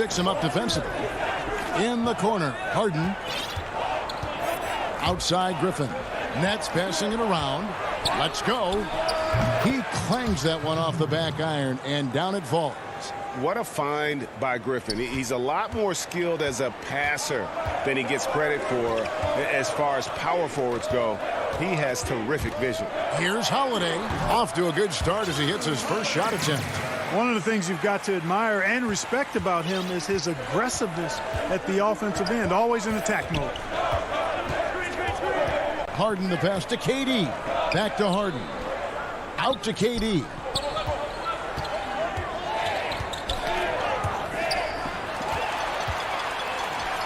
picks him up defensively. In the corner, Harden. Outside Griffin. Nets passing it around. Let's go. He clangs that one off the back iron, and down it falls. What a find by Griffin. He's a lot more skilled as a passer than he gets credit for as far as power forwards go. He has terrific vision. Here's Holiday. Off to a good start as he hits his first shot attempt. One of the things you've got to admire and respect about him is his aggressiveness at the offensive end, always in attack mode. Harden the pass to KD. Back to Harden. Out to KD.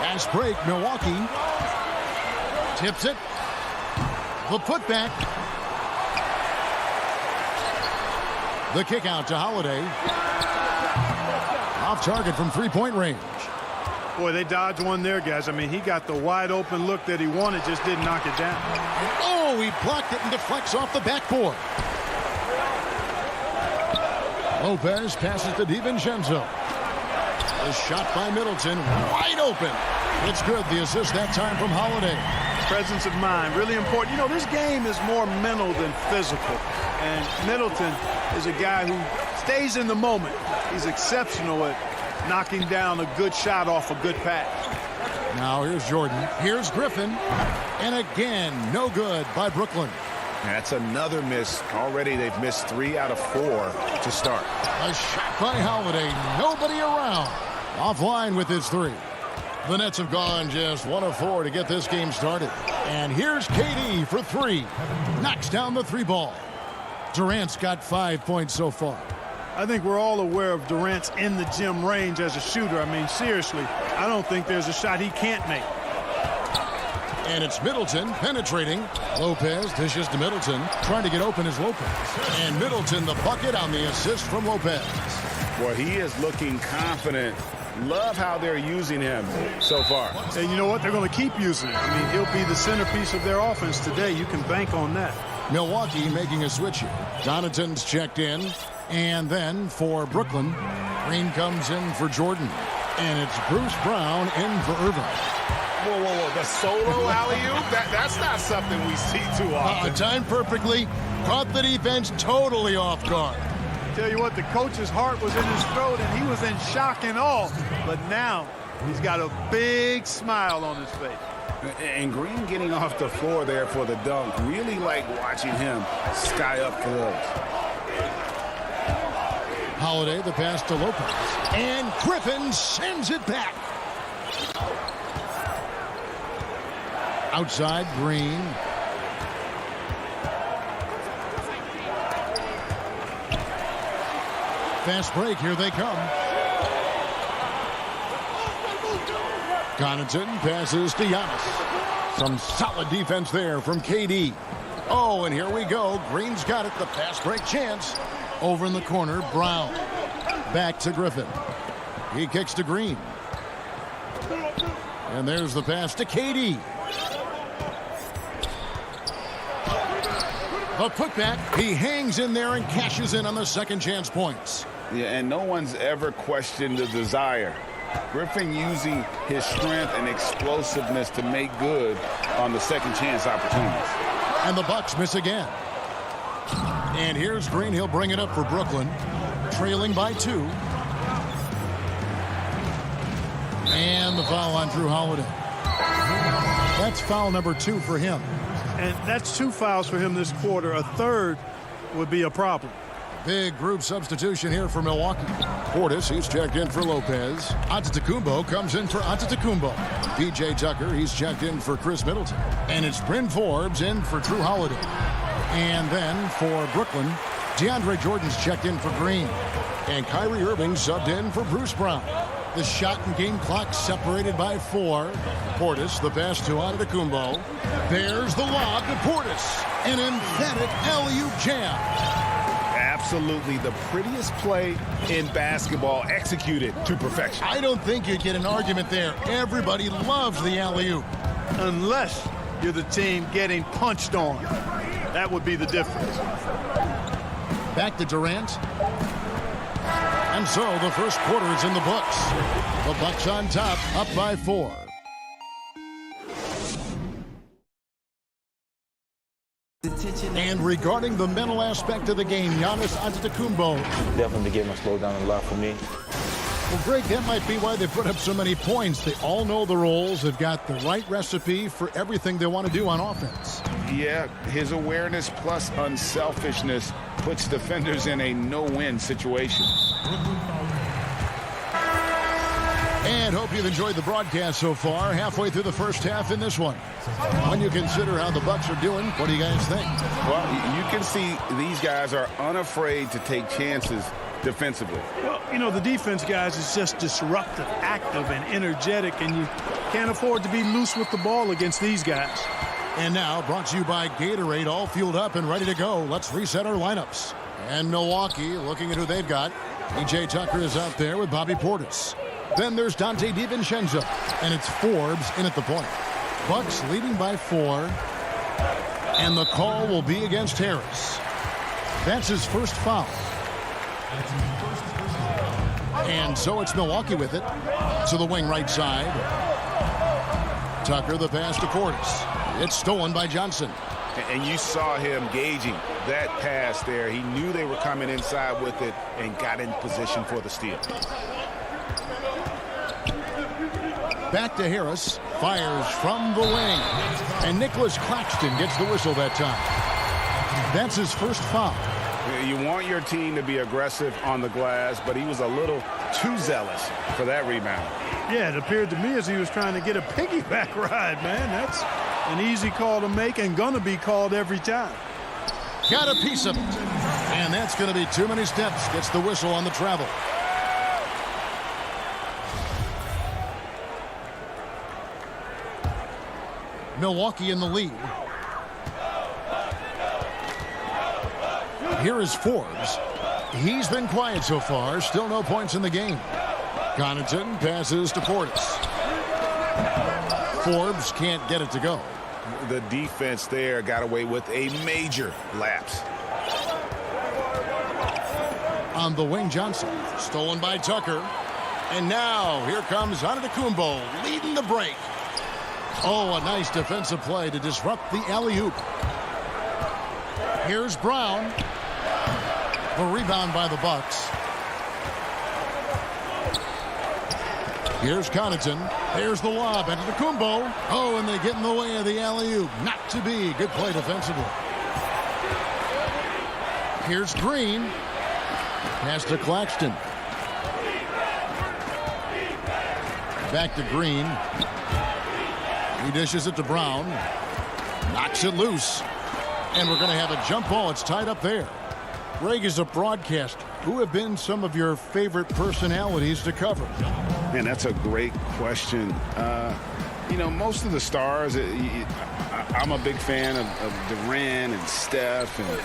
Fast break, Milwaukee. Tips it. The putback. The kick out to Holiday. Off target from three-point range. Boy, they dodged one there, guys. I mean, he got the wide open look that he wanted, just didn't knock it down. Oh, he blocked it and deflects off the backboard. Lopez passes to DiVincenzo. The shot by Middleton, wide open. It's good. The assist that time from Holiday. Presence of mind, really important. You know, this game is more mental than physical. And Middleton is a guy who stays in the moment. He's exceptional at knocking down a good shot off a good pass. Now here's Jordan. Here's Griffin. And again, no good by Brooklyn. That's another miss. Already they've missed 3 out of 4 to start. A shot by Holiday. Nobody around. Offline with his 3. The Nets have gone just 1 of 4 to get this game started. And here's KD for 3. Knocks down the 3 ball. Durant's got 5 points so far. I think we're all aware of Durant's in the gym range as a shooter. I mean, seriously, I don't think there's a shot he can't make. And it's Middleton penetrating. Lopez dishes to Middleton. Trying to get open is Lopez. And Middleton the bucket on the assist from Lopez. Well, he is looking confident. Love how they're using him so far. And you know what? They're going to keep using him. I mean, he'll be the centerpiece of their offense today. You can bank on that. Milwaukee making a switch here. Donaton's checked in. And then for Brooklyn, Green comes in for Jordan. And it's Bruce Brown in for Irving. Whoa, whoa, whoa. The solo alley-oop? That's not something we see too often. Timed perfectly. Caught the defense totally off guard. Tell you what, the coach's heart was in his throat, and he was in shock and awe. But now he's got a big smile on his face. And Green getting off the floor there for the dunk. Really like watching him sky up for those. Holiday, the pass to Lopez. And Griffin sends it back. Outside, Green. Fast break, here they come. Connaughton passes to Giannis. Some solid defense there from KD. Oh, and here we go. Green's got it, the fast break chance. Over in the corner, Brown. Back to Griffin. He kicks to Green. And there's the pass to KD. The putback. He hangs in there and cashes in on the second chance points. Yeah, and no one's ever questioned the desire. Griffin using his strength and explosiveness to make good on the second chance opportunities. And the Bucks miss again. And here's Green. He'll bring it up for Brooklyn. Trailing by 2. And the foul on Drew Holiday. That's foul number 2 for him. And that's 2 fouls for him this quarter. A third would be a problem. Big group substitution here for Milwaukee. Portis, he's checked in for Lopez. Antetokounmpo comes in for Antetokounmpo. P.J. Tucker, he's checked in for Chris Middleton. And it's Bryn Forbes in for Drew Holiday. And then for Brooklyn, DeAndre Jordan's checked in for Green. And Kyrie Irving subbed in for Bruce Brown. The shot and game clock separated by 4. Portis, the pass to Antetokounmpo. There's the lob to Portis. An emphatic alley-oop jam. Absolutely the prettiest play in basketball, executed to perfection. I don't think you'd get an argument there. Everybody loves the alley-oop. Unless you're the team getting punched on. That would be the difference. Back to Durant. And And so the first quarter is in the books. The Bucks on top, up by 4. And regarding the mental aspect of the game, Giannis Antetokounmpo. Definitely the game has slowed down a lot for me. Well, Greg, that might be why they put up so many points. They all know the roles. They've got the right recipe for everything they want to do on offense. Yeah, his awareness plus unselfishness puts defenders in a no-win situation. And hope you've enjoyed the broadcast so far. Halfway through the first half in this one. When you consider how the Bucks are doing, what do you guys think? Well, you can see these guys are unafraid to take chances defensively. Well, you know, the defense, guys, is just disruptive, active, and energetic, and you can't afford to be loose with the ball against these guys. And now, brought to you by Gatorade, all fueled up and ready to go. Let's reset our lineups. And Milwaukee, looking at who they've got. PJ Tucker is out there with Bobby Portis. Then there's Dante DiVincenzo, and it's Forbes in at the point. Bucks leading by 4, and the call will be against Harris. That's his first foul. And so it's Milwaukee with it to the wing right side. Tucker, the pass to Portis. It's stolen by Johnson. And you saw him gauging that pass there. He knew they were coming inside with it and got in position for the steal. Back to Harris. Fires from the wing. And Nicholas Claxton gets the whistle that time. That's his first foul. You want your team to be aggressive on the glass, but he was a little too zealous for that rebound. Yeah, it appeared to me as he was trying to get a piggyback ride, man. That's an easy call to make and gonna be called every time. Got a piece of it. And that's going to be too many steps. Gets the whistle on the travel. Milwaukee in the lead. Here is Forbes. He's been quiet so far. Still no points in the game. Connaughton passes to Portis. Forbes can't get it to go. The defense there got away with a major lapse. On the wing, Johnson. Stolen by Tucker. And now here comes Antetokounmpo leading the break. Oh, a nice defensive play to disrupt the alley-oop. Here's Brown. The rebound by the Bucks. Here's Connaughton. There's the lob. Antetokounmpo. Oh, and they get in the way of the alley-oop. Not to be. Good play defensively. Here's Green. Pass to Claxton. Back to Green. He dishes it to Brown. Knocks it loose. And we're going to have a jump ball. It's tied up there. Greg, is a broadcaster, who have been some of your favorite personalities to cover? Man, that's a great question. You know, most of the stars, I'm a big fan of Durant and Steph and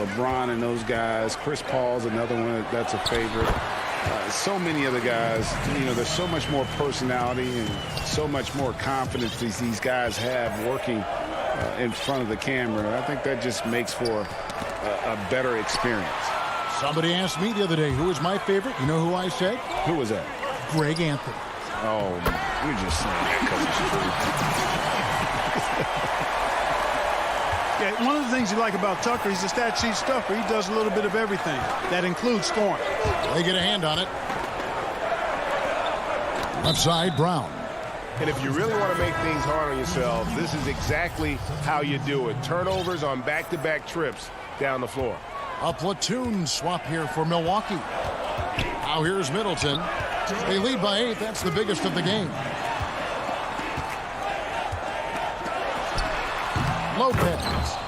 LeBron and those guys. Chris Paul's another one that's a favorite. So many of the guys, you know, there's so much more personality and so much more confidence these guys have working in front of the camera. I think that just makes for a better experience. Somebody asked me the other day, who is my favorite? You know who I said? Who was that? Greg Anthony. Oh, you're just saying that because it's true. Yeah, one of the things you like about Tucker, he's a stat sheet stuffer. He does a little bit of everything. That includes scoring. They get a hand on it. Left side, Brown. And if you really want to make things hard on yourselves, this is exactly how you do it. Turnovers on back-to-back trips down the floor. A platoon swap here for Milwaukee. Now here's Middleton. They lead by 8. That's the biggest of the game. Lopez.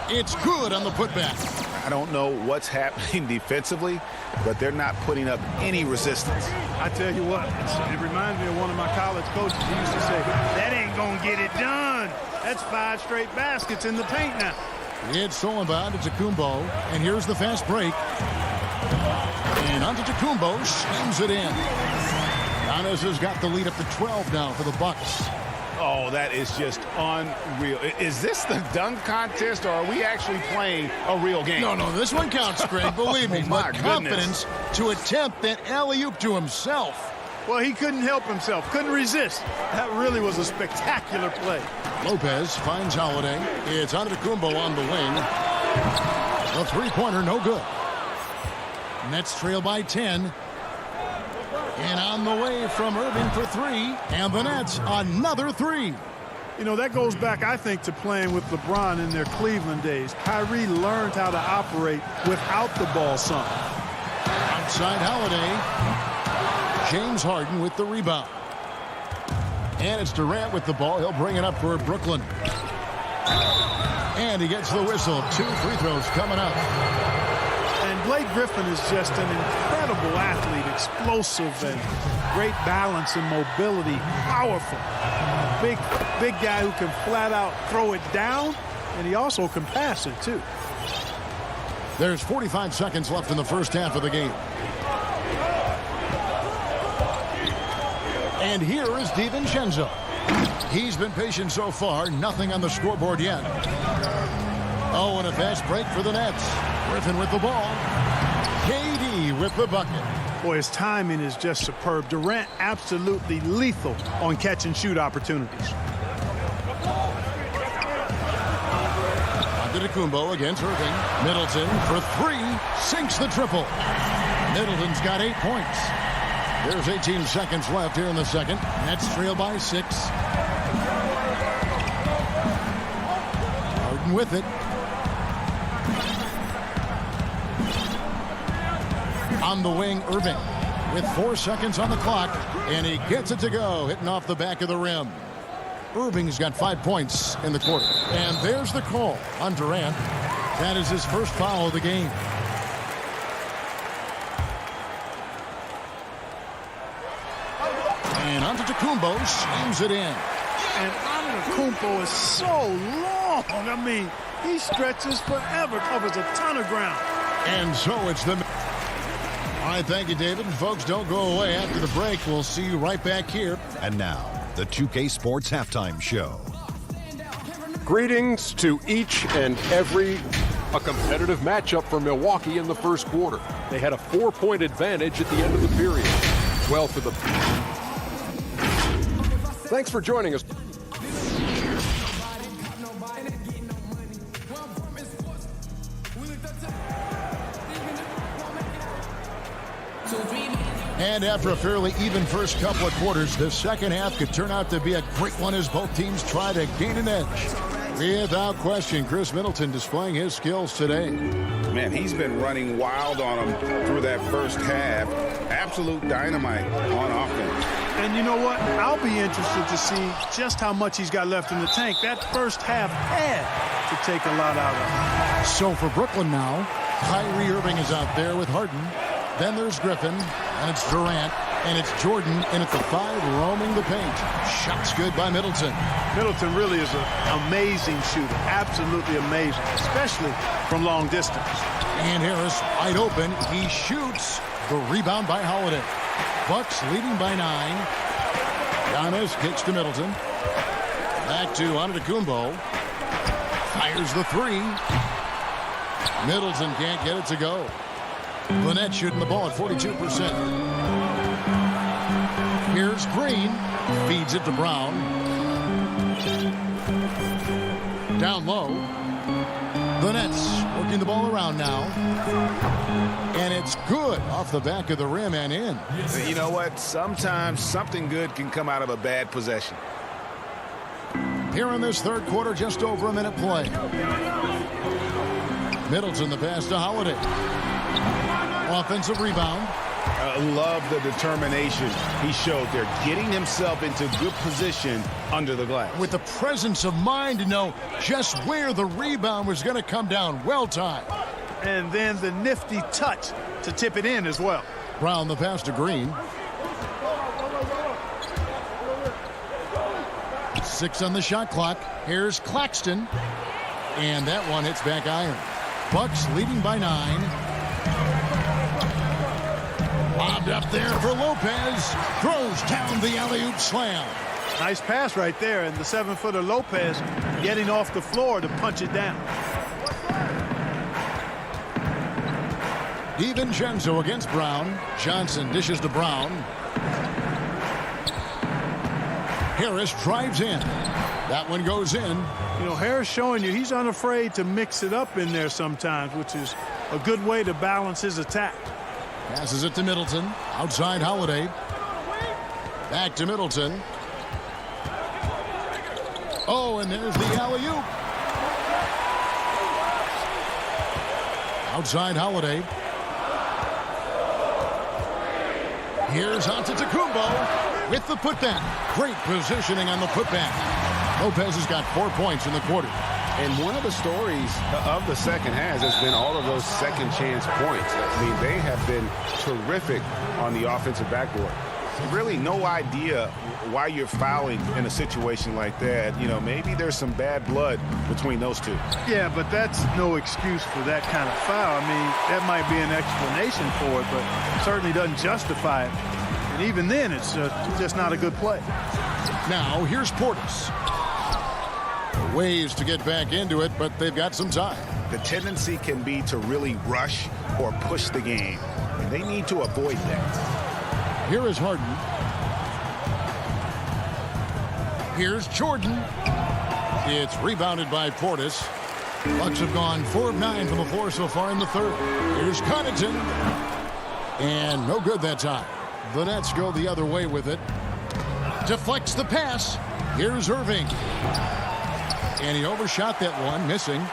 It's good on the putback. I don't know what's happening defensively, but they're not putting up any resistance. I tell you what, it reminds me of one of my college coaches. He used to say, that ain't going to get it done. That's 5 straight baskets in the paint now. It's stolen by Antetokounmpo, and here's the fast break. And Antetokounmpo slams it in. Giannis has got the lead up to 12 now for the Bucks. Oh, that is just unreal. Is this the dunk contest, or are we actually playing a real game? No, this one counts, Greg. Believe me. My But confidence to attempt that alley-oop to himself. Well, he couldn't help himself, couldn't resist. That really was a spectacular play. Lopez finds Holiday. It's Antetokounmpo on the wing. The three-pointer, no good. Nets trail by 10. And on the way from Irving for three. And the Nets, another three. You know, that goes back, I think, to playing with LeBron in their Cleveland days. Kyrie learned how to operate without the ball some. Outside Holiday. James Harden with the rebound. And it's Durant with the ball. He'll bring it up for Brooklyn. And he gets the whistle. 2 free throws coming up. And Blake Griffin is just an incredible athlete, explosive and great balance and mobility, powerful. Big guy who can flat out throw it down, and he also can pass it too. There's 45 seconds left in the first half of the game. And here is DiVincenzo. He's been patient so far. Nothing on the scoreboard yet. Oh, and a fast break for the Nets. Griffin with the ball. KD with the bucket. Boy, his timing is just superb. Durant absolutely lethal on catch and shoot opportunities. Antetokounmpo against Irving. Middleton for three. Sinks the triple. Middleton's got 8 points. There's 18 seconds left here in the second. Nets trail by 6. Harden with it. On the wing, Irving with 4 seconds on the clock. And he gets it to go, hitting off the back of the rim. Irving's got 5 points in the quarter. And there's the call on Durant. That is his first foul of the game. And Antetokounmpo slams it in. And Antetokounmpo is so long. I mean, he stretches forever, covers a ton of ground. And so it's the... All right, thank you, David. And folks, don't go away. After the break, we'll see you right back here. And now, the 2K Sports Halftime Show. Greetings to each and every competitive matchup for Milwaukee in the first quarter. They had a 4-point advantage at the end of the period. Well, for the... Thanks for joining us. And after a fairly even first couple of quarters, the second half could turn out to be a great one as both teams try to gain an edge. Without question, Chris Middleton displaying his skills today. Man, he's been running wild on him through that first half. Absolute dynamite on offense. And you know what? I'll be interested to see just how much he's got left in the tank. That first half had to take a lot out of him. So for Brooklyn now, Kyrie Irving is out there with Harden. Then there's Griffin, and it's Durant, and it's Jordan, and it's the 5 roaming the paint. Shots good by Middleton. Middleton really is an amazing shooter, absolutely amazing, especially from long distance. And Harris wide open. He shoots. The rebound by Holiday. Bucks leading by 9. Giannis kicks to Middleton. Back to Antetokounmpo. Fires the 3. Middleton can't get it to go. The Nets shooting the ball at 42%. Here's Green. Feeds it to Brown. Down low. The Nets working the ball around now. And it's good off the back of the rim and in. You know what? Sometimes something good can come out of a bad possession. Here in this third quarter, just over a minute play. Middleton the pass to Holiday. Offensive rebound. I love the determination he showed there, getting himself into good position under the glass. With the presence of mind to know just where the rebound was going to come down. Well timed. And then the nifty touch to tip it in as well. Brown the pass to Green. 6 on the shot clock. Here's Claxton. And that one hits back iron. Bucks leading by 9. Lobbed up there for Lopez. Throws down the alley-oop slam. Nice pass right there, and the 7-footer Lopez getting off the floor to punch it down. DiVincenzo against Brown. Johnson dishes to Brown. Harris drives in. That one goes in. You know, Harris showing you he's unafraid to mix it up in there sometimes, which is a good way to balance his attack. Passes it to Middleton. Outside Holiday. Back to Middleton. Oh, and there's the alley-oop. Outside Holiday. Here's Antetokounmpo with the putback. Great positioning on the putback. Lopez has got 4 points in the quarter. And one of the stories of the second half has been all of those second chance points. I mean, they have been terrific on the offensive backboard. Really no idea why you're fouling in a situation like that. You know, maybe there's some bad blood between those two. Yeah, but that's no excuse for that kind of foul. I mean, that might be an explanation for it, but certainly doesn't justify it. And even then, it's just not a good play. Now, here's Portis. Ways to get back into it, but they've got some time. The tendency can be to really rush or push the game, and they need to avoid that. Here is Harden. Here's Jordan. It's rebounded by Portis. Bucks have gone 4 of 9 from the floor so far in the third. Here's Connaughton. And no good that time. The Nets go the other way with it. Deflects the pass. Here's Irving. And he overshot that one, missing.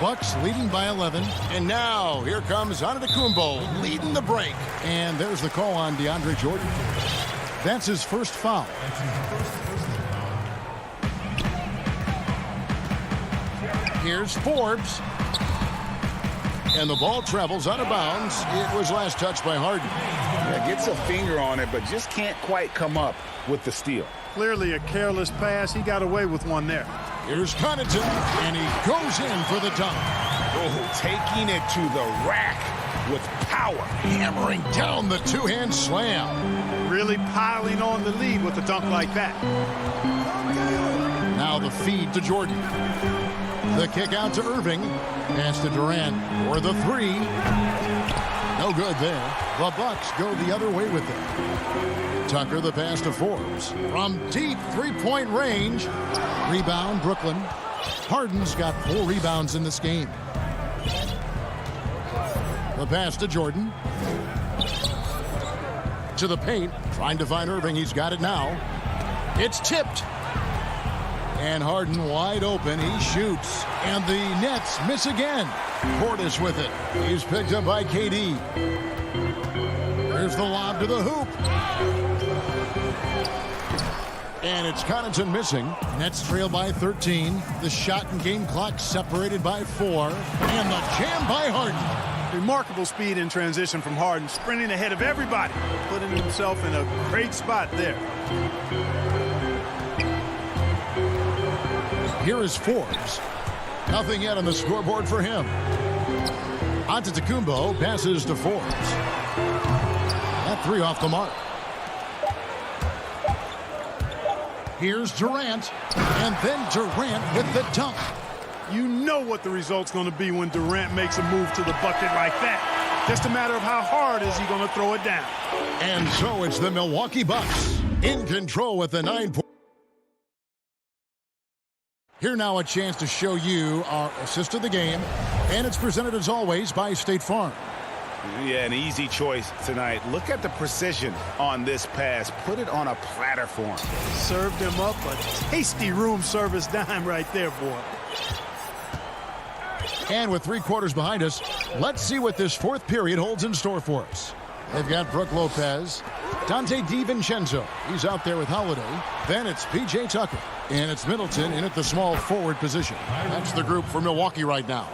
Bucks leading by 11. And now here comes Antetokounmpo leading the break. And there's the call on DeAndre Jordan. That's his first foul. Here's Forbes. And the ball travels out of bounds. It was last touched by Harden. Yeah, gets a finger on it, but just can't quite come up with the steal. Clearly a careless pass. He got away with one there. Here's Connaughton, and he goes in for the dunk. Oh, taking it to the rack with power. Hammering down the two-hand slam. Really piling on the lead with a dunk like that. Now the feed to Jordan. The kick out to Irving. Pass to Durant for the three. No good there. The Bucks go the other way with it. Tucker the pass to Forbes. From deep three-point range. Rebound, Brooklyn. Harden's got 4 rebounds in this game. The pass to Jordan. To the paint. Trying to find Irving. He's got it now. It's tipped. And Harden wide open. He shoots. And the Nets miss again. Portis with it. He's picked up by KD. Here's the lob to the hoop. And it's Connaughton missing. Nets trail by 13. The shot and game clock separated by 4. And the jam by Harden. Remarkable speed in transition from Harden, sprinting ahead of everybody, putting himself in a great spot there. Here is Forbes. Nothing yet on the scoreboard for him. Antetokounmpo passes to Forbes. That 3 off the mark. Here's Durant, and then Durant with the dunk. You know what the result's going to be when Durant makes a move to the bucket like that. Just a matter of how hard is he going to throw it down. And so it's the Milwaukee Bucks in control with the 9 point. Here now a chance to show you our assist of the game, and it's presented as always by State Farm. Yeah, an easy choice tonight. Look at the precision on this pass. Put it on a platter for him. Served him up a tasty room service dime right there, boy. And with 3 quarters behind us, let's see what this 4th period holds in store for us. They've got Brook Lopez, Dante DiVincenzo. He's out there with Holiday. Then it's P.J. Tucker. And it's Middleton in at the small forward position. That's the group for Milwaukee right now.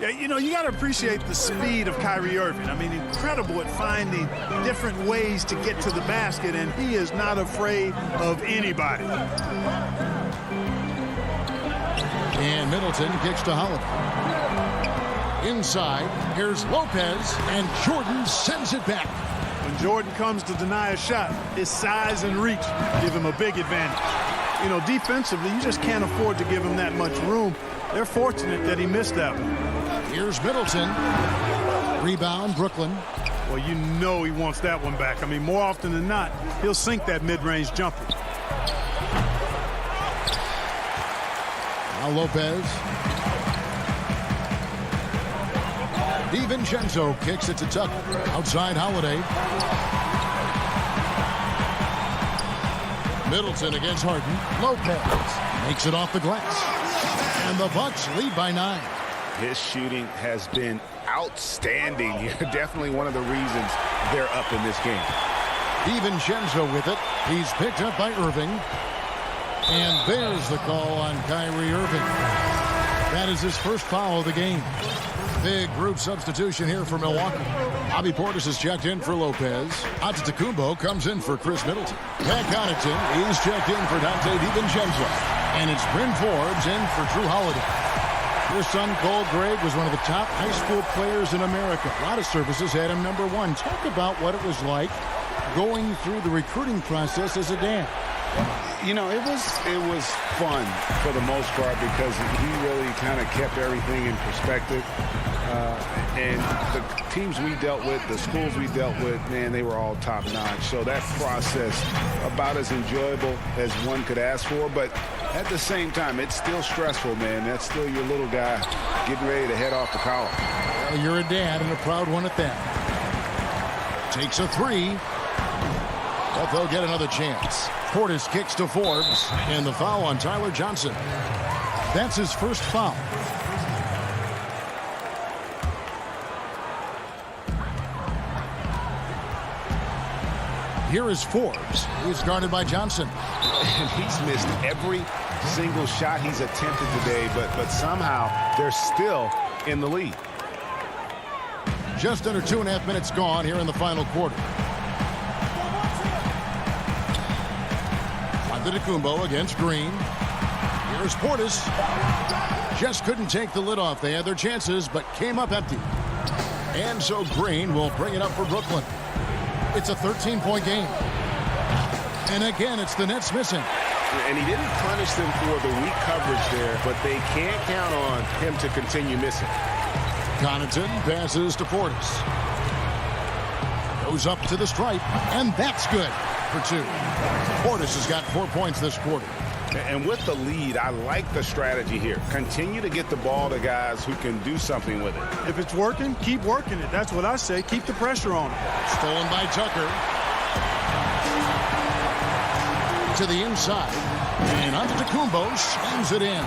Yeah, you know, you got to appreciate the speed of Kyrie Irving. I mean, incredible at finding different ways to get to the basket, and he is not afraid of anybody. And Middleton kicks to Holiday. Inside, here's Lopez, and Jordan sends it back. When Jordan comes to deny a shot, his size and reach give him a big advantage. You know, defensively, you just can't afford to give him that much room. They're fortunate that he missed that one. Here's Middleton. Rebound, Brooklyn. Well, you know he wants that one back. I mean, more often than not, he'll sink that mid-range jumper. Now Lopez. DiVincenzo kicks it to Tucker. Outside Holiday. Middleton against Harden. Lopez makes it off the glass. And the Bucks lead by 9. His shooting has been outstanding. Definitely one of the reasons they're up in this game. DiVincenzo with it. He's picked up by Irving. And there's the call on Kyrie Irving. That is his first foul of the game. Big group substitution here for Milwaukee. Bobby Portis is checked in for Lopez. Antetokounmpo comes in for Chris Middleton. Pat Connaughton is checked in for Dante DiVincenzo. And it's Bryn Forbes in for Drew Holiday. Your son, Cole Gregg, was one of the top high school players in America. A lot of services had him number 1. Talk about what it was like going through the recruiting process as a dad. You know, it was fun for the most part because he really kind of kept everything in perspective. And the teams we dealt with, the schools we dealt with, man, they were all top-notch. So that process, about as enjoyable as one could ask for. But at the same time, it's still stressful, man. That's still your little guy getting ready to head off to college. Well, you're a dad and a proud one at that. Takes a 3. But they'll get another chance. Portis kicks to Forbes. And the foul on Tyler Johnson. That's his first foul. Here is Forbes. He's guarded by Johnson. And he's missed every single shot he's attempted today, but somehow they're still in the lead. Just under 2.5 minutes gone here in the final quarter. Antetokounmpo against Green. Here's Portis. Just couldn't take the lid off. They had their chances, but came up empty. And so Green will bring it up for Brooklyn. It's a 13-point game. And again, it's the Nets missing. And he didn't punish them for the weak coverage there, but they can't count on him to continue missing. Connaughton passes to Portis. Goes up to the stripe, and that's good for 2. Portis has got 4 points this quarter. And with the lead, I like the strategy here. Continue to get the ball to guys who can do something with it. If it's working, keep working it. That's what I say. Keep the pressure on him. Stolen by Tucker. To the inside. And Antetokounmpo slams it in.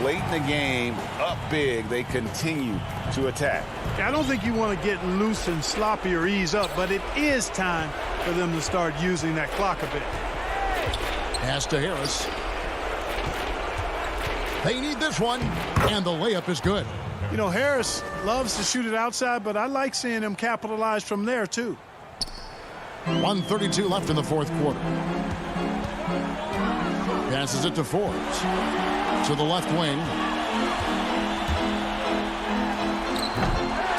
Late in the game, up big, they continue to attack. I don't think you want to get loose and sloppy or ease up, but it is time for them to start using that clock a bit. Pass to Harris. They need this one, and the layup is good. You know, Harris loves to shoot it outside, but I like seeing him capitalize from there, too. 1:32 left in the fourth quarter. Passes it to Forbes. To the left wing.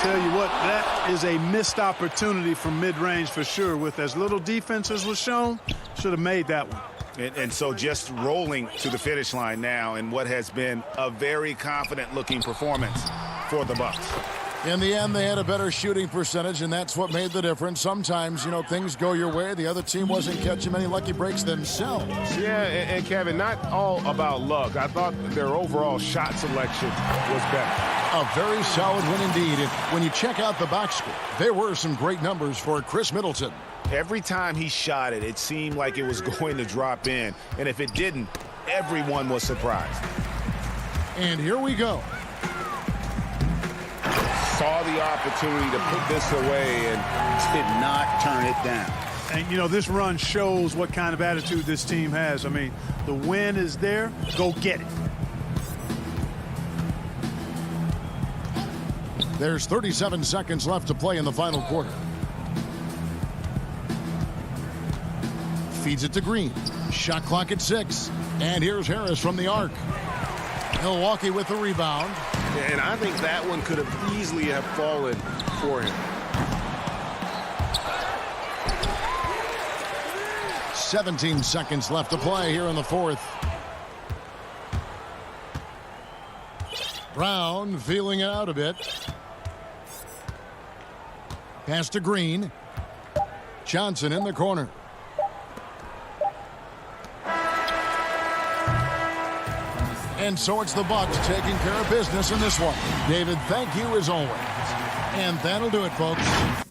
Tell you what, that is a missed opportunity from mid-range for sure. With as little defense as was shown, should have made that one. And so just rolling to the finish line now in what has been a very confident-looking performance for the Bucks. In the end, they had a better shooting percentage, and that's what made the difference. Sometimes, you know, things go your way. The other team wasn't catching many lucky breaks themselves. Yeah, and Kevin, not all about luck. I thought their overall shot selection was better. A very solid win indeed. And when you check out the box score, there were some great numbers for Chris Middleton. Every time he shot it, it seemed like it was going to drop in. And if it didn't, everyone was surprised. And here we go. Saw the opportunity to put this away and did not turn it down. And, you know, this run shows what kind of attitude this team has. I mean, the win is there. Go get it. There's 37 seconds left to play in the final quarter. Feeds it to Green. Shot clock at 6. And here's Harris from the arc. Milwaukee with the rebound. And I think that one could have easily have fallen for him. 17 seconds left to play here in the fourth. Brown feeling it out a bit. Pass to Green. Johnson in the corner. And so it's the Bucks taking care of business in this one. David, thank you as always. And that'll do it, folks.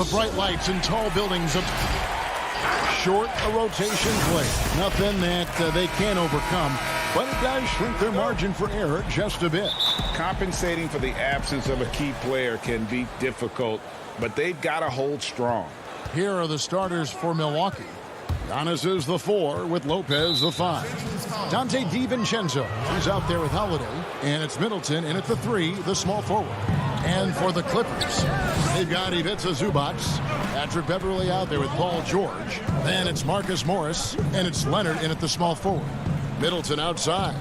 The bright lights and tall buildings of short a rotation play. Nothing that they can't overcome, but it does shrink their margin for error just a bit. Compensating for the absence of a key player can be difficult, but they've got to hold strong. Here are the starters for Milwaukee. Giannis is the 4 with Lopez the 5. Dante DiVincenzo, he's out there with Holiday. And it's Middleton in at the 3, the small forward. And for the Clippers, they've got Ivica Zubac. Patrick Beverley out there with Paul George. Then it's Marcus Morris. And it's Leonard in at the small forward. Middleton outside.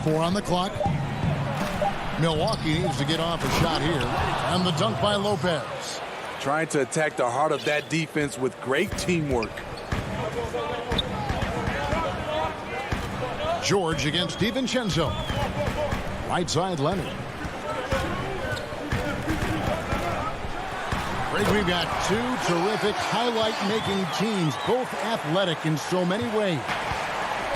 4 on the clock. Milwaukee needs to get off a shot here. And the dunk by Lopez. Trying to attack the heart of that defense with great teamwork. George against DiVincenzo. Right side Leonard. Greg, we've got 2 terrific highlight-making teams, both athletic in so many ways.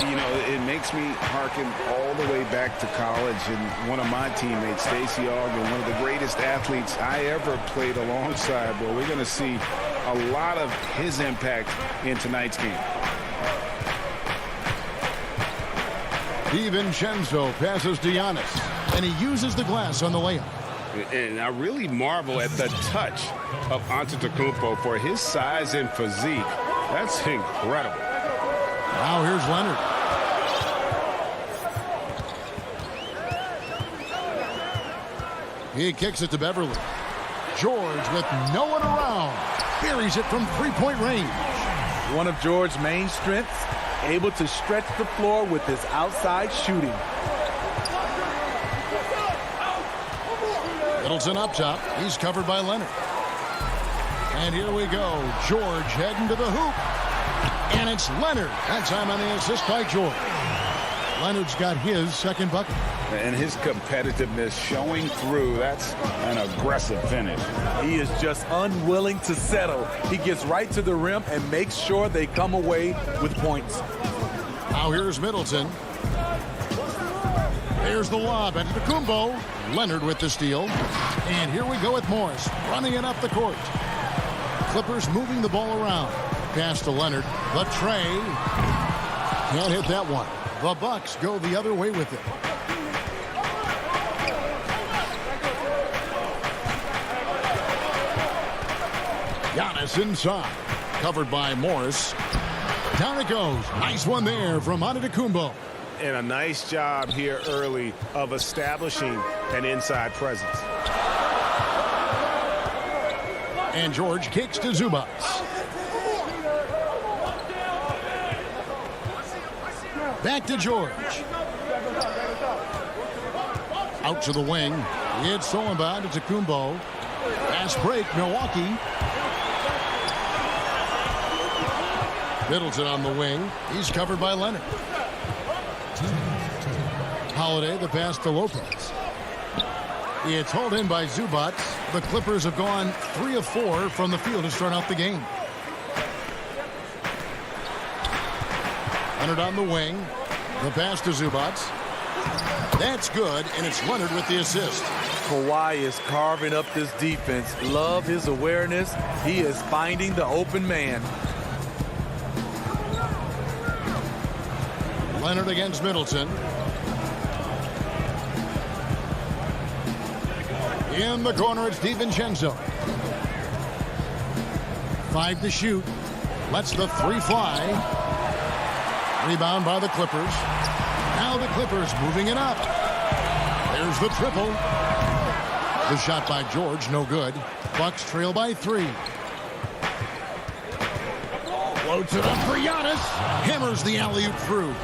You know, it makes me hearken all the way back to college, and one of my teammates, Stacey Ogden, one of the greatest athletes I ever played alongside. Well, we're going to see a lot of his impact in tonight's game. DiVincenzo passes to Giannis, and he uses the glass on the layup. And I really marvel at the touch of Antetokounmpo for his size and physique. That's incredible. Now here's Leonard. He kicks it to Beverley. George with no one around. Buries it from three-point range. One of George's main strengths, able to stretch the floor with his outside shooting. Middleton up top. He's covered by Leonard. And here we go. George heading to the hoop. And it's Leonard. That time on the assist by George. Leonard's got his second bucket. And his competitiveness showing through. That's an aggressive finish. He is just unwilling to settle. He gets right to the rim and makes sure they come away with points. Now here's Middleton. There's the lob into Antetokounmpo. Leonard with the steal. And here we go with Morris running it up the court. Clippers moving the ball around. Pass to Leonard. The tray. Can't hit that one. The Bucks go the other way with it. Giannis inside. Covered by Morris. Down it goes. Nice one there from Antetokounmpo. And a nice job here early of establishing an inside presence. And George kicks to Zubac. Back to George. Out to the wing. It's Solomon to Antetokounmpo. Fast break, Milwaukee. Middleton on the wing. He's covered by Leonard. Holiday, the pass to Lopez. It's hauled in by Zubac. The Clippers have gone 3 of 4 from the field to start out the game. Leonard on the wing. The pass to Zubac. That's good, and it's Leonard with the assist. Kawhi is carving up this defense. Love his awareness. He is finding the open man. Leonard against Middleton. In the corner, it's DiVincenzo. 5 to shoot. Lets the 3 fly. Rebound by the Clippers. Now the Clippers moving it up. There's the triple. The shot by George, no good. Bucks trail by 3. Floats it up for Giannis. Hammers the alley-oop through.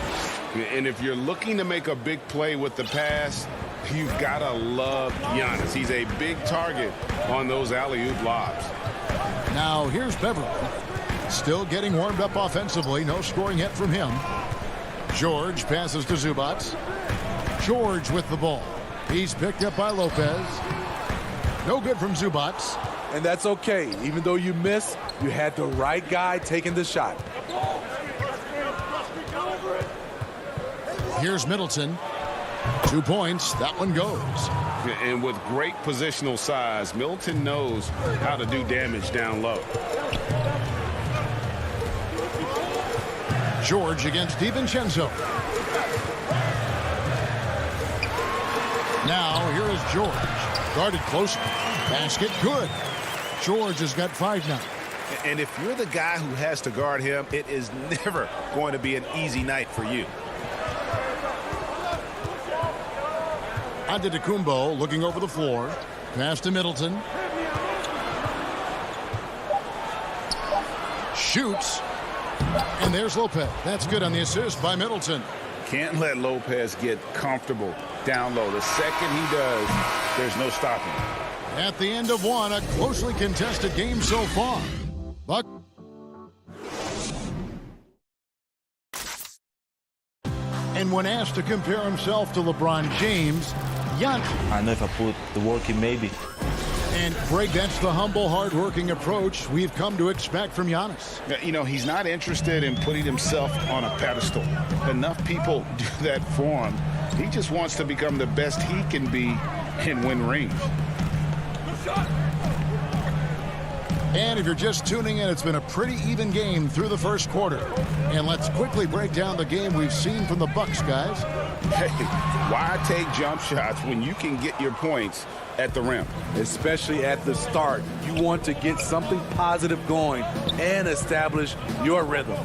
And if you're looking to make a big play with the pass, you've got to love Giannis. He's a big target on those alley-oop lobs. Now here's Beverley. Still getting warmed up offensively. No scoring yet from him. George passes to Zubac. George with the ball. He's picked up by Lopez. No good from Zubac. And that's okay. Even though you miss, you had the right guy taking the shot. Here's Middleton. 2 points. That one goes. And with great positional size, Middleton knows how to do damage down low. George against DiVincenzo. Now here is George. Guarded closely. Basket good. George has got 5 now. And if you're the guy who has to guard him, it is never going to be an easy night for you. Antetokounmpo looking over the floor. Pass to Middleton. Shoots. And there's Lopez. That's good on the assist by Middleton. Can't let Lopez get comfortable down low. The second he does, there's no stopping. At the end of one, a closely contested game so far. Buck. And when asked to compare himself to LeBron James, Giannis. I know if I put the work in, maybe. And Greg, that's the humble, hard-working approach we've come to expect from Giannis. You know, he's not interested in putting himself on a pedestal. Enough people do that for him. He just wants to become the best he can be and win rings. And if you're just tuning in, it's been a pretty even game through the first quarter. And let's quickly break down the game we've seen from the Bucks, guys. Hey, why take jump shots when you can get your points at the rim? Especially at the start. You want to get something positive going and establish your rhythm.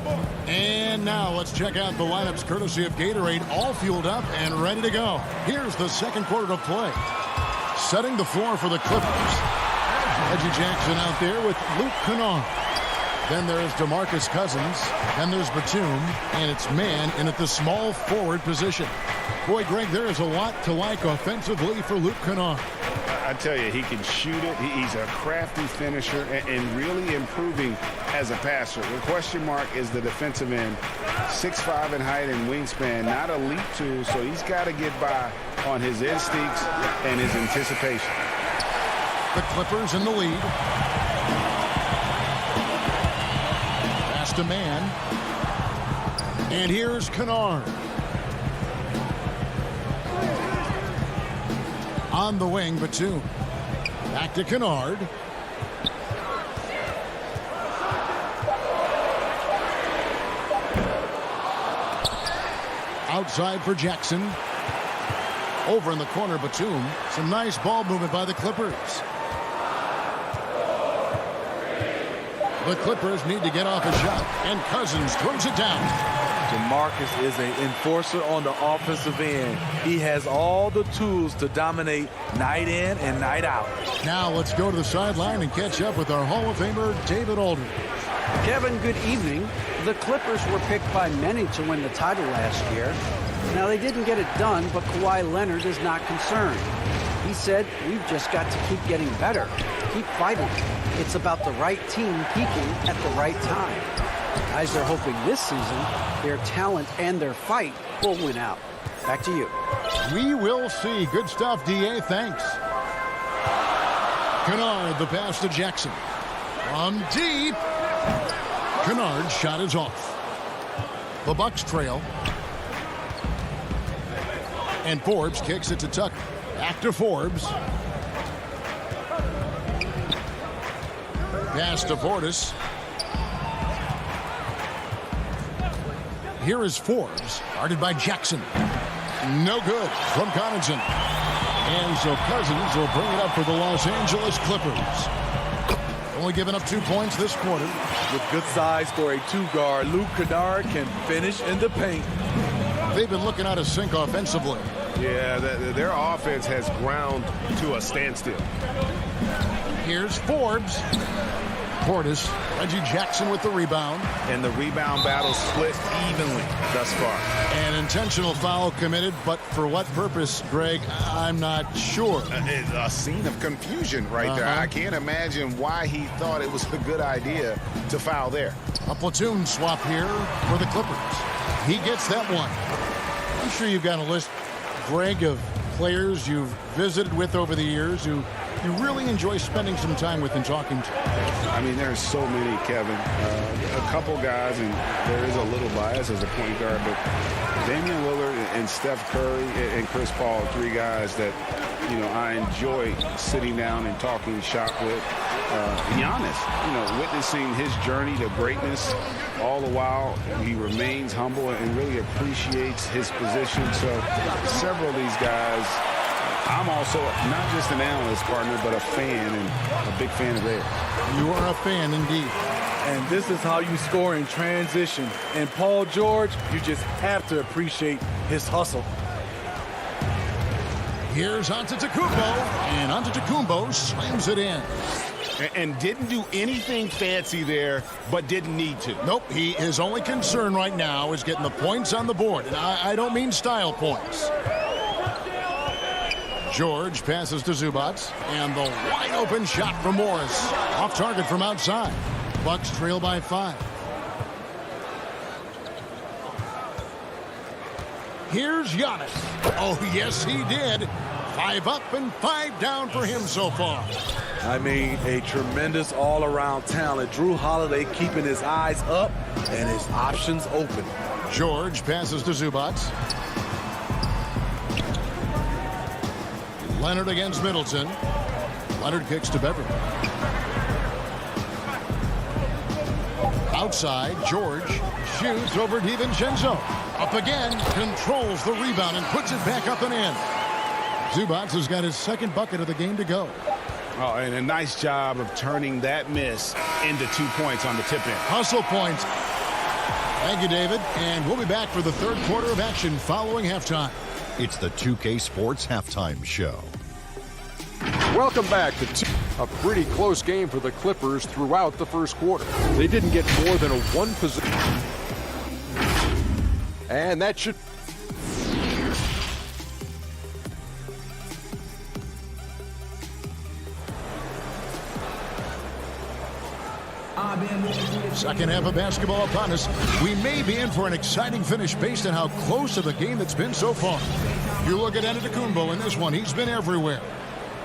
And now let's check out the lineups courtesy of Gatorade, all fueled up and ready to go. Here's the second quarter of play. Setting the floor for the Clippers. Reggie Jackson out there with Luke Kennard. Then there's DeMarcus Cousins. Then there's Batum. And it's man in at the small forward position. Boy, Greg, there is a lot to like offensively for Luke Kennard. I tell you, he can shoot it. He's a crafty finisher and really improving as a passer. The question mark is the defensive end. 6'5" in height and wingspan, not a leap tool, so he's got to get by on his instincts and his anticipation. The Clippers in the lead. Pass to man. And here's Kennard. On the wing, Batum. Back to Kennard. Outside for Jackson. Over in the corner, Batum. Some nice ball movement by the Clippers. The Clippers need to get off a shot, and Cousins throws it down. DeMarcus is an enforcer on the offensive end. He has all the tools to dominate night in and night out. Now let's go to the sideline and catch up with our Hall of Famer, David Aldridge. Kevin, good evening. The Clippers were picked by many to win the title last year. Now, they didn't get it done, but Kawhi Leonard is not concerned. He said, we've just got to keep getting better, keep fighting. It's about the right team peaking at the right time. Guys are hoping this season their talent and their fight will win out. Back to you. We will see. Good stuff, D.A. Thanks. Kennard, the pass to Jackson. From deep. Kennard's shot is off. The Bucks trail. And Forbes kicks it to Tucker. Back to Forbes. Pass to Portis. Here is Forbes, guarded by Jackson. No good from Connaughton. And so Cousins will bring it up for the Los Angeles Clippers. Only giving up 2 points this quarter. With good size for a two-guard, Luke Kennard can finish in the paint. They've been looking out of sync offensively. Yeah, their offense has ground to a standstill. Here's Forbes. Portis, Reggie Jackson with the rebound. And the rebound battle split evenly thus far. An intentional foul committed, but for what purpose, Greg, I'm not sure. It's a scene of confusion right there. I can't imagine why he thought it was a good idea to foul there. A platoon swap here for the Clippers. He gets that one. I'm sure you've got a list, Greg, of players you've visited with over the years who you really enjoy spending some time with and talking to. I mean, there's so many, Kevin. A couple guys, and there is a little bias as a point guard, but Damian Lillard and Steph Curry and Chris Paul, 3 guys that, you know, I enjoy sitting down and talking shop with. Giannis, you know, witnessing his journey to greatness, all the while he remains humble and really appreciates his position. So several of these guys, I'm also not just an analyst partner, but a fan, and a big fan of theirs. You are a fan indeed. And this is how you score in transition. And Paul George, you just have to appreciate his hustle. Here's Antetokounmpo, and Antetokounmpo slams it in. And didn't do anything fancy there, but didn't need to. Nope, his only concern right now is getting the points on the board. And I don't mean style points. George passes to Zubac, and the wide open shot from Morris. Off target from outside. Bucks trail by 5. Here's Giannis. Oh, yes, he did. 5 up and 5 down for him so far. I mean, a tremendous all-around talent. Drew Holiday keeping his eyes up and his options open. George passes to Zubac. Leonard against Middleton. Leonard kicks to Beverly. Outside, George shoots over DiVincenzo. Up again, controls the rebound and puts it back up and in. Zubac has got his second bucket of the game to go. Oh, and a nice job of turning that miss into 2 points on the tip-in. Hustle points. Thank you, David. And we'll be back for the third quarter of action following halftime. It's the 2K Sports Halftime Show. Welcome back to a pretty close game for the Clippers throughout the first quarter. They didn't get more than a 1 possession. And that should... Second half of basketball upon us. We may be in for an exciting finish based on how close of a game it's been so far. You look at Antetokounmpo in this one. He's been everywhere.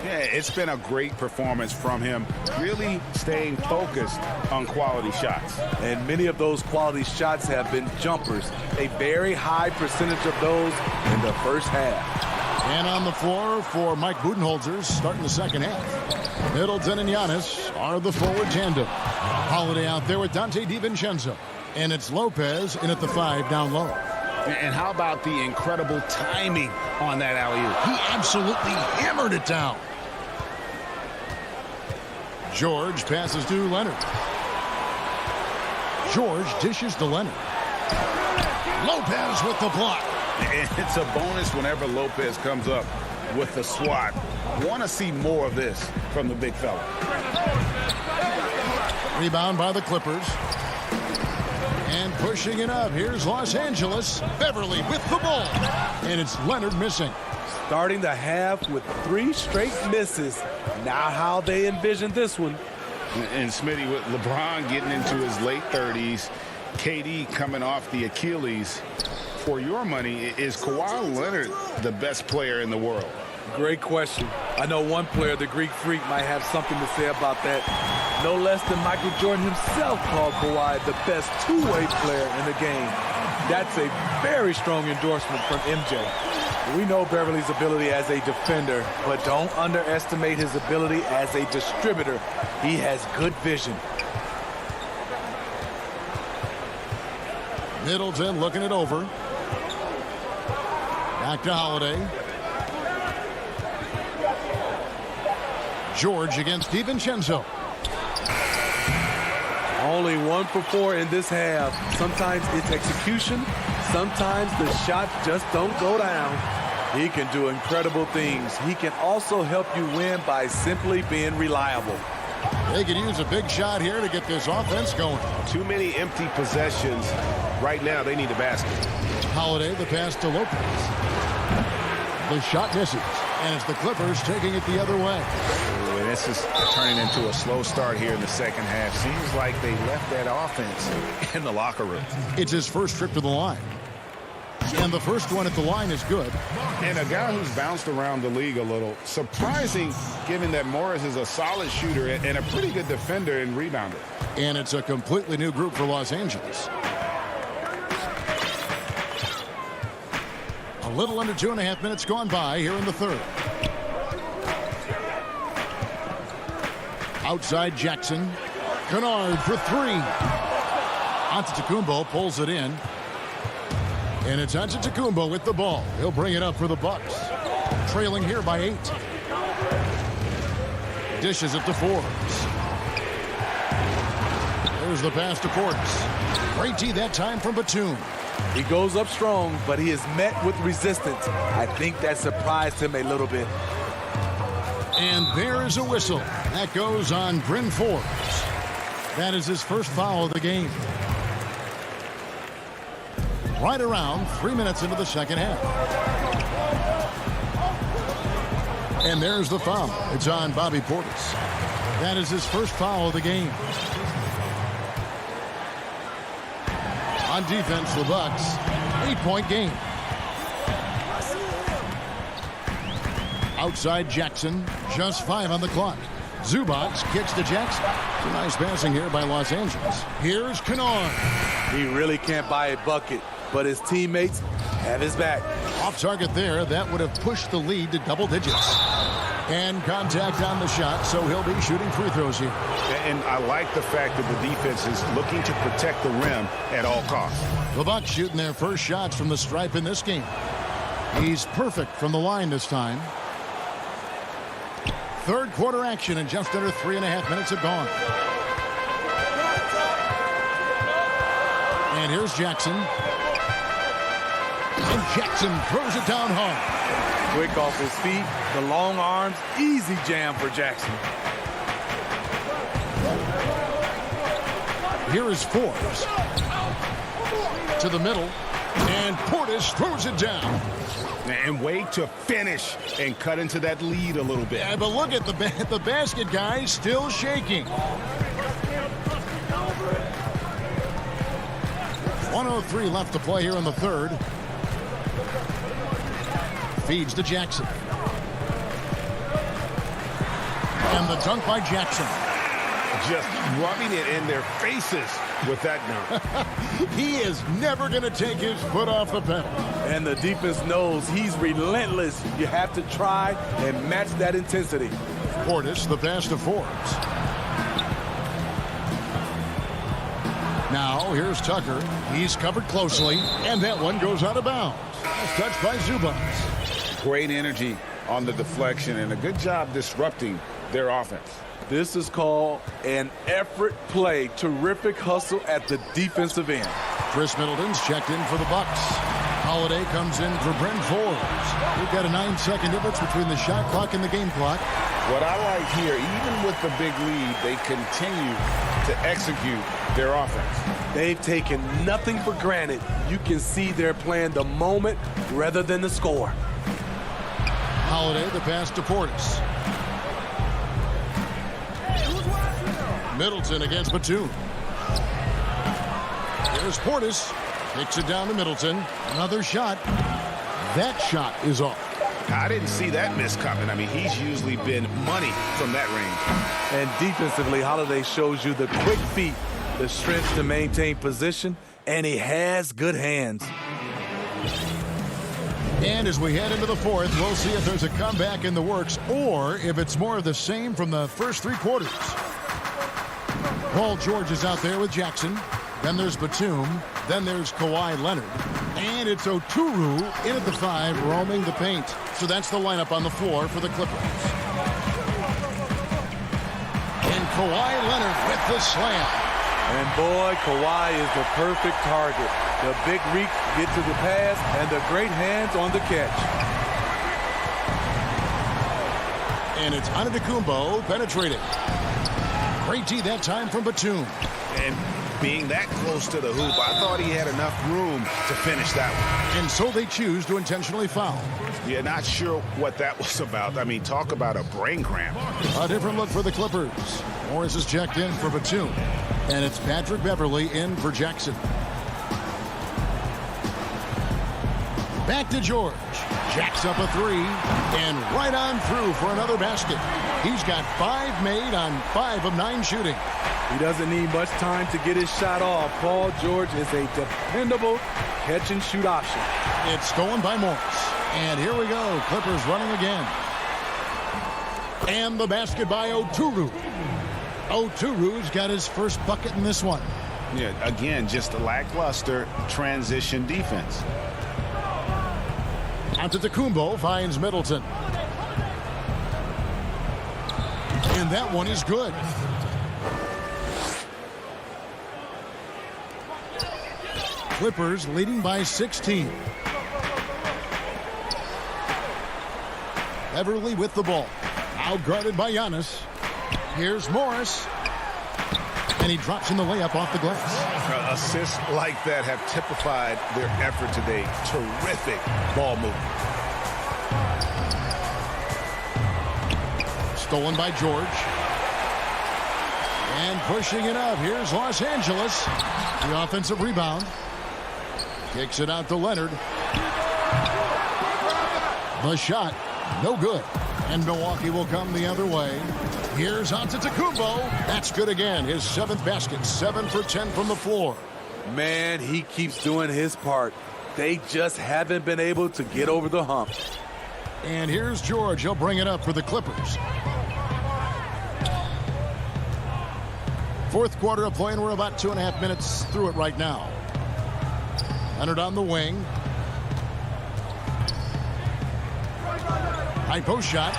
Yeah, it's been a great performance from him, really staying focused on quality shots. And many of those quality shots have been jumpers. A very high percentage of those in the first half. And on the floor for Mike Budenholzer starting the second half. Middleton and Giannis are the forward tandem. Holiday out there with Dante DiVincenzo. And it's Lopez in at the 5 down low. And how about the incredible timing on that alley-oop? He absolutely hammered it down. George passes to Leonard. George dishes to Leonard. Lopez with the block. It's a bonus whenever Lopez comes up with the swat. Want to see more of this from the big fella. Rebound by the Clippers. And pushing it up. Here's Los Angeles. Beverly with the ball. And it's Leonard missing. Starting the half with 3 straight misses. Now how they envision this one. And Smitty, with LeBron getting into his late 30s, KD coming off the Achilles. For your money, is Kawhi Leonard the best player in the world? Great question. I know one player, the Greek Freak, might have something to say about that. No less than Michael Jordan himself called Kawhi the best two-way player in the game. That's a very strong endorsement from MJ. We know Beverly's ability as a defender, but don't underestimate his ability as a distributor. He has good vision. Middleton looking it over. Back to Holiday. George against DiVincenzo. Only 1 for 4 in this half. Sometimes it's execution. Sometimes the shots just don't go down. He can do incredible things. He can also help you win by simply being reliable. They could use a big shot here to get this offense going. Too many empty possessions. Right now, they need a basket. Holiday, the pass to Lopez. The shot misses, and it's the Clippers taking it the other way. Ooh, this is turning into a slow start here in the second half. Seems like they left that offense in the locker room. It's his first trip to the line. And the first one at the line is good. And a guy who's bounced around the league a little. Surprising, given that Morris is a solid shooter and a pretty good defender and rebounder. And it's a completely new group for Los Angeles. A little under 2.5 minutes gone by here in the third. Outside Jackson. Kennard for 3. Antetokounmpo pulls it in. And it's Antetokounmpo with the ball. He'll bring it up for the Bucks. Trailing here by 8. Dishes it to Forbes. There's the pass to Portis. Great D that time from Batum. He goes up strong, but he is met with resistance. I think that surprised him a little bit. And there is a whistle. That goes on Bryn Forbes. That is his first foul of the game. Right around 3 minutes into the second half. And there's the foul. It's on Bobby Portis. That is his first foul of the game. On defense, the Bucks, 8-point game. Outside Jackson, just 5 on the clock. Zubac kicks to Jackson. Some nice passing here by Los Angeles. Here's Kennard. He really can't buy a bucket, but his teammates have his back. Off target there, that would have pushed the lead to double digits. And contact on the shot, so he'll be shooting free throws here. And I like the fact that the defense is looking to protect the rim at all costs. The Bucks shooting their first shots from the stripe in this game. He's perfect from the line this time. Third quarter action, and just under 3.5 minutes have gone. And here's Jackson. And Jackson throws it down hard. Quick off his feet, the long arms, easy jam for Jackson. Here is Forbes. To the middle, and Portis throws it down. And wait to finish and cut into that lead a little bit. Yeah, but look at the basket, guys, still shaking. 1:03 left to play here in the third. Feeds to Jackson. And the dunk by Jackson. Just rubbing it in their faces with that dunk. He is never going to take his foot off the pedal. And the defense knows he's relentless. You have to try and match that intensity. Portis, the pass to Forbes. Now, here's Tucker. He's covered closely, and that one goes out of bounds. Touched by Zubac. Great energy on the deflection and a good job disrupting their offense. This is called an effort play. Terrific hustle at the defensive end. Chris Middleton's checked in for the Bucks. Holiday comes in for Bryn Forbes. We've got a 9-second difference between the shot clock and the game clock. What I like here, even with the big lead, they continue to execute their offense. They've taken nothing for granted. You can see they're playing the moment rather than the score. Holiday, the pass to Portis. Middleton against Batum. Here's Portis. Kicks it down to Middleton. Another shot. That shot is off. I didn't see that miss coming. I mean, he's usually been money from that range. And defensively, Holiday shows you the quick feet, the strength to maintain position, and he has good hands. And as we head into the fourth, we'll see if there's a comeback in the works or if it's more of the same from the first 3 quarters. Paul George is out there with Jackson. Then there's Batum. Then there's Kawhi Leonard. And it's Oturu in at the 5, roaming the paint. So that's the lineup on the floor for the Clippers. And Kawhi Leonard with the slam. And boy, Kawhi is the perfect target. The big reach gets to the pass and the great hands on the catch. And it's Antetokounmpo penetrating. Great D that time from Batum. And being that close to the hoop, I thought he had enough room to finish that one. And so they choose to intentionally foul. Yeah, not sure what that was about. I mean, talk about a brain cramp. A different look for the Clippers. Morris is checked in for Batum. And it's Patrick Beverley in for Jackson. Back to George. Jacks up a 3. And right on through for another basket. He's got 5 made on 5 of 9 shooting. He doesn't need much time to get his shot off. Paul George is a dependable catch-and-shoot option. It's stolen by Morris. And here we go. Clippers running again. And the basket by Oturu. Oturu's got his first bucket in this one. Yeah, again, just a lackluster transition defense. Antetokounmpo finds Middleton. And that one is good. Clippers leading by 16. Beverly with the ball. Now guarded by Giannis. Here's Morris. And he drops in the layup off the glass. Assists like that have typified their effort today. Terrific ball movement. Stolen by George. And pushing it up. Here's Los Angeles. The offensive rebound. Kicks it out to Leonard. The shot. No good. And Milwaukee will come the other way. Here's Antetokounmpo. That's good again. His 7th basket. 7 for 10 from the floor. Man, he keeps doing his part. They just haven't been able to get over the hump. And here's George. He'll bring it up for the Clippers. Fourth quarter of play, and we're about 2.5 minutes through it right now. Leonard on the wing. High post shot.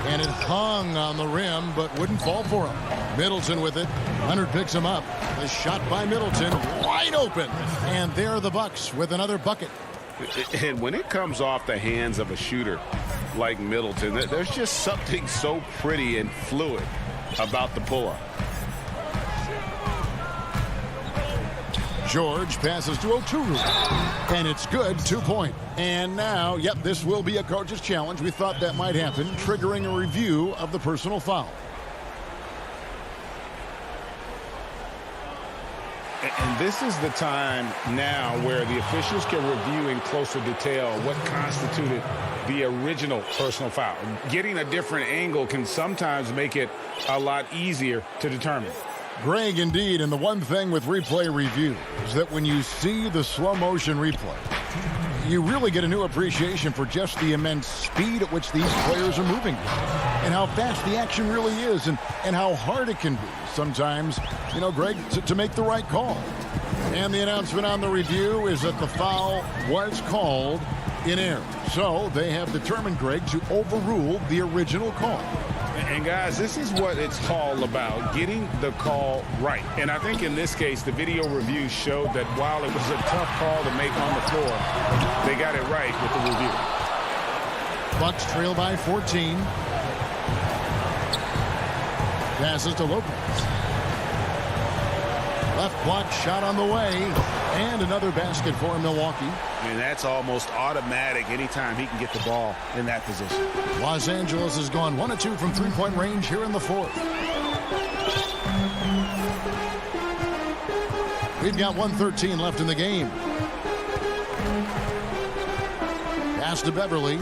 And it hung on the rim, but wouldn't fall for him. Middleton with it. Leonard picks him up. The shot by Middleton, wide open. And there are the Bucks with another bucket. And when it comes off the hands of a shooter like Middleton, there's just something so pretty and fluid about the pull-up. George passes to Oturu. And it's good, 2-point. And now, yep, this will be a coach's challenge. We thought that might happen, triggering a review of the personal foul. And this is the time now where the officials can review in closer detail what constituted the original personal foul. Getting a different angle can sometimes make it a lot easier to determine. Greg, indeed, and the one thing with replay review is that when you see the slow motion replay, you really get a new appreciation for just the immense speed at which these players are moving and how fast the action really is and how hard it can be sometimes, you know, Greg, to make the right call. And the announcement on the review is that the foul was called in error. So they have determined, Greg, to overrule the original call. And guys, this is what it's all about, getting the call right. And I think in this case, the video review showed that while it was a tough call to make on the floor, they got it right with the review. Bucks trail by 14. Passes to Lopez. Left block shot on the way. And another basket for Milwaukee. And that's almost automatic anytime he can get the ball in that position. Los Angeles has gone 1 of 2 from three-point range here in the fourth. We've got 1:13 left in the game. Pass to Beverly.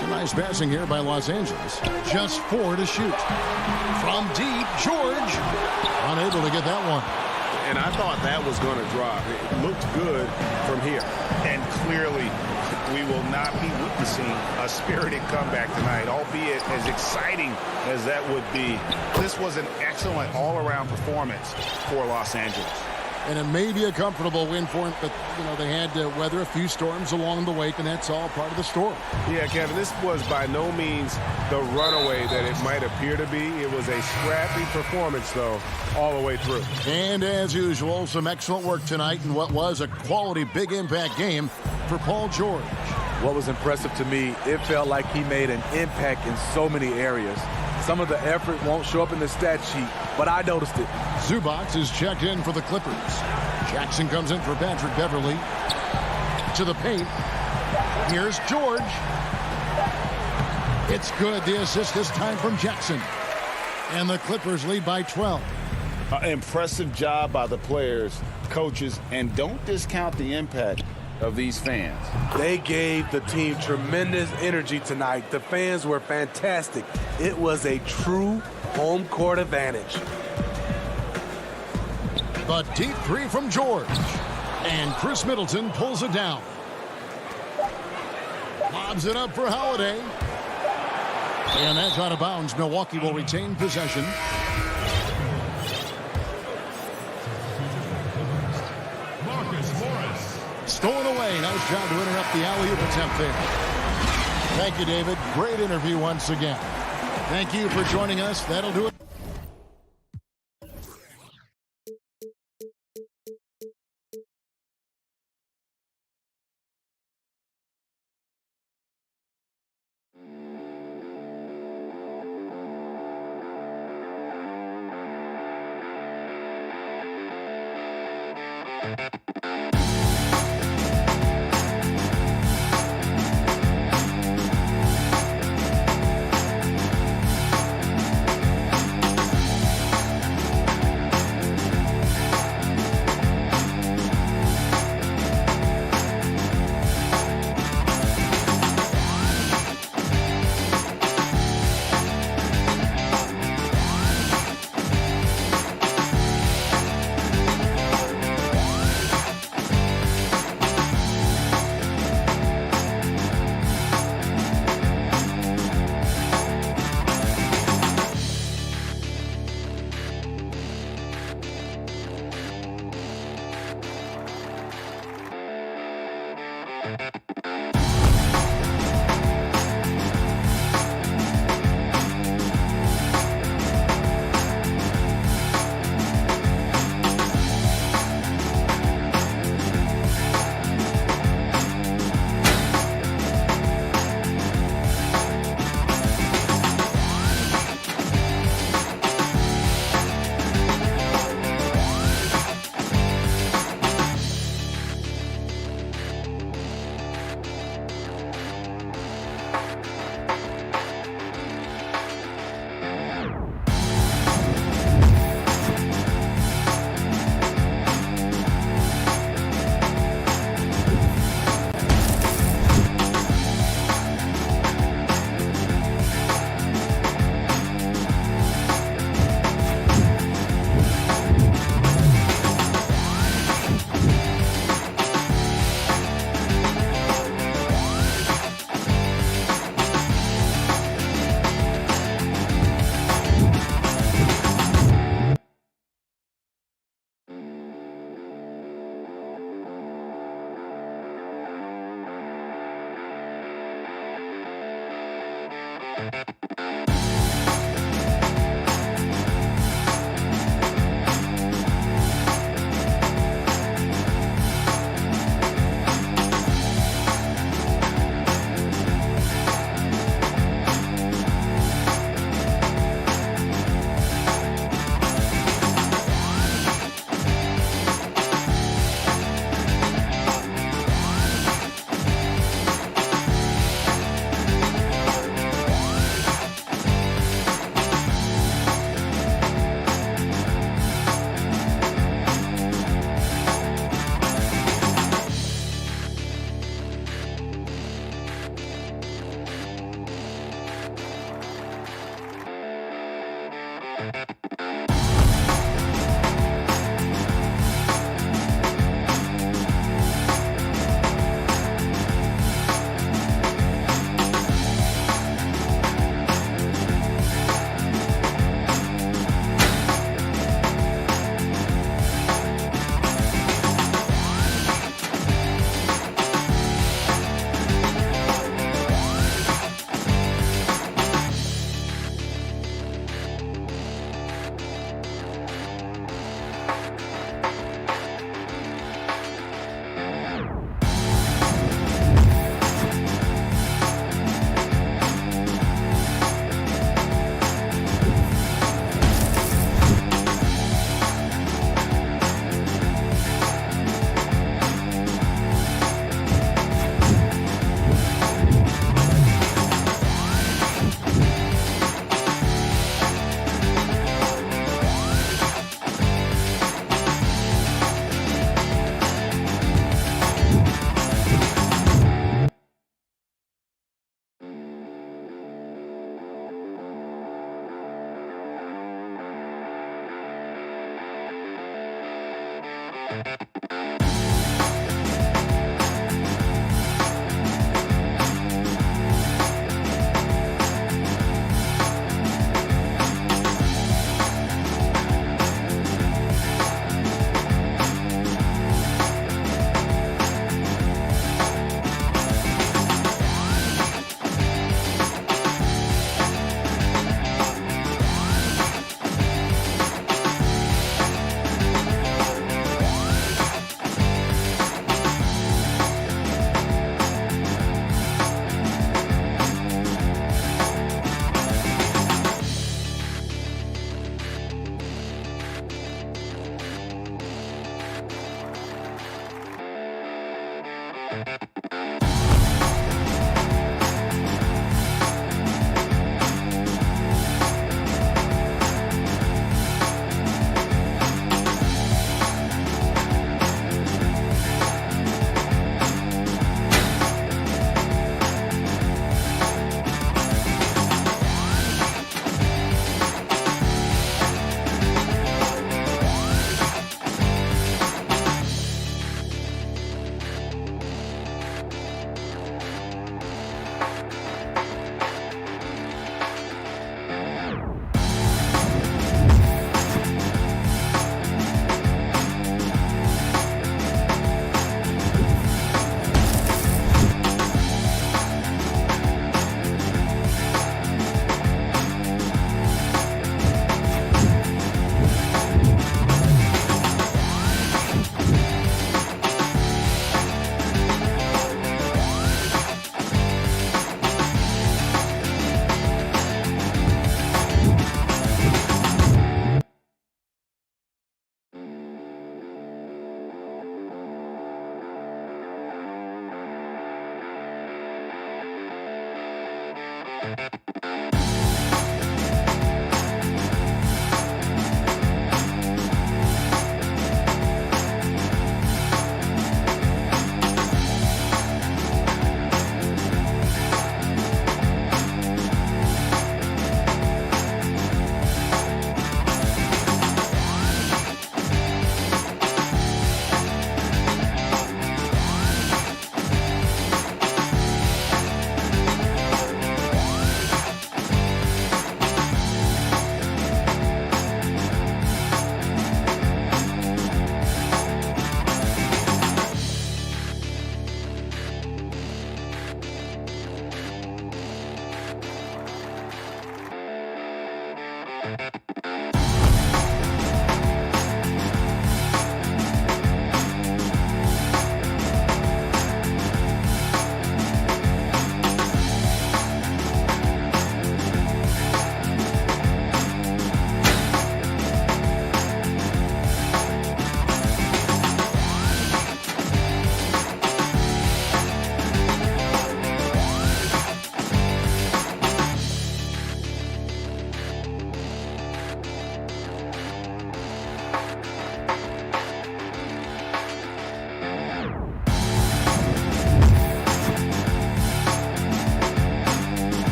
Some nice passing here by Los Angeles. Just 4 to shoot. From deep, George. Unable to get that one. And I thought that was going to drop. It looked good from here. And clearly, we will not be witnessing a spirited comeback tonight, albeit as exciting as that would be. This was an excellent all-around performance for Los Angeles. And it may be a comfortable win for them, but, you know, they had to weather a few storms along the way, and that's all part of the story. Yeah, Kevin, this was by no means the runaway that it might appear to be. It was a scrappy performance, though, all the way through. And as usual, some excellent work tonight in what was a quality big impact game for Paul George. What was impressive to me, it felt like he made an impact in so many areas. Some of the effort won't show up in the stat sheet, but I noticed it. Zubac is checked in for the Clippers. Jackson comes in for Patrick Beverly. To the paint. Here's George. It's good. The assist this time from Jackson. And the Clippers lead by 12. Impressive job by the players, coaches, and don't discount the impact of these fans. They gave the team tremendous energy tonight. The fans were fantastic. It was a true home court advantage. The deep three from George. And Chris Middleton pulls it down. Lobs it up for Holiday. And that's out of bounds. Milwaukee will retain possession. Stolen away. Nice job to interrupt the alley-oop attempt there. Thank you, David. Great interview once again. Thank you for joining us. That'll do it.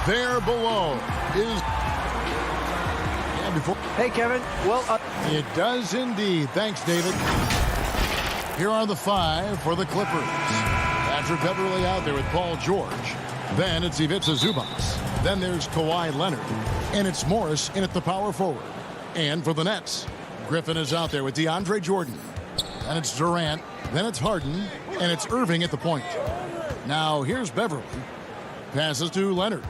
There below is... Hey, Kevin. Well, It does indeed. Thanks, David. Here are the five for the Clippers. Patrick Beverley out there with Paul George. Then it's Ivica Zubac. Then there's Kawhi Leonard. And it's Morris in at the power forward. And for the Nets, Griffin is out there with DeAndre Jordan. Then it's Durant. Then it's Harden. And it's Irving at the point. Now here's Beverley. Passes to Leonard.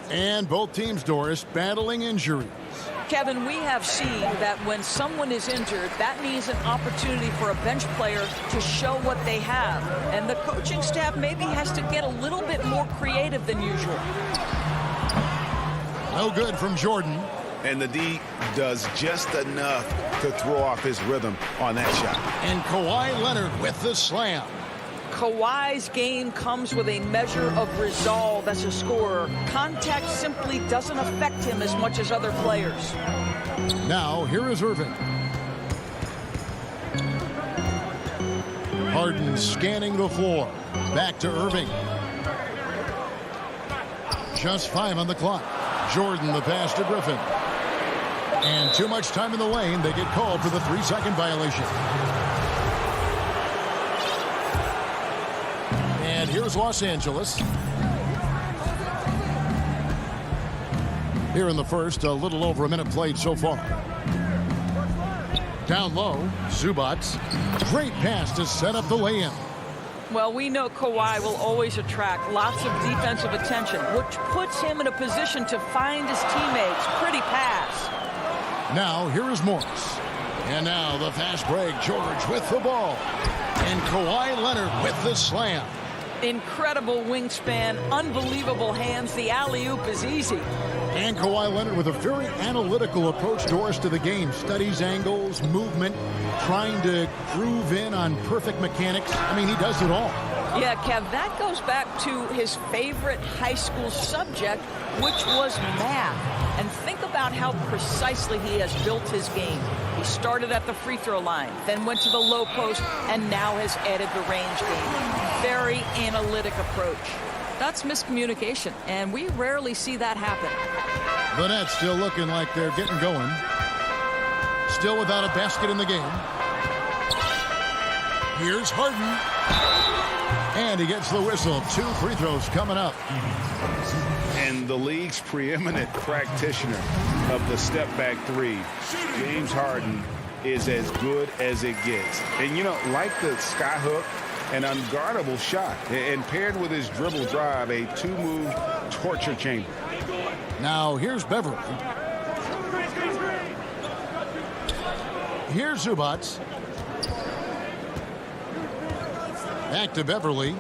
And both teams, Doris, battling injuries. Kevin, we have seen that when someone is injured, that means an opportunity for a bench player to show what they have. And the coaching staff maybe has to get a little bit more creative than usual. No good from Jordan. And the D does just enough to throw off his rhythm on that shot. And Kawhi Leonard with the slam. Kawhi's game comes with a measure of resolve as a scorer. Contact simply doesn't affect him as much as other players. Now, here is Irving. Harden scanning the floor. Back to Irving. Just 5 on the clock. Jordan the pass to Griffin. And too much time in the lane. They get called for the 3-second violation. And here's Los Angeles. Here in the first, a little over a minute played so far. Down low, Zubac. Great pass to set up the lay-in. Well, we know Kawhi will always attract lots of defensive attention, which puts him in a position to find his teammates. Pretty pass. Now, here is Morris. And now the fast break. George with the ball. And Kawhi Leonard with the slam. Incredible wingspan, unbelievable hands. The alley-oop is easy. And Kawhi Leonard with a very analytical approach, Doris, to the game. Studies angles, movement, trying to groove in on perfect mechanics. I mean, he does it all. Yeah, Kev, that goes back to his favorite high school subject, which was math. And think about how precisely he has built his game. He started at the free throw line, then went to the low post, and now has added the range game. Very analytic approach. That's miscommunication, and we rarely see that happen. The Nets still looking like they're getting going. Still without a basket in the game. Here's Harden. And he gets the whistle. 2 free throws coming up. And the league's preeminent practitioner of the step-back three, James Harden, is as good as it gets. And, you know, like the skyhook, an unguardable shot, and paired with his dribble drive, a 2-move torture chamber. Now here's Beverly. Here's Zubac. Back to Beverly.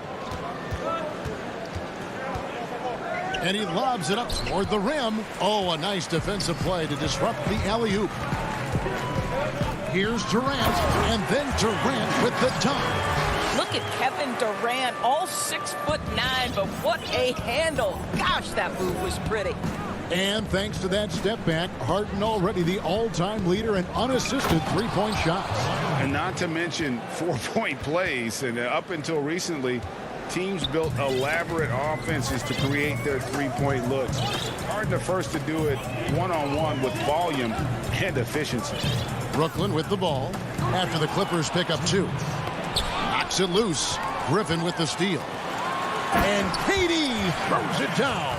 And he lobs it up toward the rim. Oh, a nice defensive play to disrupt the alley-oop. Here's Durant, and then Durant with the dunk. Look at Kevin Durant, all 6'9", but what a handle. Gosh, that move was pretty. And thanks to that step back, Harden already the all-time leader in unassisted three-point shots. And not to mention 4-point plays. And up until recently, teams built elaborate offenses to create their three-point looks. Harden the first to do it one-on-one with volume and efficiency. Brooklyn with the ball after the Clippers pick up 2. Knocks it loose. Griffin with the steal. And KD throws it down.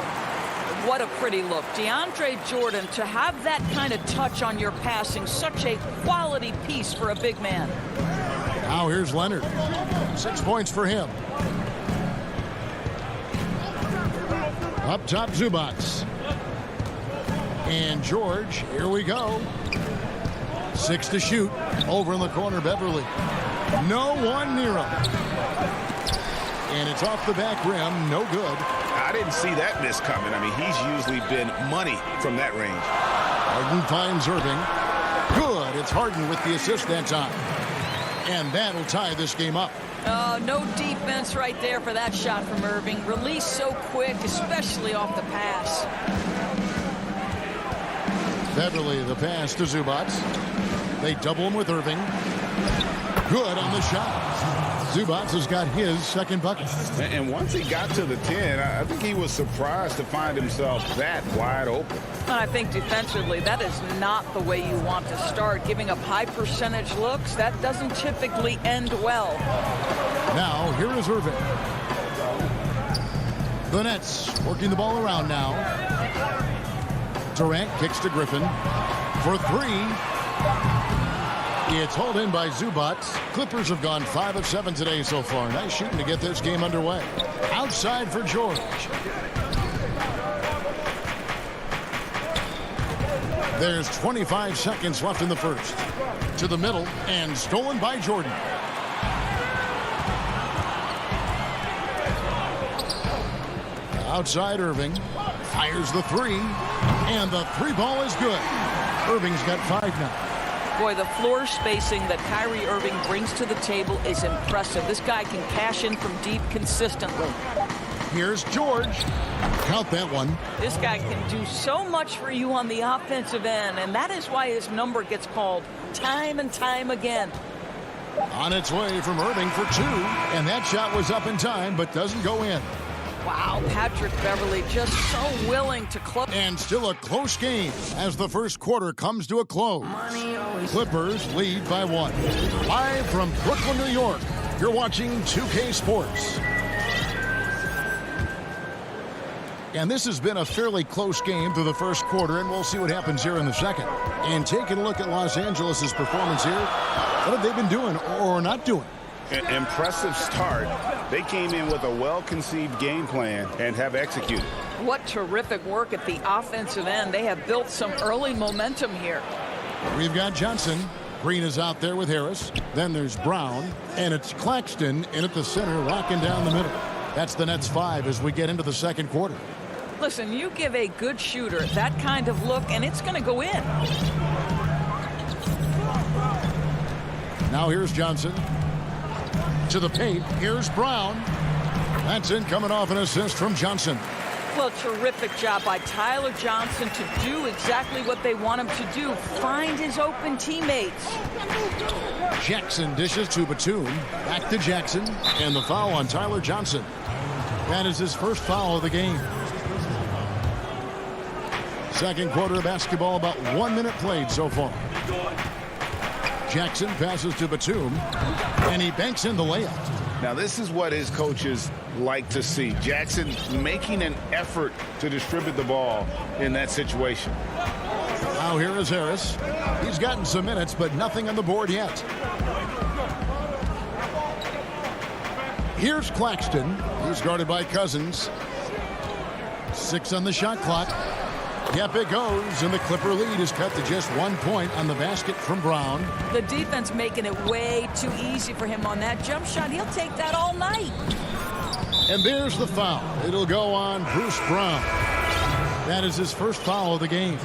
What a pretty look. DeAndre Jordan, to have that kind of touch on your passing, such a quality piece for a big man. Now here's Leonard. 6 points for him. Up top, Zubac. And George, here we go. 6 to shoot. Over in the corner, Beverly. No one near him. And it's off the back rim. No good. I didn't see that miss coming. I mean, he's usually been money from that range. Harden finds Irving. Good. It's Harden with the assist that time. And that'll tie this game up. No defense right there for that shot from Irving. Released so quick, especially off the pass. Beverly, the pass to Zubac. They double him with Irving. Good on the shot. Zubac has got his second bucket. And once he got to the 10, I think he was surprised to find himself that wide open. And I think defensively, that is not the way you want to start. Giving up high percentage looks, that doesn't typically end well. Now, here is Irving. The Nets working the ball around now. Durant kicks to Griffin for 3. It's hauled in by Zubac. Clippers have gone 5 of 7 today so far. Nice shooting to get this game underway. Outside for George. There's 25 seconds left in the first. To the middle and stolen by Jordan. Outside Irving. Fires the 3. And the 3 ball is good. Irving's got 5 now. Boy, the floor spacing that Kyrie Irving brings to the table is impressive. This guy can cash in from deep consistently. Here's George. Count that one. This guy can do so much for you on the offensive end, and that is why his number gets called time and time again. On its way from Irving for 2, and that shot was up in time, but doesn't go in. Wow, Patrick Beverly just so willing to close. And still a close game as the first quarter comes to a close. Clippers lead by 1. Live from Brooklyn, New York, you're watching 2K Sports. And this has been a fairly close game through the first quarter, and we'll see what happens here in the second. And taking a look at Los Angeles' performance here, what have they been doing or not doing? Impressive start. They came in with a well-conceived game plan and have executed. What terrific work at the offensive end. They have built some early momentum here. We've got Johnson. Green is out there with Harris. Then there's Brown. And it's Claxton in at the center, locking down the middle. That's the Nets 5 as we get into the second quarter. Listen, you give a good shooter that kind of look, and it's going to go in. Now here's Johnson. To the paint. Here's Brown. That's in, coming off an assist from Johnson. Well, terrific job by Tyler Johnson to do exactly what they want him to do. Find his open teammates. Jackson dishes to Batum. Back to Jackson. And the foul on Tyler Johnson. That is his first foul of the game. Second quarter of basketball, about 1 minute played so far. Jackson passes to Batum, and he banks in the layup. Now, this is what his coaches like to see. Jackson making an effort to distribute the ball in that situation. Now here is Harris. He's gotten some minutes, but nothing on the board yet. Here's Claxton. He's guarded by Cousins. 6 on the shot clock. Yep, it goes, and the Clipper lead is cut to just 1 point on the basket from Brown. The defense making it way too easy for him on that jump shot. He'll take that all night. And there's the foul. It'll go on Bruce Brown. That is his first foul of the game.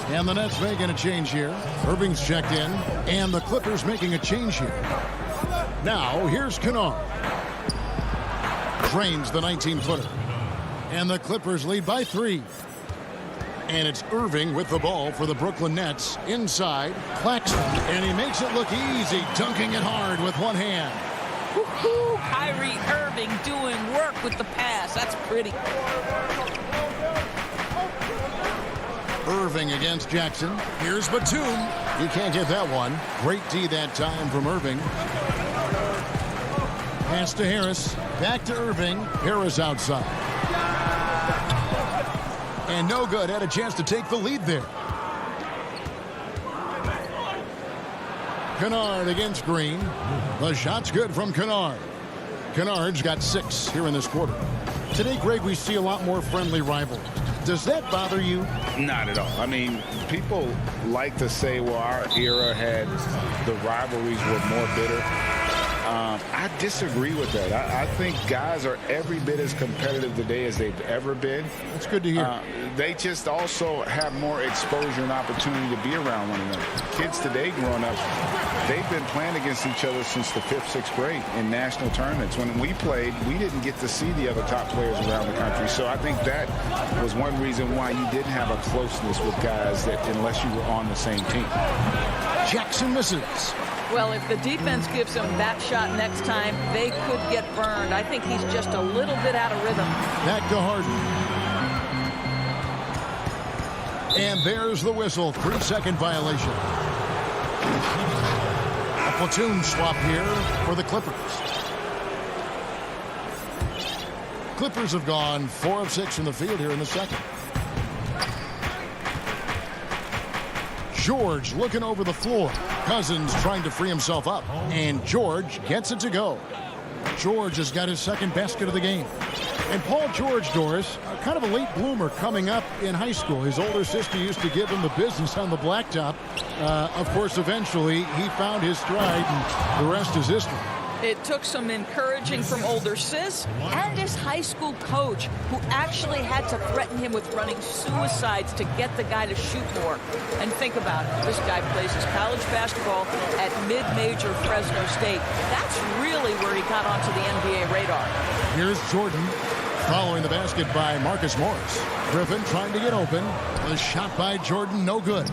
And the Nets making a change here. Irving's checked in, and the Clippers making a change here. Now, here's Kennard. Drains the 19-footer. And the Clippers lead by 3. And it's Irving with the ball for the Brooklyn Nets. Inside, Claxton, and he makes it look easy, dunking it hard with one hand. Woo-hoo! Kyrie Irving doing work with the pass. That's pretty. Irving against Jackson. Here's Batum. He can't get that one. Great D that time from Irving. Pass to Harris. Back to Irving. Harris outside. And no good. Had a chance to take the lead there. Kennard against Green. The shot's good from Kennard. Kennard's got 6 here in this quarter. Today, Greg, we see a lot more friendly rivalry. Does that bother you? Not at all. I mean, people like to say, well, our era had the rivalries were more bitter. I disagree with that. I think guys are every bit as competitive today as they've ever been. That's good to hear. They just also have more exposure and opportunity to be around one another. Kids today growing up, they've been playing against each other since the 5th, 6th grade in national tournaments. When we played, we didn't get to see the other top players around the country. So I think that was one reason why you didn't have a closeness with guys that unless you were on the same team. Jackson misses. Well, if the defense gives him that shot next time, they could get burned. I think he's just a little bit out of rhythm. Back to Harden. And there's the whistle. 3-second violation. A platoon swap here for the Clippers. Clippers have gone 4 of 6 from the field here in the second. George looking over the floor. Cousins trying to free himself up. And George gets it to go. George has got his second basket of the game. And Paul George, Doris, kind of a late bloomer coming up in high school. His older sister used to give him the business on the blacktop. Of course, eventually, he found his stride, and the rest is history. It took some encouraging from older sis and his high school coach, who actually had to threaten him with running suicides to get the guy to shoot more. And think about it. This guy plays his college basketball at mid-major Fresno State. That's really where he got onto the NBA radar. Here's Jordan following the basket by Marcus Morris. Griffin trying to get open. The shot by Jordan, no good.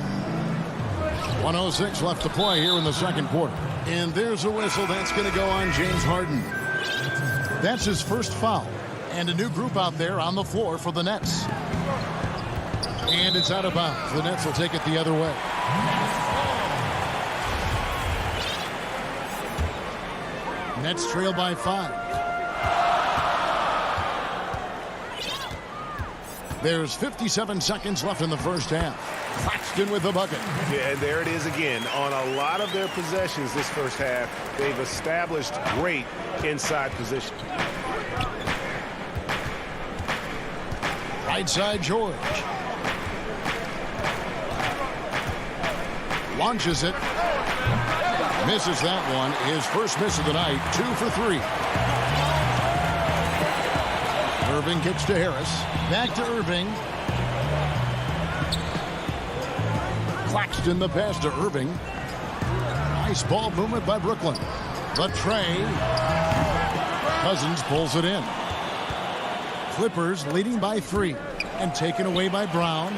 1:06 left to play here in the second quarter. And there's a whistle. That's going to go on James Harden. That's his first foul. And a new group out there on the floor for the Nets. And it's out of bounds. The Nets will take it the other way. Nets trail by 5. There's 57 seconds left in the first half. Claxton with the bucket. Yeah, and there it is again. On a lot of their possessions this first half, they've established great inside position. Right side, George. Launches it. Misses that one. His first miss of the night. 2 for 3. Irving kicks to Harris. Back to Irving. Claxton the pass to Irving. Nice ball movement by Brooklyn. The tray. Cousins pulls it in. Clippers leading by 3 and taken away by Brown.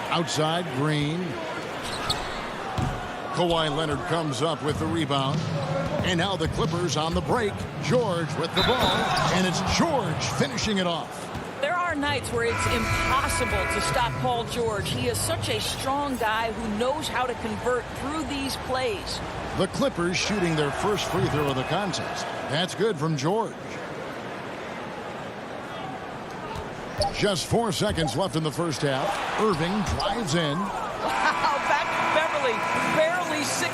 Outside Green. Kawhi Leonard comes up with the rebound. And now the Clippers on the break. George with the ball. And it's George finishing it off. There are nights where it's impossible to stop Paul George. He is such a strong guy who knows how to convert through these plays. The Clippers shooting their first free throw of the contest. That's good from George. Just 4 seconds left in the first half. Irving drives in. Wow, back to Beverly. Barely 6.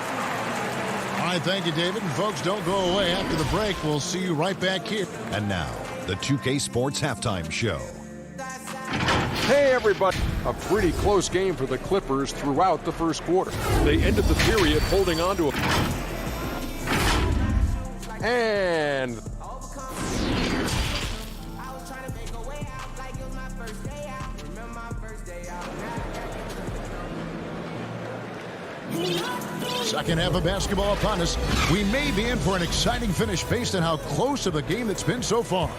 All right, thank you, David. And folks, don't go away. After the break, we'll see you right back here. And now, the 2K Sports Halftime Show. Hey, everybody. A pretty close game for the Clippers throughout the first quarter. They ended the period holding on to a... And... Second half of basketball upon us. We may be in for an exciting finish based on how close of a game it's been so far.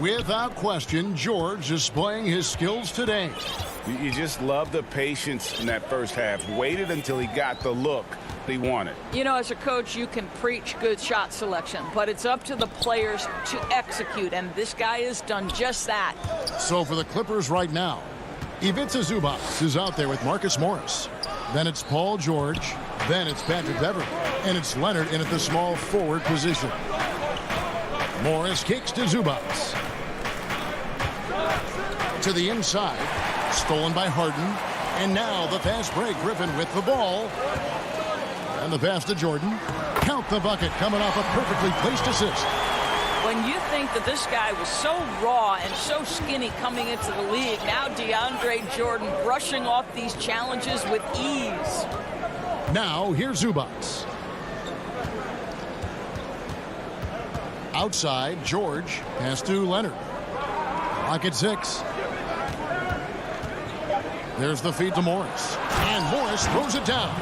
Without question, George displaying his skills today. You just love the patience in that first half. Waited until he got the look he wanted. You know, as a coach, you can preach good shot selection, but it's up to the players to execute, and this guy has done just that. So for the Clippers right now, Ivica Zubac is out there with Marcus Morris. Then it's Paul George. Then it's Patrick Beverley. And it's Leonard in at the small forward position. Morris kicks to Zubac. To the inside. Stolen by Harden. And now the fast break. Griffin with the ball. And the pass to Jordan. Count the bucket coming off a perfectly placed assist. When you think that this guy was so raw and so skinny coming into the league, now DeAndre Jordan brushing off these challenges with ease. Now, here's Zubac. Outside, George. Pass to Leonard. Clock at 6. There's the feed to Morris. And Morris throws it down.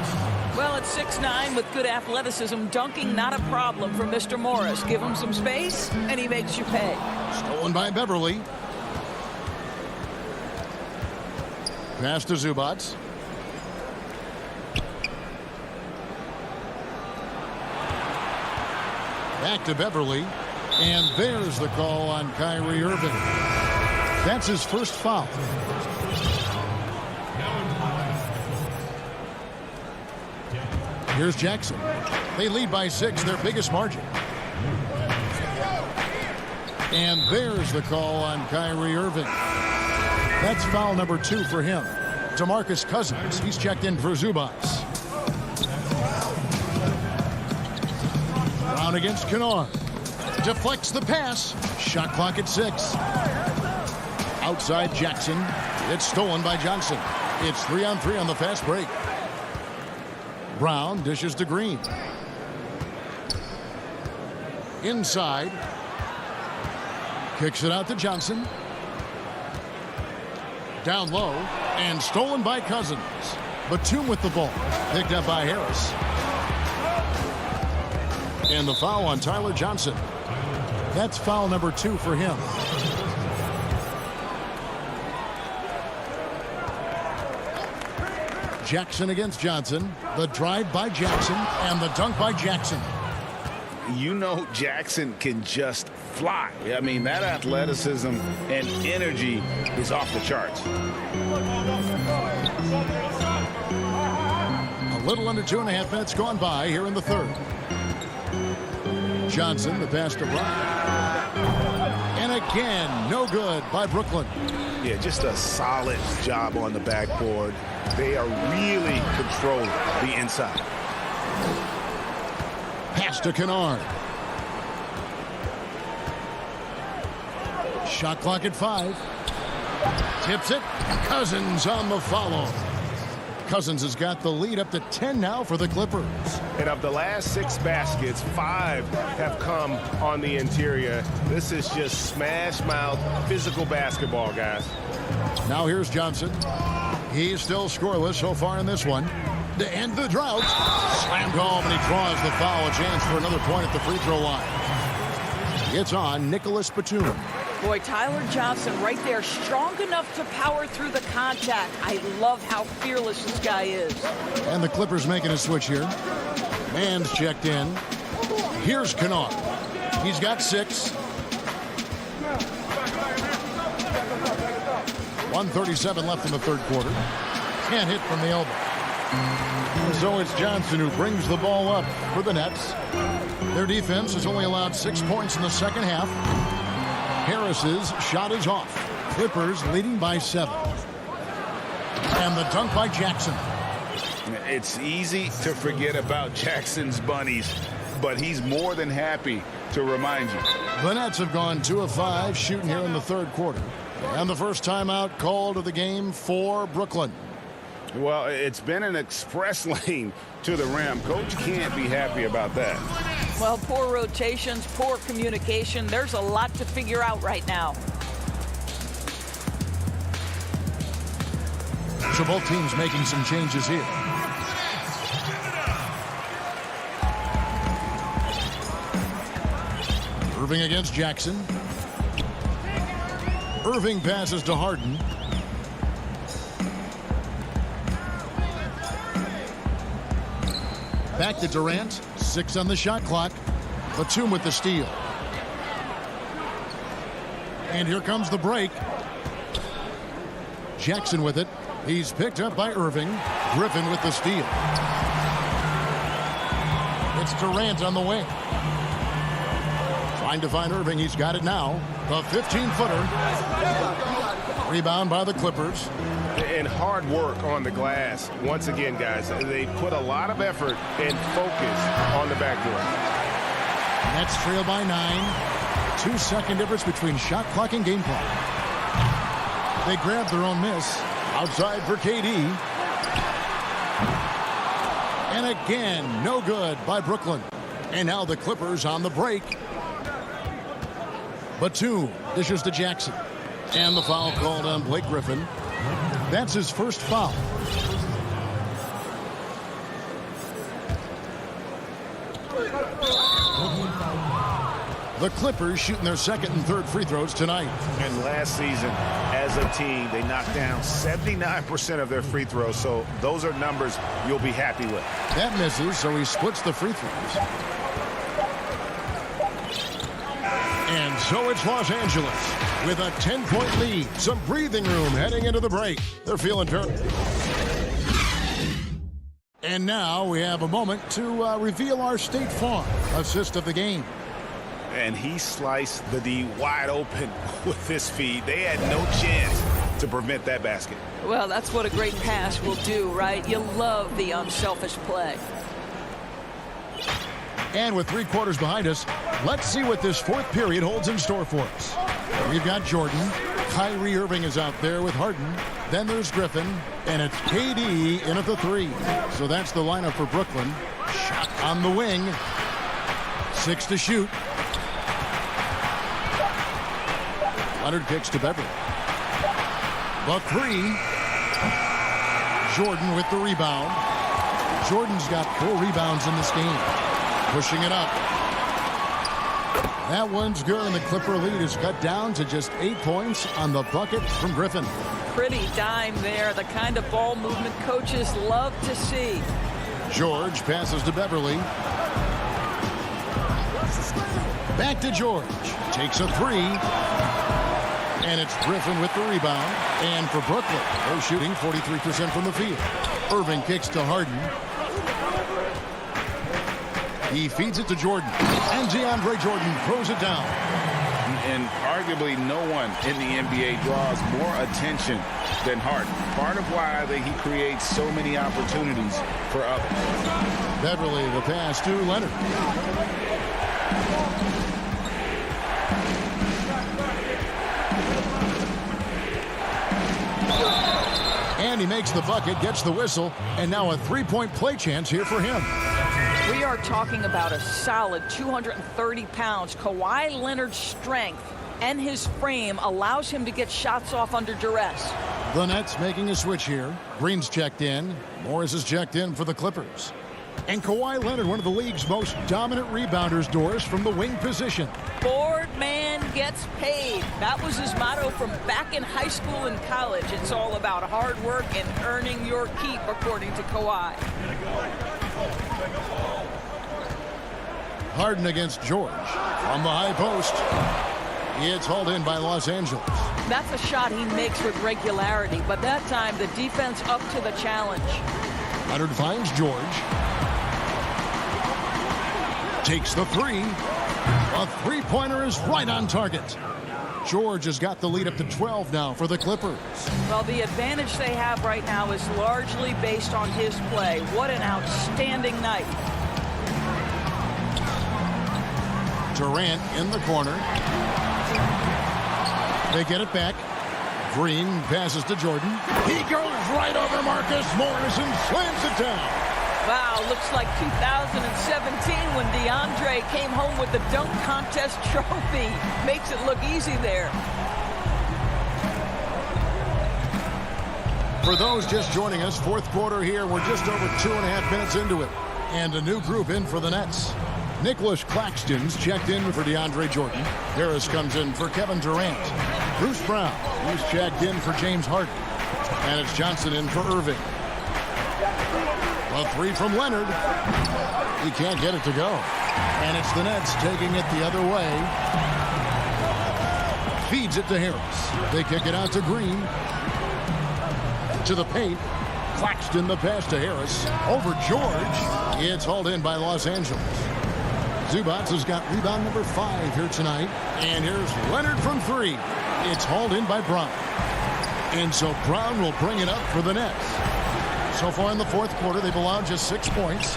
Well, at 6'9" with good athleticism, dunking not a problem for Mr. Morris. Give him some space, and he makes you pay. Stolen by Beverley. Pass to Zubac. Back to Beverley. And there's the call on Kyrie Irving. That's his first foul. Here's Jackson. They lead by 6, their biggest margin. And there's the call on Kyrie Irving. That's foul number 2 for him. DeMarcus Cousins, he's checked in for Zubac. Brown against Kennard. Deflects the pass. Shot clock at 6. Outside Jackson. It's stolen by Johnson. It's 3-on-3 on the fast break. Brown dishes to Green. Inside. Kicks it out to Johnson. Down low. And stolen by Cousins. Batum with the ball. Picked up by Harris. And the foul on Tyler Johnson. That's foul number 2 for him. Jackson against Johnson. The drive by Jackson and the dunk by Jackson. You know Jackson can just fly. I mean, that athleticism and energy is off the charts. A little under 2.5 minutes gone by here in the third. Johnson, the pass to Brown. And again, no good by Brooklyn. Yeah, just a solid job on the backboard. They are really controlling the inside. Pass to Kennard. Shot clock at 5. Tips it. Cousins on the follow. Cousins has got the lead up to 10 now for the Clippers. And of the last 6 baskets, 5 have come on the interior. This is just smash mouth physical basketball, guys. Now here's Johnson. He's still scoreless so far in this one. To end the drought. Slammed home, and he draws the foul. A chance for another point at the free throw line. It's on Nicholas Batum. Boy, Tyler Johnson right there, strong enough to power through the contact. I love how fearless this guy is. And the Clippers making a switch here. Man's checked in. Here's Kennard. He's got 6. 1:37 left in the third quarter. Can't hit from the elbow. So it's Johnson who brings the ball up for the Nets. Their defense has only allowed 6 points in the second half. Harris's shot is off. Clippers leading by 7. And the dunk by Jackson. It's easy to forget about Jackson's bunnies, but he's more than happy to remind you. The Nets have gone 2 of 5 shooting here in the third quarter. And the first timeout called of the game for Brooklyn. Well, it's been an express lane to the rim. Coach can't be happy about that. Well, poor rotations, poor communication. There's a lot to figure out right now. So both teams making some changes here. Irving against Jackson. Irving passes to Harden. Back to Durant. 6 on the shot clock. Batum with the steal. And here comes the break. Jackson with it. He's picked up by Irving. Griffin with the steal. It's Durant on the wing. Trying to find Irving. He's got it now. The 15-footer. Rebound by the Clippers. And hard work on the glass. Once again, guys, they put a lot of effort and focus on the backboard. Nets trail by 9. 2-second difference between shot clock and game clock. They grab their own miss. Outside for KD. And again, no good by Brooklyn. And now the Clippers on the break. Batum dishes to Jackson. And the foul called on Blake Griffin. That's his first foul. The Clippers shooting their second and third free throws tonight. And last season, as a team, they knocked down 79% of their free throws. So those are numbers you'll be happy with. That misses, so he splits the free throws. And so it's Los Angeles with a 10-point lead. Some breathing room heading into the break. They're feeling very. And now we have a moment to reveal our State Farm assist of the game. And he sliced the D wide open with this feed. They had no chance to prevent that basket. Well, that's what a great pass will do, right? You love the unselfish play. And with 3 quarters behind us, let's see what this fourth period holds in store for us. We've got Jordan. Kyrie Irving is out there with Harden. Then there's Griffin. And it's KD in at the 3. So that's the lineup for Brooklyn. Shot on the wing. 6 to shoot. Leonard kicks to Beverly. The 3. Jordan with the rebound. Jordan's got 4 rebounds in this game. Pushing it up. That one's good, and the Clipper lead is cut down to just 8 points on the bucket from Griffin. Pretty dime there, the kind of ball movement coaches love to see. George passes to Beverly. Back to George. Takes a 3. And it's Griffin with the rebound. And for Brooklyn, they're shooting 43% from the field. Irving kicks to Harden. He feeds it to Jordan. And DeAndre Jordan throws it down. And arguably no one in the NBA draws more attention than Harden. Part of why he creates so many opportunities for others. Beverly, the pass to Leonard. And he makes the bucket, gets the whistle, and now a three-point play chance here for him. We are talking about a solid 230 pounds. Kawhi Leonard's strength and his frame allows him to get shots off under duress. The Nets making a switch here. Green's checked in. Morris is checked in for the Clippers. And Kawhi Leonard, one of the league's most dominant rebounders, Doris, from the wing position. Board man gets paid. That was his motto from back in high school and college. It's all about hard work and earning your keep, according to Kawhi. Harden against George. From the high post. It's hauled in by Los Angeles. That's a shot he makes with regularity, but that time the defense up to the challenge. Leonard finds George. Takes the three. A three-pointer is right on target. George has got the lead up to 12 now for the Clippers. Well, the advantage they have right now is largely based on his play. What an outstanding night. Durant in the corner. They get it back. Green passes to Jordan. He goes right over Marcus Morris and slams it down. Wow, looks like 2017 when DeAndre came home with the dunk contest trophy. Makes it look easy there. For those just joining us, fourth quarter here. We're just over 2.5 minutes into it. And a new group in for the Nets. Nicholas Claxton's checked in for DeAndre Jordan. Harris comes in for Kevin Durant. Bruce Brown, he's checked in for James Harden. And it's Johnson in for Irving. A three from Leonard. He can't get it to go. And it's the Nets taking it the other way. Feeds it to Harris. They kick it out to Green. To the paint. Claxton the pass to Harris. Over George. It's hauled in by Los Angeles. Zubac has got rebound number 5 here tonight. And here's Leonard from 3. It's hauled in by Brown. And so Brown will bring it up for the Nets. So far in the fourth quarter, they've allowed just 6 points.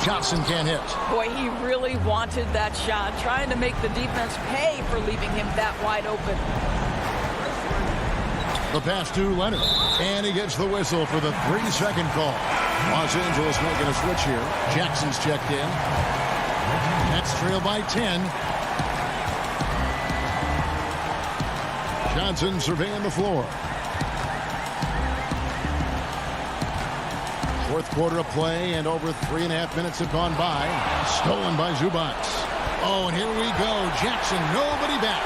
Johnson can't hit. Boy, he really wanted that shot, trying to make the defense pay for leaving him that wide open. The pass to Leonard. And he gets the whistle for the 3-second call. Los Angeles making a switch here. Jackson's checked in. Nets trail by 10. Johnson surveying the floor. Fourth quarter of play, and over 3.5 minutes have gone by. Stolen by Zubac. Oh, and here we go. Jackson, nobody back.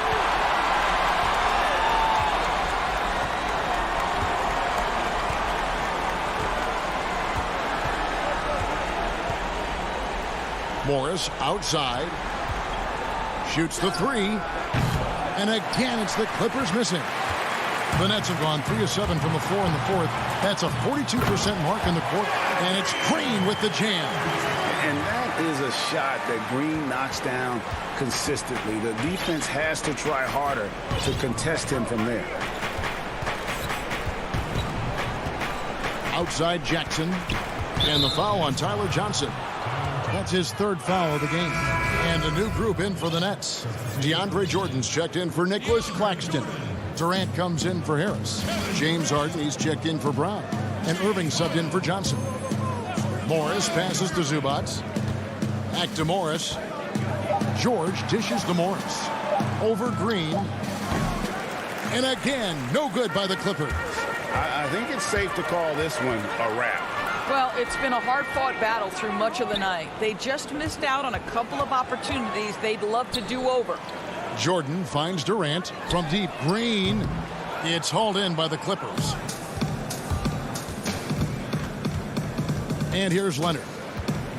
Morris outside. Shoots the 3. And again, it's the Clippers missing. The Nets have gone 3 of 7 from the floor in the fourth. That's a 42% mark in the court. And it's Green with the jam. And that is a shot that Green knocks down consistently. The defense has to try harder to contest him from there. Outside Jackson. And the foul on Tyler Johnson. That's his 3rd foul of the game. And a new group in for the Nets. DeAndre Jordan's checked in for Nicholas Claxton. Durant comes in for Harris. James Harden, he's checked in for Brown. And Irving subbed in for Johnson. Morris passes to Zubac. Back to Morris. George dishes to Morris. Over Green. And again, no good by the Clippers. I think it's safe to call this one a wrap. Well, it's been a hard-fought battle through much of the night. They just missed out on a couple of opportunities they'd love to do over. Jordan finds Durant from deep. Green. It's hauled in by the Clippers. And here's Leonard.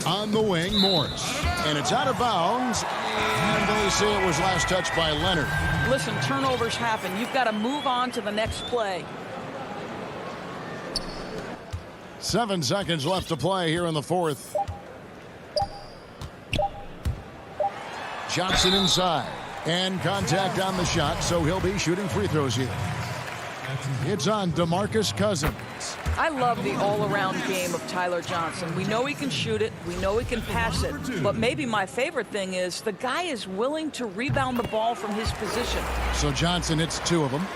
On the wing, Morris. And it's out of bounds. And they say it was last touched by Leonard. Listen, turnovers happen. You've got to move on to the next play. 7 seconds left to play here in the fourth. Johnson inside. And contact on the shot, so he'll be shooting free throws here. It's on DeMarcus Cousins. I love the all-around game of Tyler Johnson. We know he can shoot it. We know he can pass it. But maybe my favorite thing is the guy is willing to rebound the ball from his position. So Johnson hits 2 of them.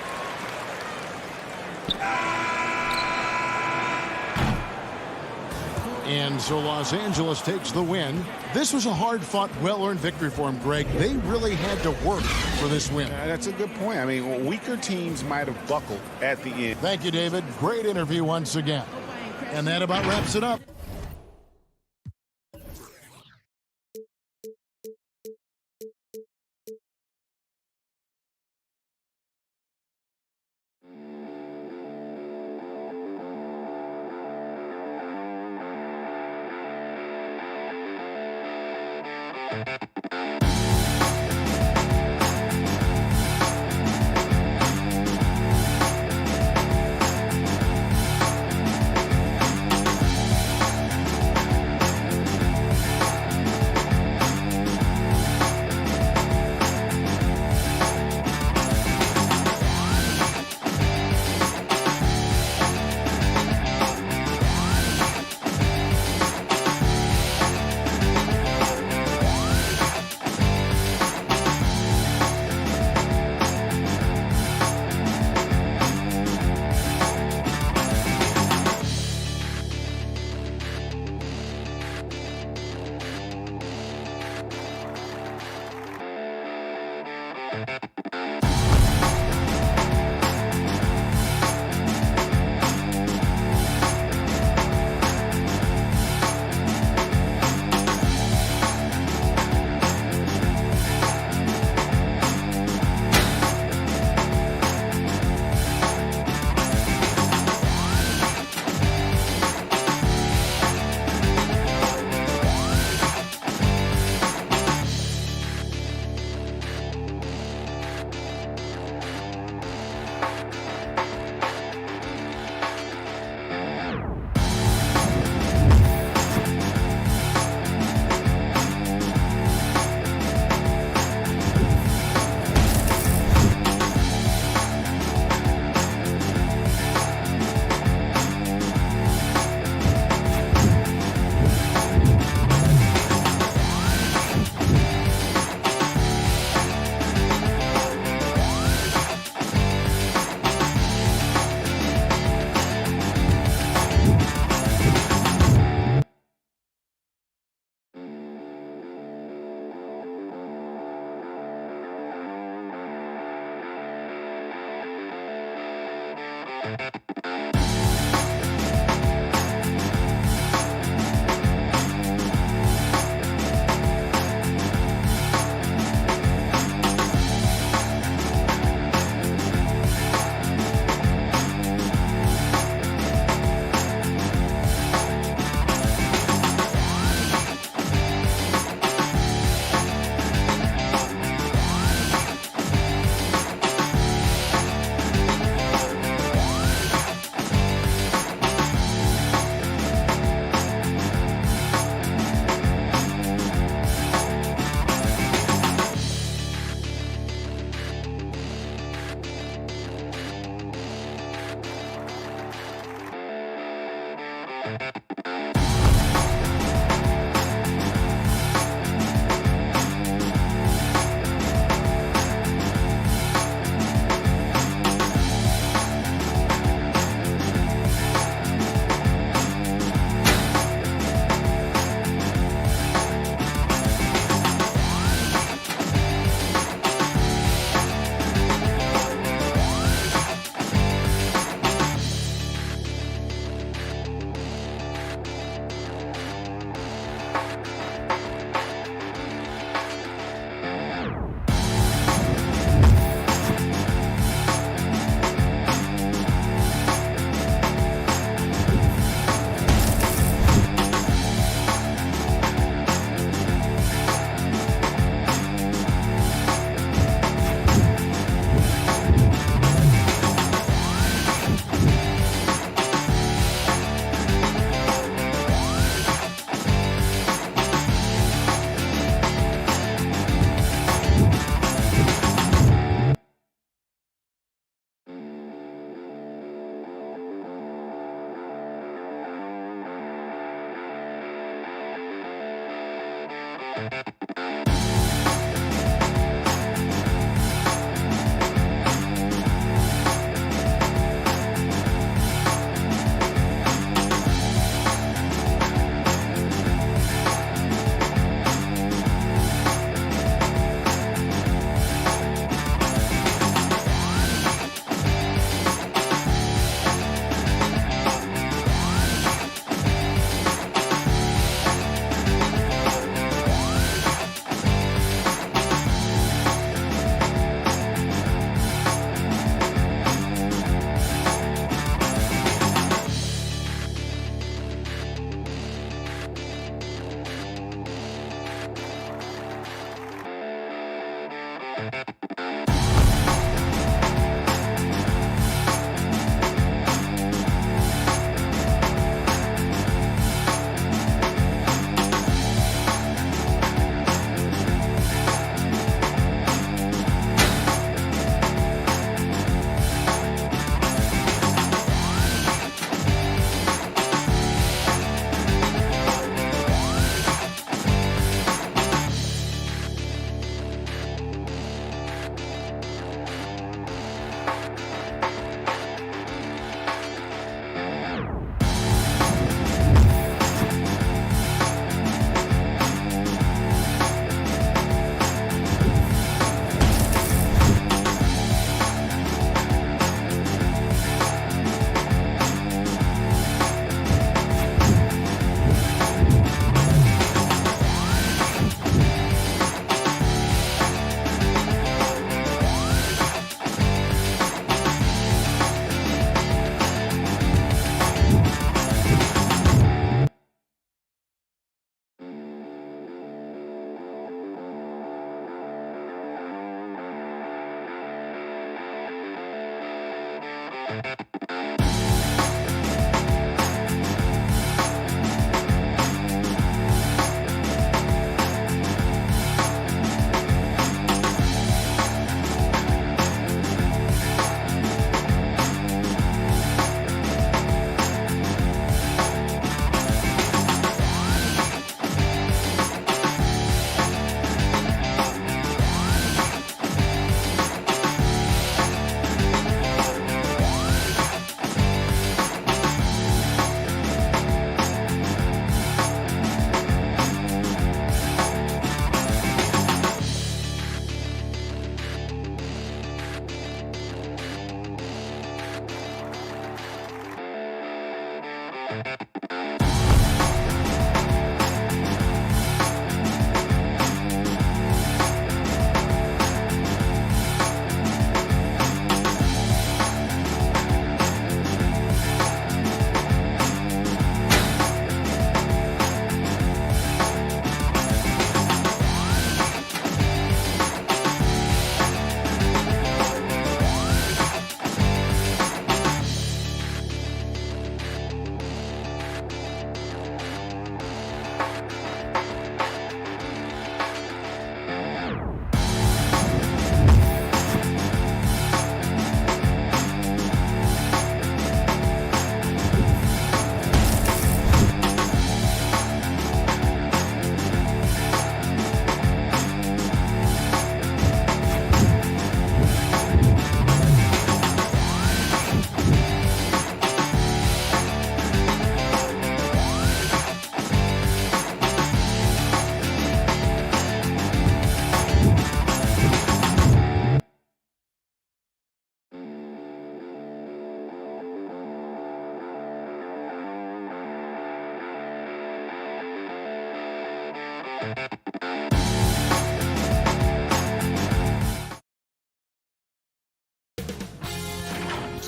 And so Los Angeles takes the win. This was a hard-fought, well-earned victory for them, Greg. They really had to work for this win. That's a good point. I mean, weaker teams might have buckled at the end. Thank you, David. Great interview once again. And that about wraps it up.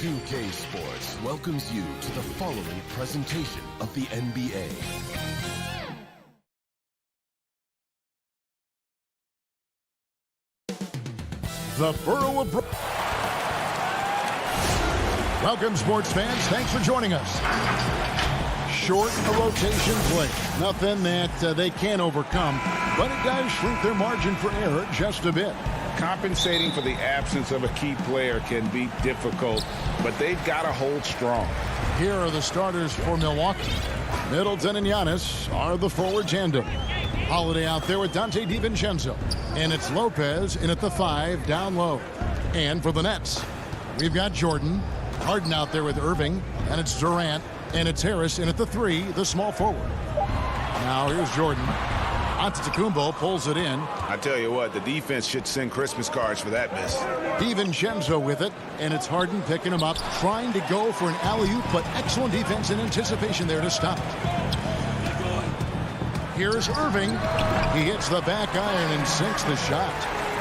2K Sports welcomes you to the following presentation of the NBA. The Borough of Welcome, sports fans. Thanks for joining us. Short a rotation play. Nothing that they can't overcome, but it does shrink their margin for error just a bit. Compensating for the absence of a key player can be difficult, but they've got to hold strong. Here are the starters for Milwaukee. Middleton and Giannis are the forward tandem. Holiday out there with Dante DiVincenzo. And it's Lopez in at the 5 down low. And for the Nets, we've got Jordan. Harden out there with Irving. And it's Durant. And it's Harris in at the 3, the small forward. Now here's Jordan. Antetokounmpo pulls it in. I tell you what, the defense should send Christmas cards for that miss. DiVincenzo with it, and it's Harden picking him up, trying to go for an alley-oop, but excellent defense and anticipation there to stop it. Here's Irving. He hits the back iron and sinks the shot.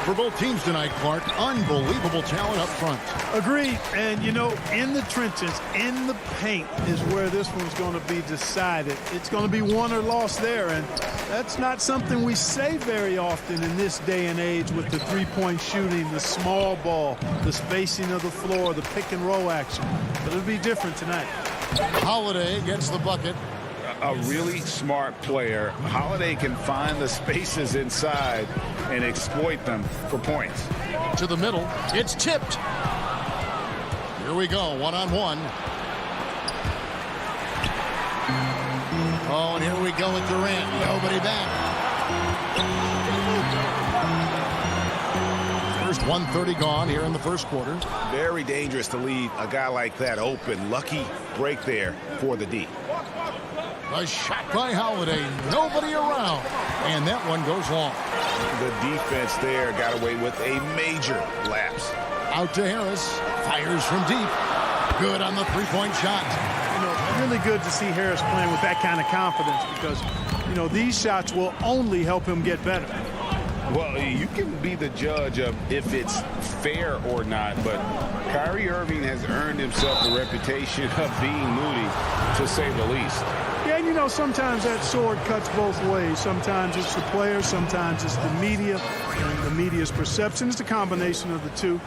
for both teams tonight, Clark. Unbelievable talent up front. Agreed. And, you know, in the trenches, in the paint is where this one's going to be decided. It's going to be won or lost there. And that's not something we say very often in this day and age with the three-point shooting, the small ball, the spacing of the floor, the pick and roll action. But it'll be different tonight. Holiday gets the bucket. A really smart player. Holiday can find the spaces inside and exploit them for points. To the middle. It's tipped. Here we go. One-on-one. Oh, and here we go with Durant. Nobody back. First 1:30 gone here in the first quarter. Very dangerous to leave a guy like that open. Lucky break there for the D. A shot by Holiday. Nobody around. And that one goes long. The defense there got away with a major lapse. Out to Harris. Fires from deep. Good on the three-point shot. You know, really good to see Harris playing with that kind of confidence because, you know, these shots will only help him get better. Well, you can be the judge of if it's fair or not, but Kyrie Irving has earned himself the reputation of being moody, to say the least. Yeah, and you know, sometimes that sword cuts both ways. Sometimes it's the player, sometimes it's the media, and the media's perception. It's a combination of the two.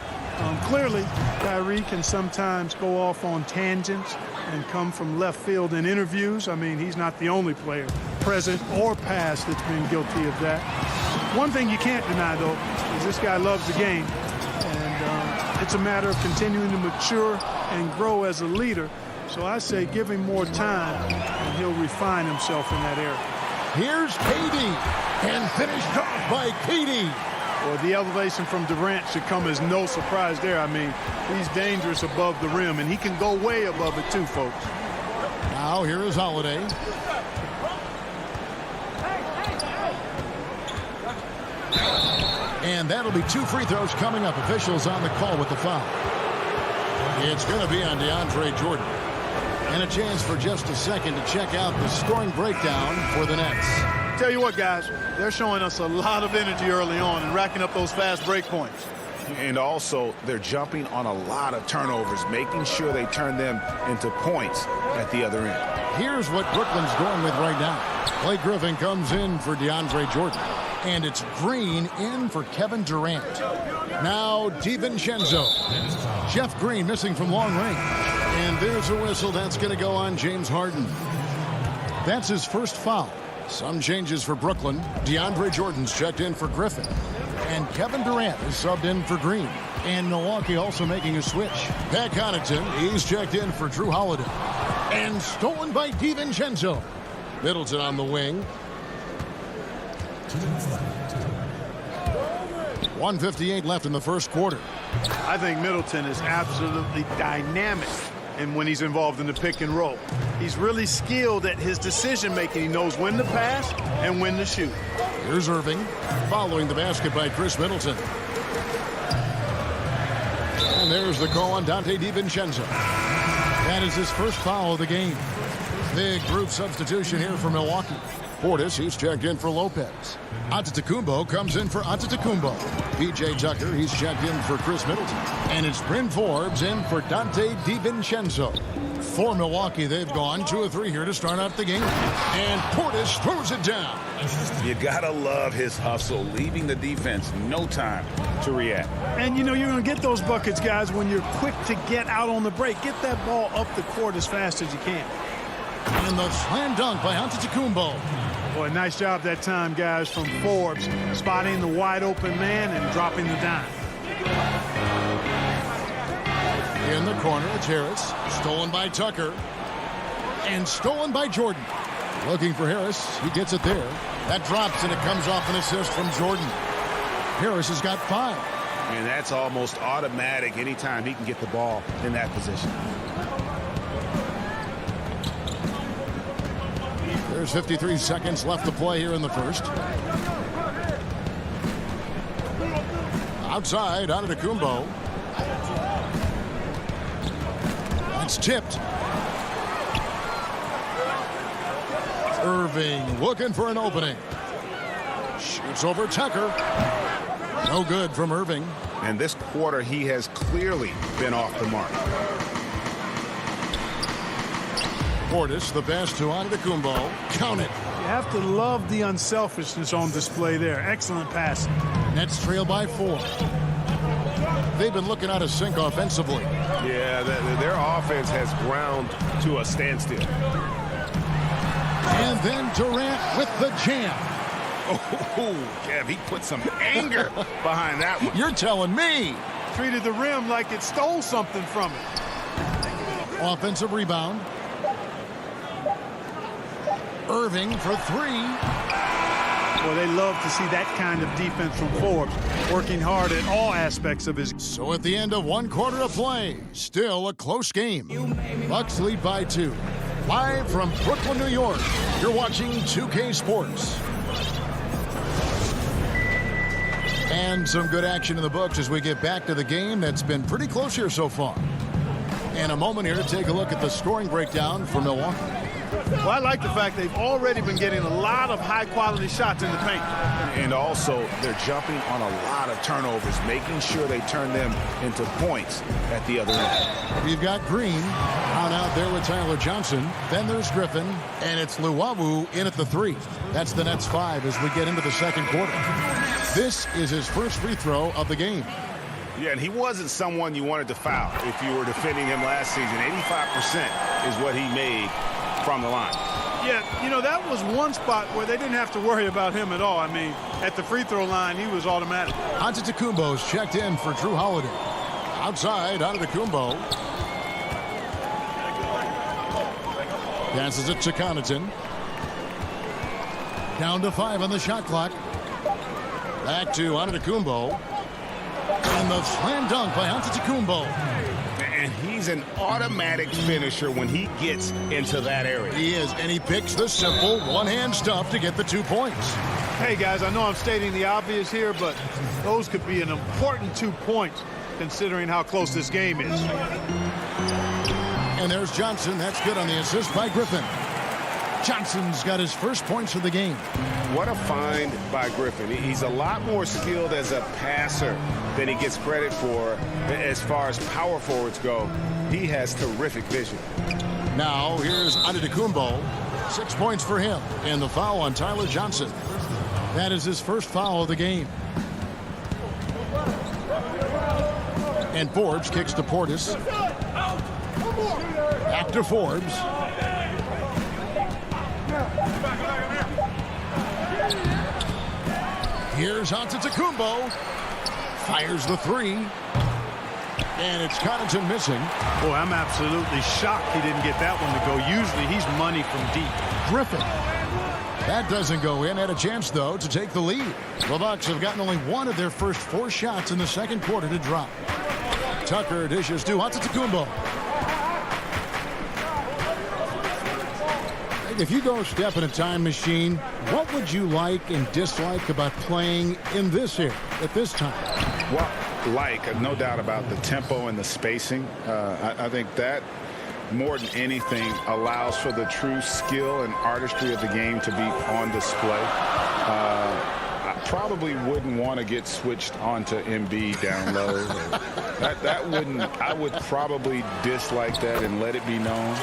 Clearly, Kyrie can sometimes go off on tangents and come from left field in interviews. I mean, he's not the only player, present or past, that's been guilty of that. One thing you can't deny, though, is this guy loves the game. And it's a matter of continuing to mature and grow as a leader. So I say give him more time, and he'll refine himself in that area. Here's KD, and finished off by KD. Well, the elevation from Durant should come as no surprise there. I mean, he's dangerous above the rim, and he can go way above it too, folks. Now here is Holiday. And that'll be 2 free throws coming up. Officials on the call with the foul. It's going to be on DeAndre Jordan. And a chance for just a second to check out the scoring breakdown for the Nets. Tell you what, guys, they're showing us a lot of energy early on and racking up those fast break points. And also, they're jumping on a lot of turnovers, making sure they turn them into points at the other end. Here's what Brooklyn's going with right now. Blake Griffin comes in for DeAndre Jordan. And it's Green in for Kevin Durant. Now DiVincenzo. Jeff Green missing from long range. And there's a whistle. That's going to go on James Harden. That's his first foul. Some changes for Brooklyn. DeAndre Jordan's checked in for Griffin. And Kevin Durant is subbed in for Green. And Milwaukee also making a switch. Pat Connaughton, he's checked in for Drew Holiday. And stolen by DiVincenzo. Middleton on the wing. 1:58 left in the first quarter. I think Middleton is absolutely dynamic and when he's involved in the pick and roll. He's really skilled at his decision making. He knows when to pass and when to shoot. Here's Irving following the basket by Chris Middleton. And there's the call on Dante DiVincenzo. That is his first foul of the game. Big group substitution here for Milwaukee. Portis, he's checked in for Lopez. Antetokounmpo comes in for Antetokounmpo. P.J. Tucker, he's checked in for Chris Middleton. And it's Bryn Forbes in for Dante DiVincenzo. For Milwaukee, they've gone 2 of 3 here to start out the game. And Portis throws it down. You gotta love his hustle, leaving the defense no time to react. And you know you're going to get those buckets, guys, when you're quick to get out on the break. Get that ball up the court as fast as you can. And the slam dunk by Antetokounmpo. Boy, nice job that time, guys, from Forbes, spotting the wide open man and dropping the dime. In the corner, it's Harris. Stolen by Tucker. And stolen by Jordan. Looking for Harris. He gets it there. That drops, and it comes off an assist from Jordan. Harris has got 5. And that's almost automatic anytime he can get the ball in that position. There's 53 seconds left to play here in the first. Outside, Antetokounmpo. That's tipped. Irving looking for an opening. Shoots over Tucker. No good from Irving. And this quarter, he has clearly been off the mark. Portis, the pass to Antetokounmpo. Count it. You have to love the unselfishness on display there. Excellent passing. Nets trail by 4. They've been looking out of sync offensively. Yeah, their offense has ground to a standstill. And then Durant with the jam. Oh, Kev, he put some anger behind that one. You're telling me. Treated the rim like it stole something from it. Offensive rebound. Irving for 3. Well, they love to see that kind of defense from Forbes, working hard at all aspects of his. So at the end of 1 quarter of play, still a close game. Bucks lead by 2. Live from Brooklyn, New York, you're watching 2K Sports. And some good action in the books as we get back to the game that's been pretty close here so far. In a moment here to take a look at the scoring breakdown for Milwaukee. Well, I like the fact they've already been getting a lot of high-quality shots in the paint. And also, they're jumping on a lot of turnovers, making sure they turn them into points at the other end. We've got Green on out there with Tyler Johnson. Then there's Griffin, and it's Luwawu in at the 3. That's the Nets 5 as we get into the second quarter. This is his first free throw of the game. Yeah, and he wasn't someone you wanted to foul if you were defending him last season. 85% is what he made from the line. Yeah, you know, that was one spot where they didn't have to worry about him at all. I mean, at the free throw line, he was automatic. Antetokounmpo's checked in for Drew Holiday. Outside, Antetokounmpo. Passes it to Connaughton. Down to 5 on the shot clock. Back to Antetokounmpo. And the slam dunk by Antetokounmpo. And he's an automatic finisher when he gets into that area. He is, and he picks the simple one-hand stuff to get the 2 points. Hey, guys, I know I'm stating the obvious here, but those could be an important 2 points considering how close this game is. And there's Johnson. That's good on the assist by Griffin. Johnson's got his first points of the game. What a find by Griffin. He's a lot more skilled as a passer than he gets credit for as far as power forwards go. He has terrific vision. Now here's Antetokounmpo. 6 points for him. And the foul on Tyler Johnson. That is his first foul of the game. And Forbes kicks to Portis. Back to Forbes. Here's Antetokounmpo. Fires the 3. And it's Connaughton missing. Boy, I'm absolutely shocked he didn't get that one to go. Usually he's money from deep. Griffin. That doesn't go in. Had a chance, though, to take the lead. The Bucks have gotten only 1 of their first 4 shots in the second quarter to drop. Tucker dishes to Antetokounmpo. If you go step in a time machine, what would you like and dislike about playing in this era at this time? Well, no doubt about the tempo and the spacing. I think that more than anything allows for the true skill and artistry of the game to be on display. I probably wouldn't want to get switched onto Embiid down low. I would probably dislike that and let it be known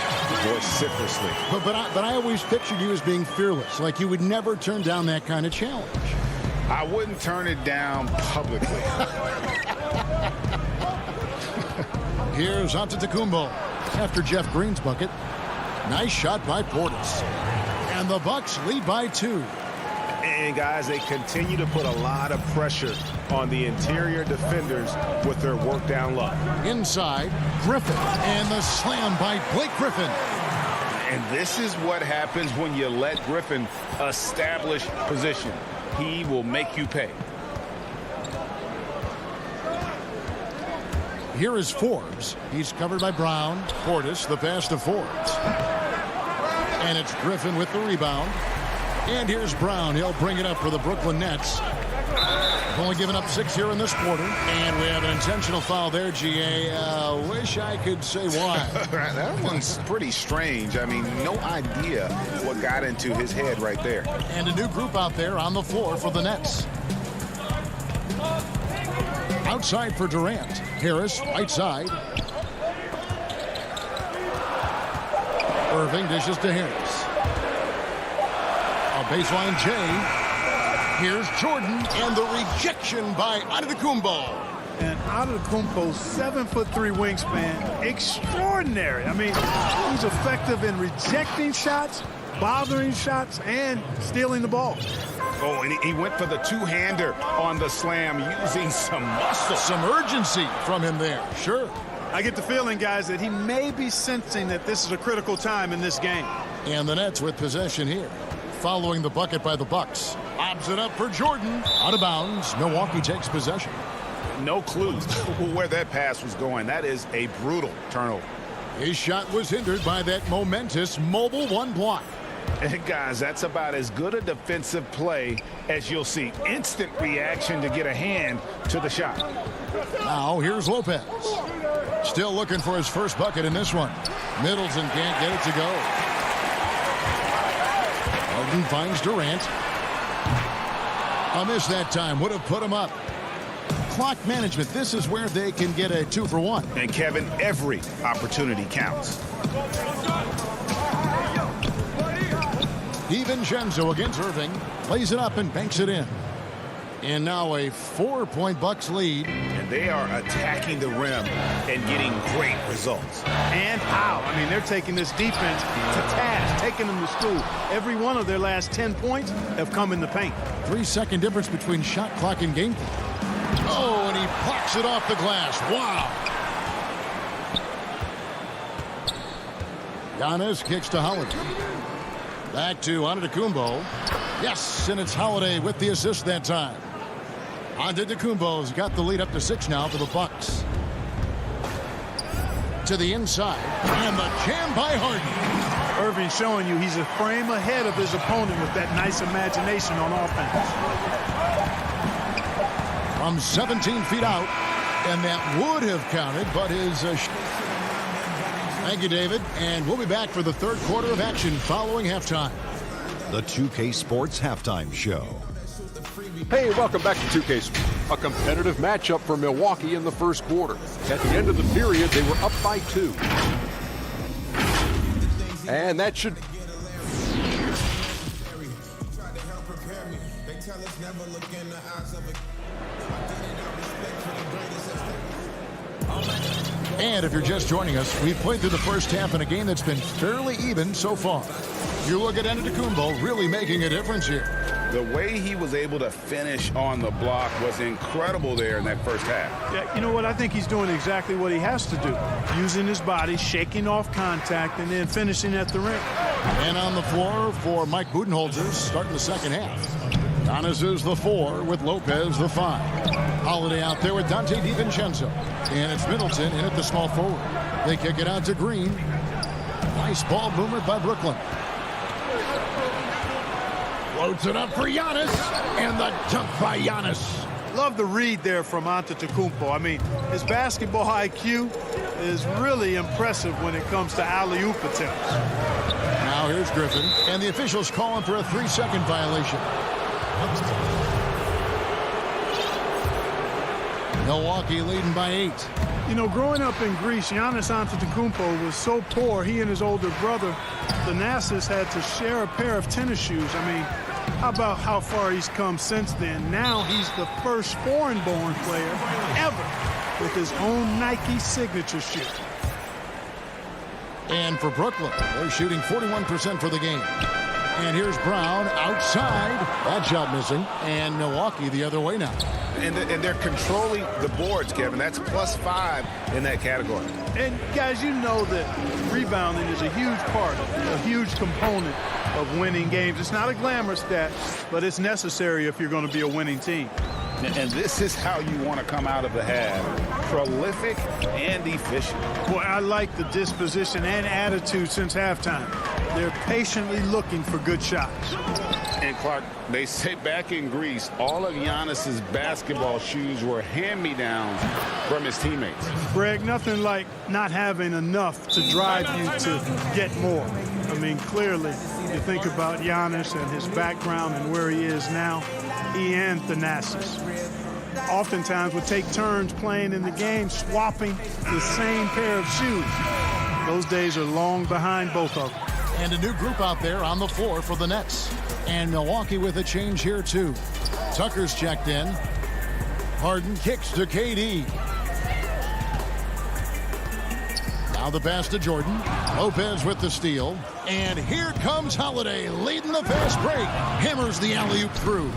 vociferously. But I always pictured you as being fearless, like you would never turn down that kind of challenge. I wouldn't turn it down publicly. Here's Antetokounmpo after Jeff Green's bucket. Nice shot by Portis. And the Bucks lead by 2. And, guys, they continue to put a lot of pressure on the interior defenders with their work down low. Inside, Griffin. And the slam by Blake Griffin. And this is what happens when you let Griffin establish position. He will make you pay. Here is Forbes. He's covered by Brown. Portis, the pass to Forbes. And it's Griffin with the rebound. And here's Brown. He'll bring it up for the Brooklyn Nets. Only given up 6 here in this quarter. And we have an intentional foul there, GA. Wish I could say why. That one's pretty strange. I mean, no idea what got into his head right there. And a new group out there on the floor for the Nets. Outside for Durant. Harris, right side. Irving dishes to Harris. A baseline J. Here's Jordan, and the rejection by Antetokounmpo. And Antetokounmpo's 7'3" wingspan, extraordinary. I mean, he's effective in rejecting shots, bothering shots, and stealing the ball. Oh, and he went for the two-hander on the slam, using some muscle. Some urgency from him there, sure. I get the feeling, guys, that he may be sensing that this is a critical time in this game. And the Nets with possession here. Following the bucket by the Bucks. Lobs it up for Jordan. Out of bounds. Milwaukee takes possession. No clues where that pass was going. That is a brutal turnover. His shot was hindered by that momentous mobile one block. And guys, that's about as good a defensive play as you'll see. Instant reaction to get a hand to the shot. Now here's Lopez. Still looking for his first bucket in this one. Middleton can't get it to go. Harden finds Durant. A miss that time. Would have put him up. Clock management. This is where they can get a 2 for 1. And Kevin, every opportunity counts. DiVincenzo against Irving. Plays it up and banks it in. And now a 4-point Bucks lead. And they are attacking the rim and getting great results. And how? I mean, they're taking this defense to task, taking them to school. Every one of their last 10 points have come in the paint. 3-second difference between shot clock and game clock. Oh, and he blocks it off the glass. Wow. Giannis kicks to Holiday. Back to Antetokounmpo. Yes, and it's Holiday with the assist that time. Antetokounmpo's got the lead up to 6 now for the Bucks. To the inside, and the jam by Harden. Irving showing you he's a frame ahead of his opponent with that nice imagination on offense. From 17 feet out, and that would have counted, but his... Thank you, David, and we'll be back for the third quarter of action following halftime. The 2K Sports Halftime Show. Hey, welcome back to 2K Sports. A competitive matchup for Milwaukee in the first quarter. At the end of the period, they were up by 2. And that should... And if you're just joining us, we've played through the first half in a game that's been fairly even so far. You look at Antetokounmpo really making a difference here. The way he was able to finish on the block was incredible there in that first half. Yeah, you know what? I think he's doing exactly what he has to do. Using his body, shaking off contact, and then finishing at the rim. And on the floor for Mike Budenholzer starting the second half. Giannis is the 4 with Lopez the 5. Holiday out there with Dante DiVincenzo. And it's Middleton in at the small forward. They kick it out to Green. Nice ball movement by Brooklyn. Floats it up for Giannis. And the dunk by Giannis. Love the read there from Antetokounmpo. I mean, his basketball IQ is really impressive when it comes to alley-oop attempts. Now here's Griffin. And the officials calling for a 3-second violation. Milwaukee leading by 8. You know, growing up in Greece, Giannis Antetokounmpo was so poor, he and his older brother, Thanasis, had to share a pair of tennis shoes. I mean, how about how far he's come since then? Now he's the first foreign-born player ever with his own Nike signature shoe. And for Brooklyn, they're shooting 41% for the game. And here's Brown outside. That shot missing. And Milwaukee the other way now. And they're controlling the boards, Kevin. That's +5 in that category. And, guys, you know that rebounding is a huge part, a huge component of winning games. It's not a glamorous stat, but it's necessary if you're going to be a winning team. And this is how you want to come out of the half. Prolific and efficient. Boy, I like the disposition and attitude since halftime. They're patiently looking for good shots. And Clark, they say back in Greece, all of Giannis's basketball shoes were hand-me-downs from his teammates. Greg, nothing like not having enough to drive you to get more. I mean, clearly, you think about Giannis and his background and where he is now. and Thanasis. Oftentimes would take turns playing in the game, swapping the same pair of shoes. Those days are long behind both of them. And a new group out there on the floor for the Nets. And Milwaukee with a change here, too. Tucker's checked in. Harden kicks to KD. Now the pass to Jordan. Lopez with the steal. And here comes Holiday leading the fast break. Hammers the alley-oop through.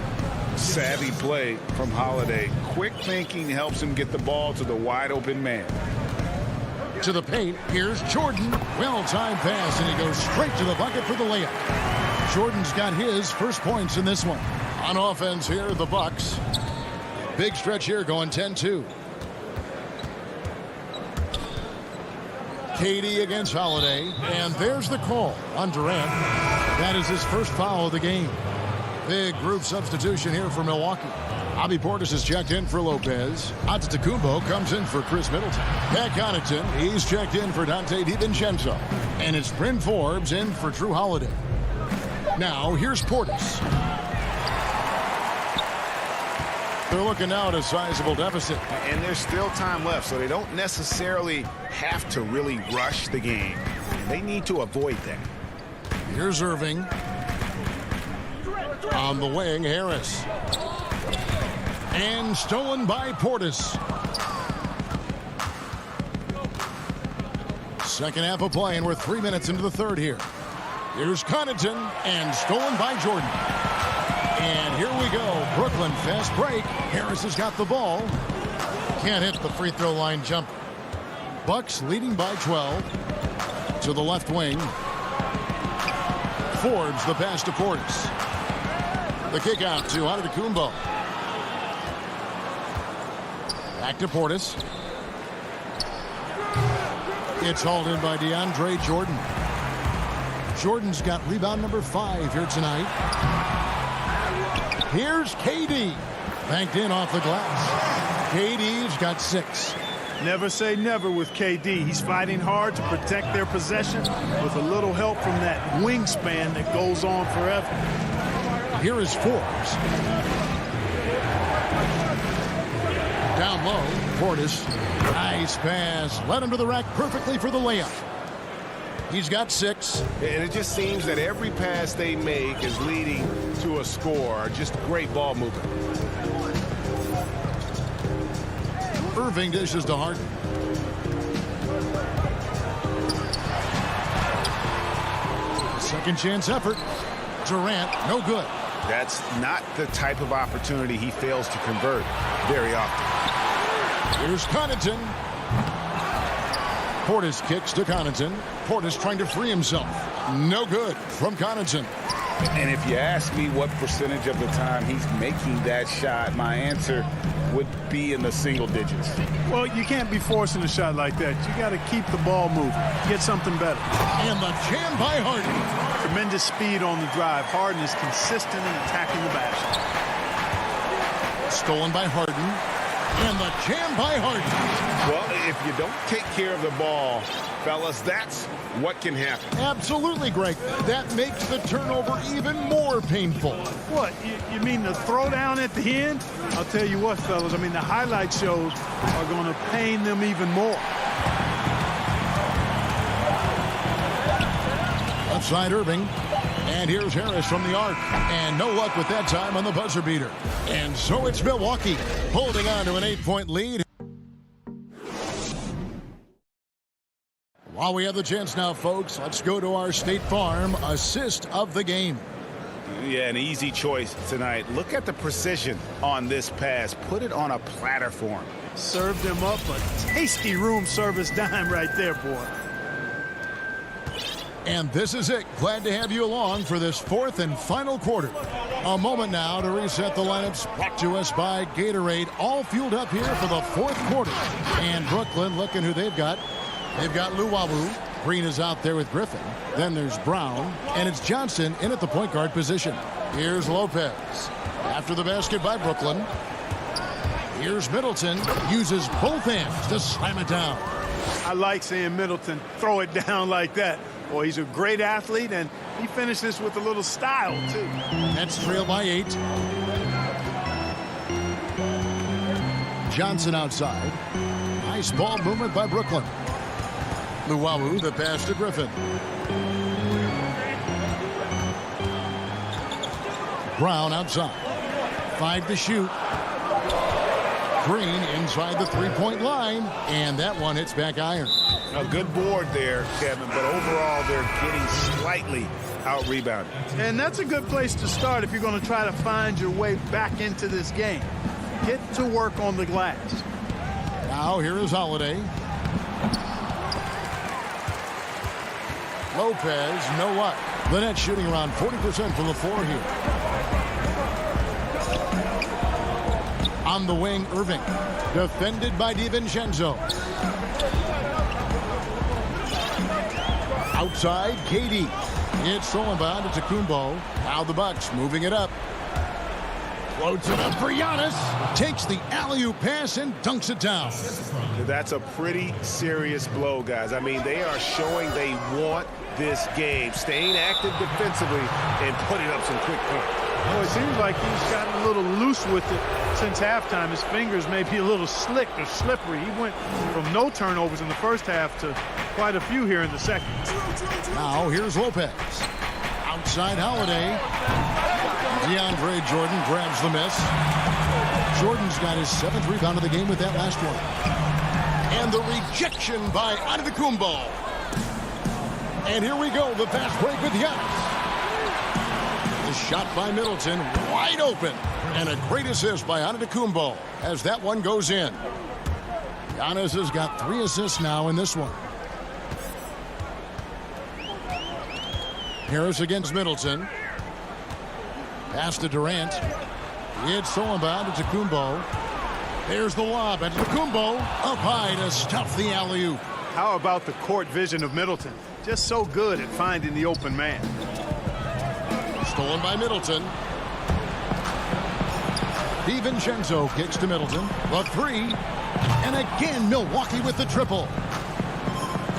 Savvy play from Holiday. Quick thinking helps him get the ball to the wide-open man. To the paint, here's Jordan. Well-timed pass, and he goes straight to the bucket for the layup. Jordan's got his first points in this one. On offense here, the Bucks. Big stretch here going 10-2. KD against Holiday, and there's the call on Durant. That is his first foul of the game. Big group substitution here for Milwaukee. Bobby Portis is checked in for Lopez. Antetokounmpo comes in for Chris Middleton. Pat Connaughton, he's checked in for Dante DiVincenzo. And it's Bryn Forbes in for Drew Holiday. Now, here's Portis. They're looking now at a sizable deficit. And there's still time left, so they don't necessarily have to really rush the game. They need to avoid that. Here's Irving. On the wing, Harris. And stolen by Portis. Second half of play, and we're 3 minutes into the third here. Here's Connaughton, and stolen by Jordan. And here we go. Brooklyn fast break. Harris has got the ball. Can't hit the free throw line jumper. Bucks leading by 12. To the left wing. Forbes the pass to Portis. The kick out to Antetokounmpo. Back to Portis. It's hauled in by DeAndre Jordan. Jordan's got rebound number 5 here tonight. Here's KD. Banked in off the glass. KD's got 6. Never say never with KD. He's fighting hard to protect their possession with a little help from that wingspan that goes on forever. Here is Forbes. Down low, Portis. Nice pass. Led him to the rack perfectly for the layup. He's got 6. And it just seems that every pass they make is leading to a score. Just great ball movement. Irving dishes to Harden. Second chance effort. Durant, no good. That's not the type of opportunity he fails to convert very often. Here's Connaughton. Portis kicks to Connaughton. Portis trying to free himself. No good from Connaughton. And if you ask me what percentage of the time he's making that shot, my answer would be in the single digits. Well, you can't be forcing a shot like that. You got to keep the ball moving. Get something better. And the jam by Harden. Tremendous speed on the drive. Harden is consistent in attacking the basket. Stolen by Harden. And the jam by Harden. Well, if you don't take care of the ball, fellas, that's what can happen. Absolutely, Greg. That makes the turnover even more painful. What? You mean the throwdown at the end? I'll tell you what, fellas. I mean, the highlight shows are going to pain them even more. Left side, Irving. And here's Harris from the arc. And no luck with that time on the buzzer beater. And so it's Milwaukee holding on to an 8-point lead. While we have the chance now, folks, let's go to our State Farm assist of the game. Yeah, an easy choice tonight. Look at the precision on this pass. Put it on a platter for him. Served him up a tasty room service dime right there, boy. And this is it. Glad to have you along for this fourth and final quarter. A moment now to reset the lineups, brought to us by Gatorade. All fueled up here for the fourth quarter. And Brooklyn, looking who they've got. They've got Luwawu. Green is out there with Griffin. Then there's Brown. And it's Johnson in at the point guard position. Here's Lopez. After the basket by Brooklyn. Here's Middleton. Uses both hands to slam it down. I like seeing Middleton throw it down like that. Boy, he's a great athlete, and he finishes with a little style, too. Nets trail by 8. Johnson outside. Nice ball movement by Brooklyn. Luwawu, the pass to Griffin. Brown outside. 5 to shoot. Green inside the three-point line, and that one hits back iron. A good board there, Kevin, but overall they're getting slightly out-rebounded. And that's a good place to start if you're going to try to find your way back into this game. Get to work on the glass. Now here is Holiday. Lopez, no luck. The Nets shooting around 40% from the floor here. On the wing, Irving. Defended by DiVincenzo. Outside, KD. It's stolen by Antetokounmpo. Now the Bucks moving it up. Floats it up for Giannis. Takes the alley-oop pass and dunks it down. That's a pretty serious blow, guys. I mean, they are showing they want this game, staying active defensively and putting up some quick points. Oh, it seems like he's gotten a little loose with it since halftime. His fingers may be a little slick or slippery. He went from no turnovers in the first half to quite a few here in the second. Now here's Lopez. Outside Holiday. DeAndre Jordan grabs the miss. Jordan's got his 7th rebound of the game with that last one. And the rejection by Antetokounmpo. And here we go, the fast break with Giannis. The shot by Middleton, wide open. And a great assist by Antetokounmpo as that one goes in. Giannis has got 3 assists now in this one. Harris against Middleton. Pass to Durant. It's stolen by Antetokounmpo. There's the lob. Antetokounmpo up high to stuff the alley-oop. How about the court vision of Middleton? Just so good at finding the open man. Stolen by Middleton. DiVincenzo kicks to Middleton. The 3. And again, Milwaukee with the triple.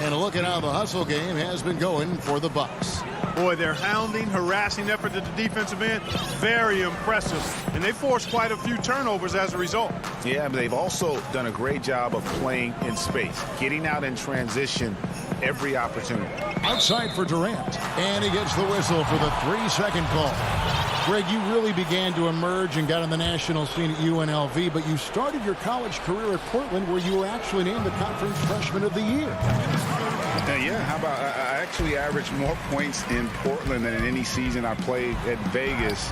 And look at how the hustle game has been going for the Bucks. Boy, their hounding, harassing effort at the defensive end, very impressive. And they forced quite a few turnovers as a result. Yeah, but they've also done a great job of playing in space, getting out in transition every opportunity. Outside for Durant. And he gets the whistle for the 3-second call. Greg, you really began to emerge and got on the national scene at UNLV, but you started your college career at Portland where you were actually named the Conference Freshman of the Year. Yeah, how about I actually averaged more points in Portland than in any season I played at Vegas.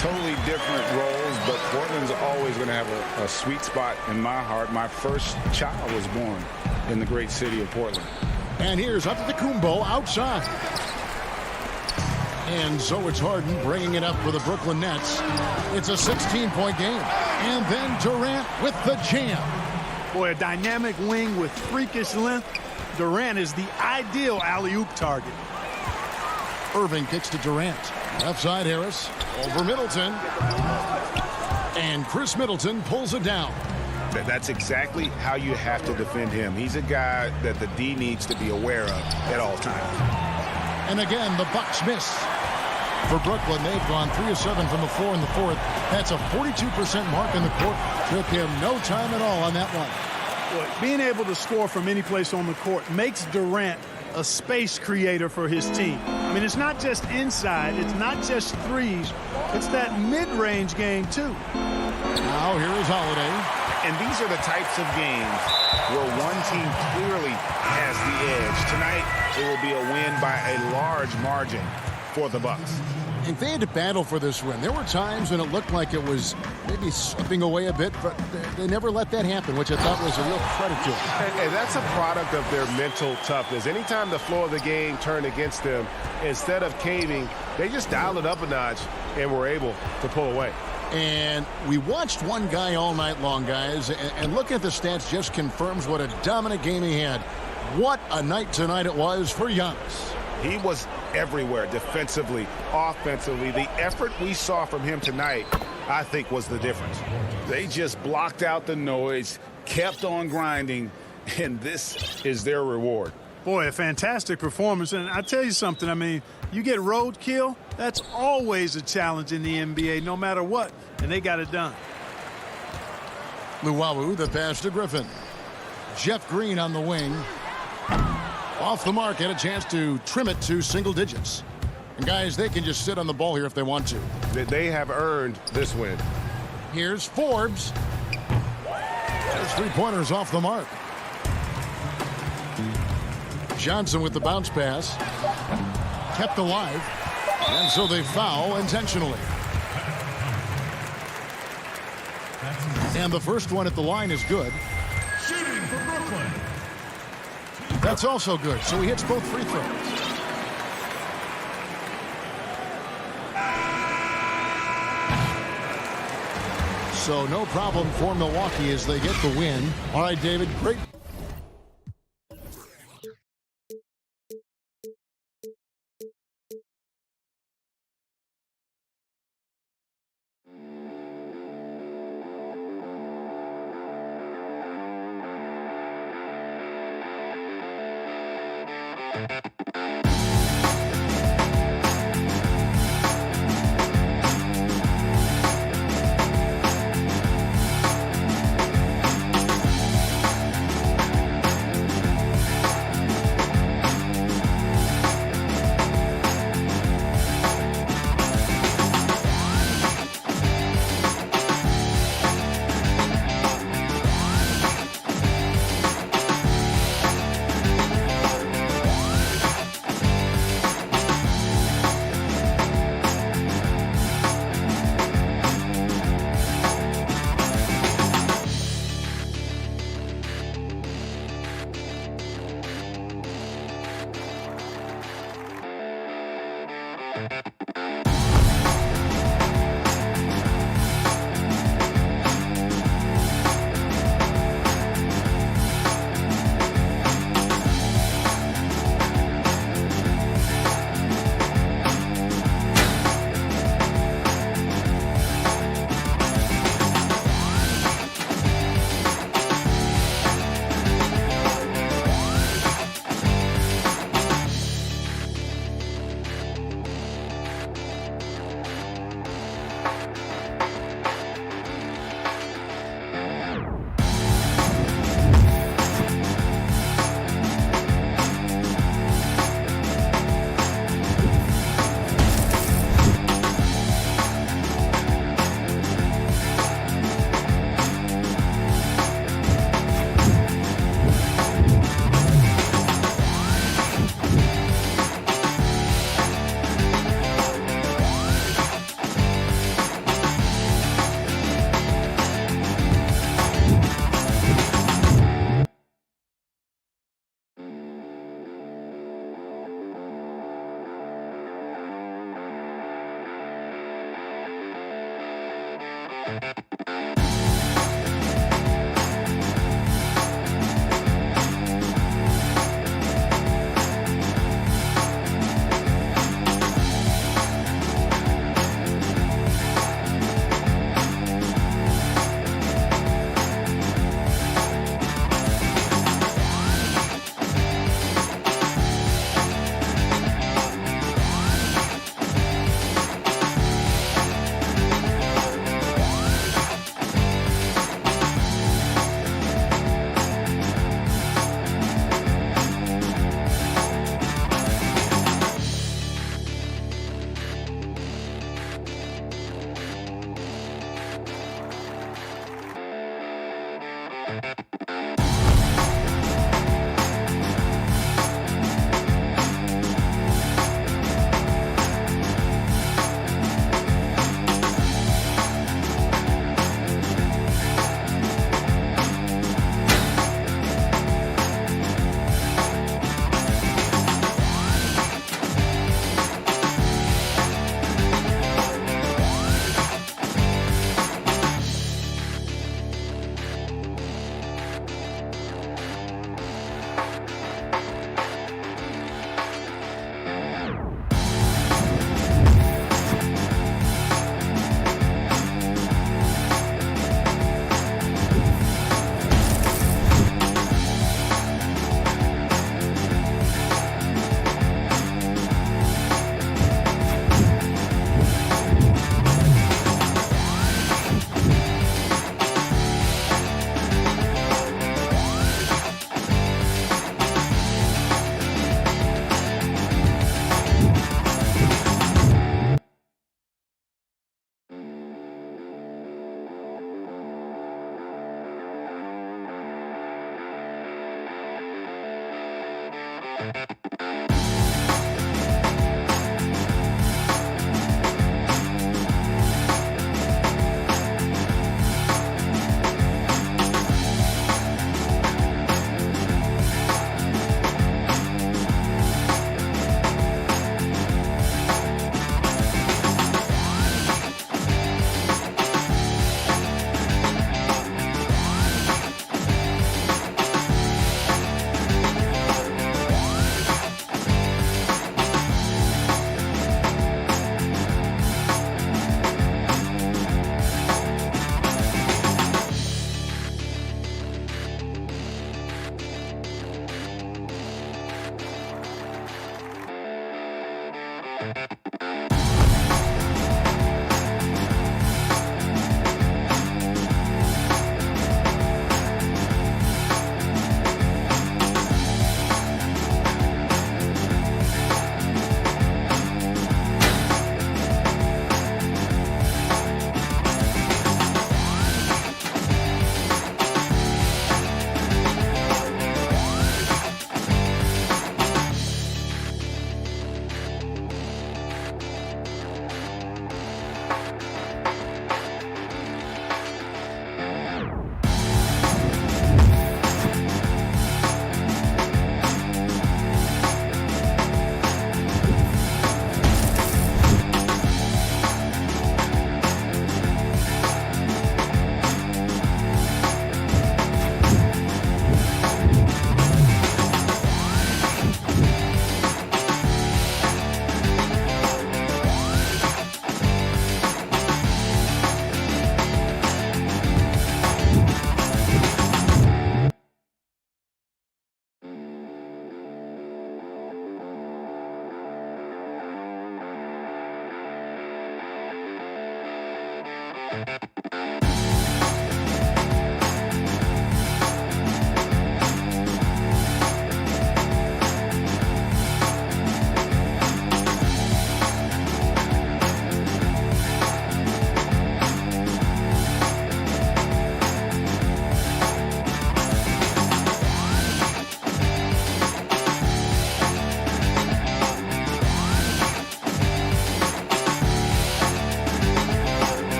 Totally different roles, but Portland's always going to have a sweet spot in my heart. My first child was born in the great city of Portland. And here's Antetokounmpo outside. And so it's Harden bringing it up for the Brooklyn Nets. It's a 16-point game. And then Durant with the jam. Boy, a dynamic wing with freakish length. Durant is the ideal alley-oop target. Irving kicks to Durant. Left side Harris. Over Middleton. And Chris Middleton pulls it down. That's exactly how you have to defend him. He's a guy that the D needs to be aware of at all times. And again, the Bucks miss. For Brooklyn, they've gone 3 of 7 from the floor in the 4th. That's a 42% mark in the court. Took him no time at all on that one. Boy, being able to score from any place on the court makes Durant a space creator for his team. I mean, it's not just inside. It's not just threes. It's that mid-range game, too. Now here is Holiday. And these are the types of games where one team clearly has the edge. Tonight, it will be a win by a large margin for the Bucks. And they had to battle for this win. There were times when it looked like it was maybe slipping away a bit, but they never let that happen, which I thought was a real credit to them. And that's a product of their mental toughness. Anytime the flow of the game turned against them, instead of caving, they just dialed it up a notch and were able to pull away. And we watched one guy all night long, guys, and looking at the stats just confirms what a dominant game he had. What a night tonight it was for Giannis. He was everywhere, defensively, offensively. The effort we saw from him tonight, I think, was the difference. They just blocked out the noise, kept on grinding, and this is their reward. Boy, a fantastic performance. And I tell you something, I mean, you get roadkill, that's always a challenge in the NBA, no matter what, and they got it done. Luwawu, the pass to Griffin. Jeff Green on the wing. Off the mark, had a chance to trim it to single digits. And guys, they can just sit on the ball here if they want to. They have earned this win. Here's Forbes. There's 3-pointers off the mark. Johnson with the bounce pass. Kept alive. And so they foul intentionally. And the first one at the line is good. Shooting for Brooklyn. That's also good. So he hits both free throws. So no problem for Milwaukee as they get the win. All right, David, great.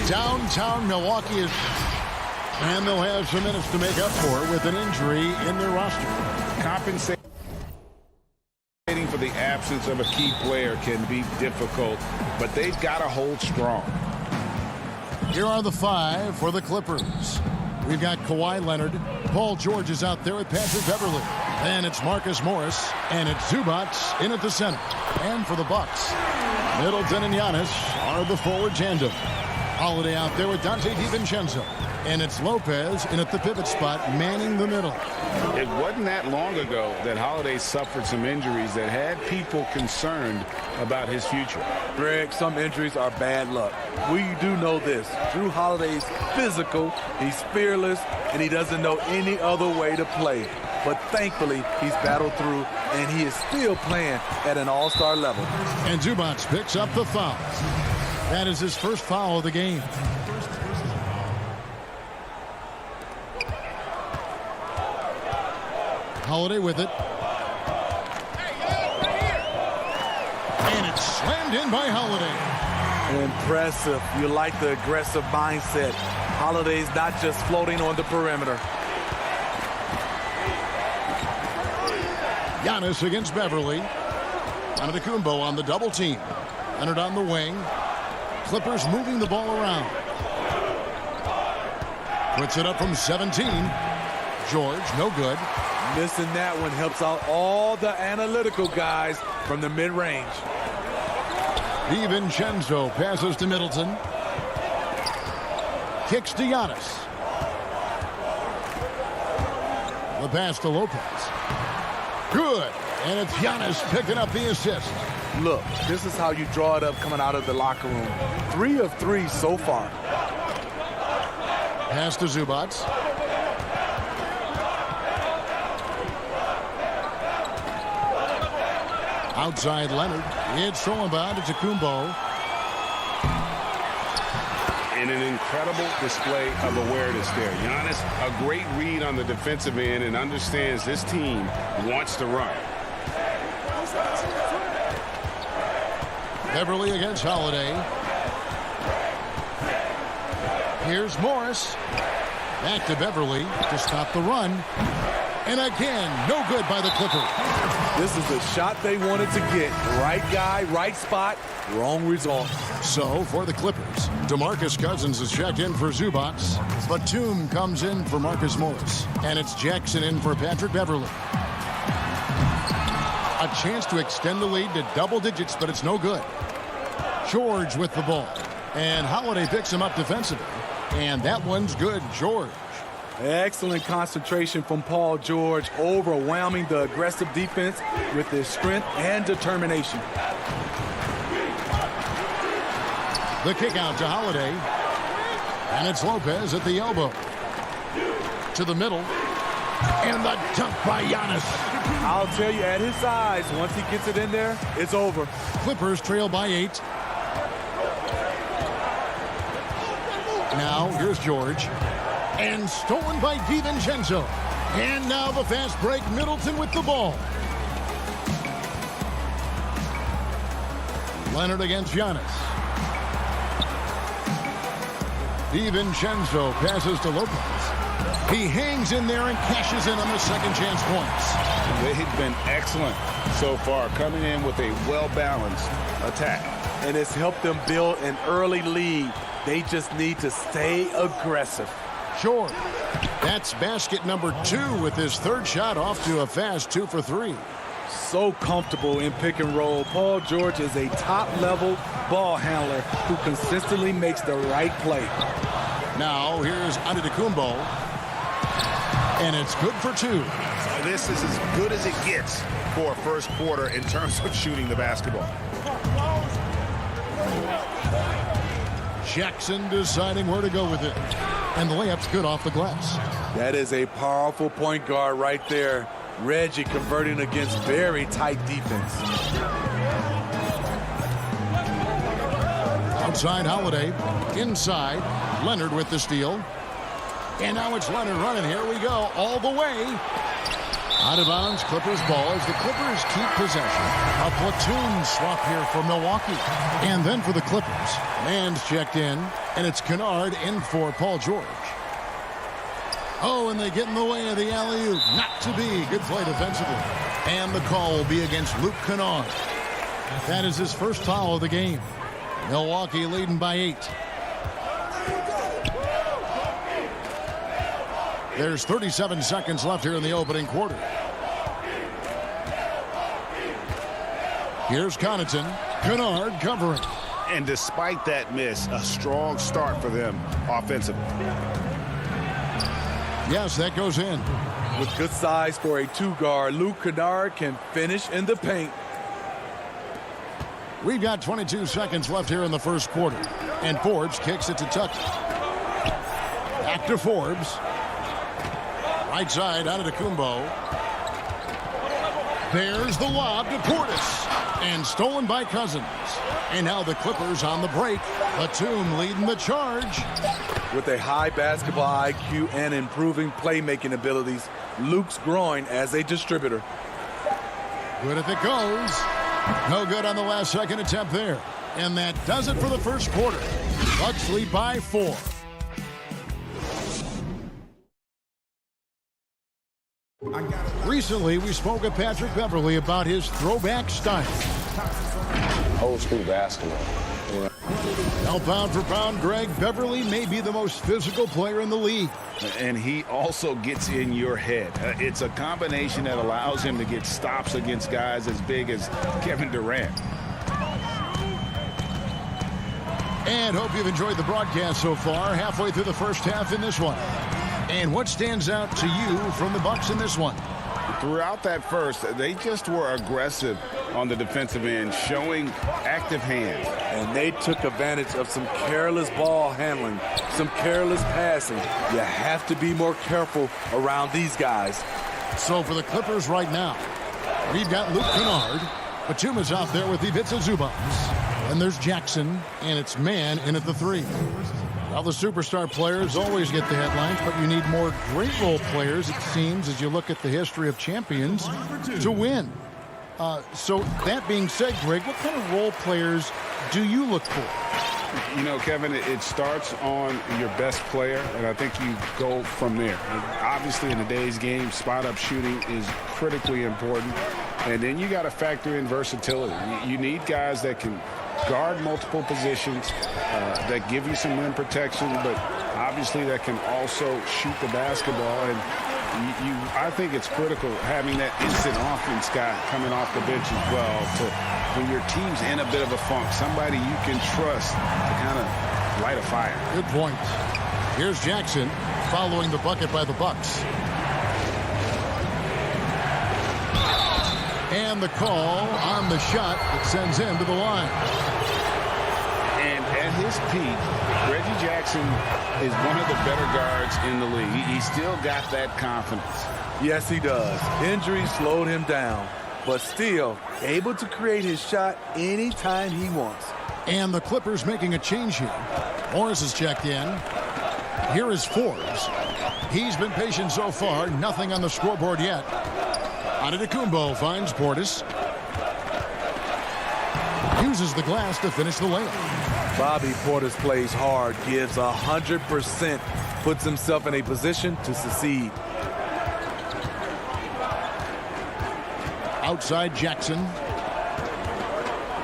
Downtown Milwaukee is, and they'll have some minutes to make up for it with an injury in their roster. Compensating for the absence of a key player can be difficult, but they've got to hold strong. Here are the five for the Clippers. We've got Kawhi Leonard. Paul George is out there with Patrick Beverley. And it's Marcus Morris. And it's Zubac in at the center. And for the Bucks, Middleton and Giannis are the forward tandem. Holiday out there with Dante DiVincenzo. And it's Lopez in at the pivot spot, manning the middle. It wasn't that long ago that Holiday suffered some injuries that had people concerned about his future. Greg, some injuries are bad luck. We do know this. Drew Holiday's physical, he's fearless, and he doesn't know any other way to play. But thankfully, he's battled through, and he is still playing at an all-star level. And Zubac picks up the foul. That is his first foul of the game. Holiday with it. And it's slammed in by Holiday. Impressive. You like the aggressive mindset. Holiday's not just floating on the perimeter. Giannis against Beverly. Antetokounmpo on the double team. Leonard on the wing. Clippers moving the ball around. Puts it up from 17. George, no good. Missing that one helps out all the analytical guys from the mid-range. DiVincenzo passes to Middleton. Kicks to Giannis. The pass to Lopez. Good. And it's Giannis picking up the assist. Look, this is how you draw it up coming out of the locker room. 3 of 3 so far. Pass to Zubac. Outside Leonard. It's thrown by Antetokounmpo. And an incredible display of awareness there. Giannis, a great read on the defensive end and understands this team wants to run. Beverly against Holiday. Here's Morris. Back to Beverly to stop the run. And again, no good by the Clippers. This is the shot they wanted to get. Right guy, right spot, wrong result. So, for the Clippers, DeMarcus Cousins is checked in for Zubac. Batum comes in for Marcus Morris. And it's Jackson in for Patrick Beverly. A chance to extend the lead to double digits, but it's no good. George with the ball. And Holiday picks him up defensively. And that one's good, George. Excellent concentration from Paul George, overwhelming the aggressive defense with his strength and determination. The kick out to Holiday. And it's Lopez at the elbow. To the middle. And the dunk by Giannis. I'll tell you, at his size, once he gets it in there, it's over. Clippers trail by 8. Now, here's George. And stolen by DiVincenzo. And now the fast break. Middleton with the ball. Leonard against Giannis. DiVincenzo passes to Lopez. He hangs in there and cashes in on the second chance points. They've been excellent so far, coming in with a well-balanced attack. And it's helped them build an early lead. They just need to stay aggressive. Sure. That's basket number 2 with his third shot off to a fast 2 for 3. So comfortable in pick and roll. Paul George is a top-level ball handler who consistently makes the right play. Now here's Antetokounmpo. And it's good for 2. So this is as good as it gets for a first quarter in terms of shooting the basketball. Jackson deciding where to go with it. And the layup's good off the glass. That is a powerful point guard right there. Reggie converting against very tight defense. Outside Holiday. Inside. Leonard with the steal. And now it's Leonard running. Here we go. All the way. Out of bounds. Clippers ball as the Clippers keep possession. A platoon swap here for Milwaukee. And then for the Clippers. Man's checked in. And it's Kennard in for Paul George. Oh, and they get in the way of the alley-oop. Not to be. Good play defensively. And the call will be against Luke Kennard. That is his first foul of the game. Milwaukee leading by 8. There's 37 seconds left here in the opening quarter. Here's Connaughton. Kennard covering. And despite that miss, a strong start for them offensively. Yes, that goes in. With good size for a two-guard, Luke Kennard can finish in the paint. We've got 22 seconds left here in the first quarter. And Forbes kicks it to Tucker. Back to Forbes. Right side, Antetokounmpo. There's the lob to Portis. And stolen by Cousins. And now the Clippers on the break. Batum leading the charge. With a high basketball IQ and improving playmaking abilities, Luke's growing as a distributor. Good if it goes. No good on the last second attempt there. And that does it for the first quarter. Bucks lead by 4. Recently, we spoke with Patrick Beverley about his throwback style. Old school basketball. Yeah. Now, pound for pound, Greg, Beverley may be the most physical player in the league. And he also gets in your head. It's a combination that allows him to get stops against guys as big as Kevin Durant. And hope you've enjoyed the broadcast so far, halfway through the first half in this one. And what stands out to you from the Bucks in this one? Throughout that first, they just were aggressive on the defensive end, showing active hands. And they took advantage of some careless ball handling, some careless passing. You have to be more careful around these guys. So for the Clippers right now, we've got Luke Kennard. Batum is out there with Ivica Zubac. And there's Jackson, and it's man in at the 3. Well, the superstar players always get the headlines, but you need more great role players, it seems, as you look at the history of champions, to win. So that being said, Greg, what kind of role players do you look for? You know, Kevin, it starts on your best player, and I think you go from there. And obviously, in today's game, spot-up shooting is critically important. And then you got to factor in versatility. You need guys that can guard multiple positions, that give you some rim protection, but obviously that can also shoot the basketball. And I think it's critical having that instant offense guy coming off the bench as well to, when your team's in a bit of a funk, somebody you can trust to kind of light a fire. Good point. Here's Jackson following the bucket by the Bucks. And the call on the shot that sends him to the line. And at his peak, Reggie Jackson is one of the better guards in the league. He still got that confidence. Yes, he does. Injury slowed him down, but still able to create his shot anytime he wants. And the Clippers making a change here. Morris is checked in. Here is Forbes. He's been patient so far. Nothing on the scoreboard yet. Antetokounmpo finds Portis. Uses the glass to finish the layup. Bobby Portis plays hard, gives 100%, puts himself in a position to succeed. Outside Jackson.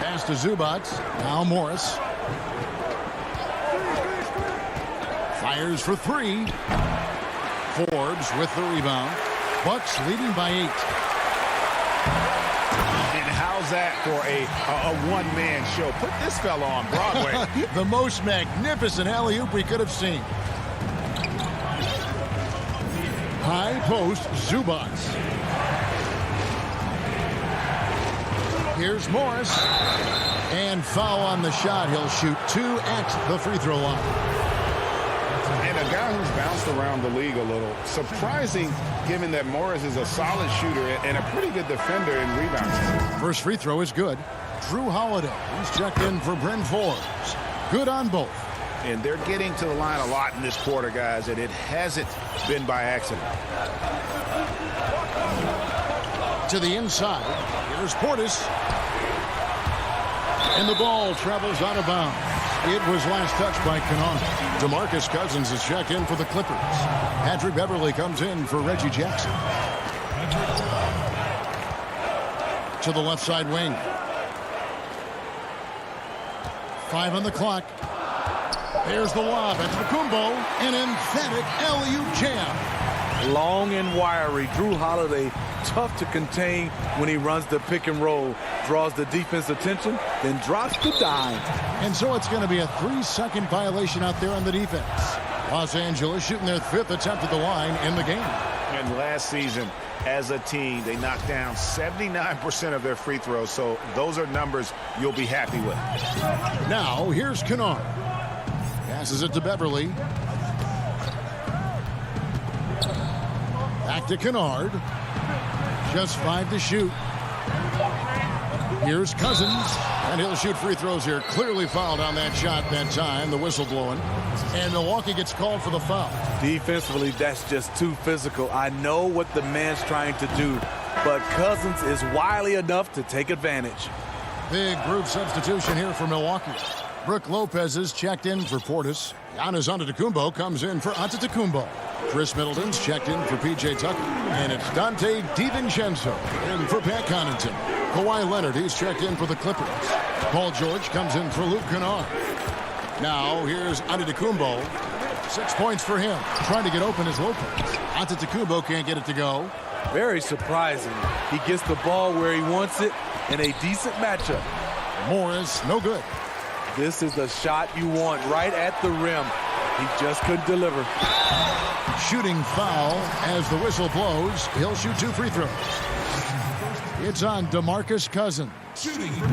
Pass to Zubac. Now Morris. Fires for 3. Forbes with the rebound. Bucks leading by 8. And how's that for a one-man show? Put this fella on Broadway. The most magnificent alley-oop we could have seen. High post, Zubac. Here's Morris. And foul on the shot. He'll shoot 2 at the free throw line. And a guy who's bounced around the league a little. Surprising, given that Morris is a solid shooter and a pretty good defender in rebounds. First free throw is good. Drew Holiday. He's checked in for Bryn Forbes. Good on both. And they're getting to the line a lot in this quarter, guys, and it hasn't been by accident. To the inside. Here's Portis. And the ball travels out of bounds. It was last touched by Kennard. DeMarcus Cousins is checked in for the Clippers. Patrick Beverley comes in for Reggie Jackson. To the left side wing. 5 on the clock. There's the lob. Antetokounmpo, an emphatic alley-oop jam. Long and wiry. Drew Holiday, tough to contain when he runs the pick and roll. Draws the defense attention, then drops the dime. And so it's going to be a 3-second violation out there on the defense. Los Angeles shooting their 5th attempt at the line in the game. And last season, as a team, they knocked down 79% of their free throws, so those are numbers you'll be happy with. Now, here's Kennard. Passes it to Beverly. Back to Kennard. Just 5 to shoot. Here's Cousins, and he'll shoot free throws here. Clearly fouled on that shot that time, the whistle blowing. And Milwaukee gets called for the foul. Defensively, that's just too physical. I know what the man's trying to do, but Cousins is wily enough to take advantage. Big group substitution here for Milwaukee. Brook Lopez is checked in for Portis. Giannis Antetokounmpo comes in for Antetokounmpo. Chris Middleton's checked in for P.J. Tucker. And it's Dante DiVincenzo in for Pat Connaughton. Kawhi Leonard, he's checked in for the Clippers. Paul George comes in for Luke Kennard. Now here's Antetokounmpo. 6 points for him. Trying to get open is Lopez. Antetokounmpo can't get it to go. Very surprising. He gets the ball where he wants it in a decent matchup. Morris, no good. This is the shot you want right at the rim. He just couldn't deliver. Shooting foul as the whistle blows. He'll shoot 2 free throws. It's on DeMarcus Cousins.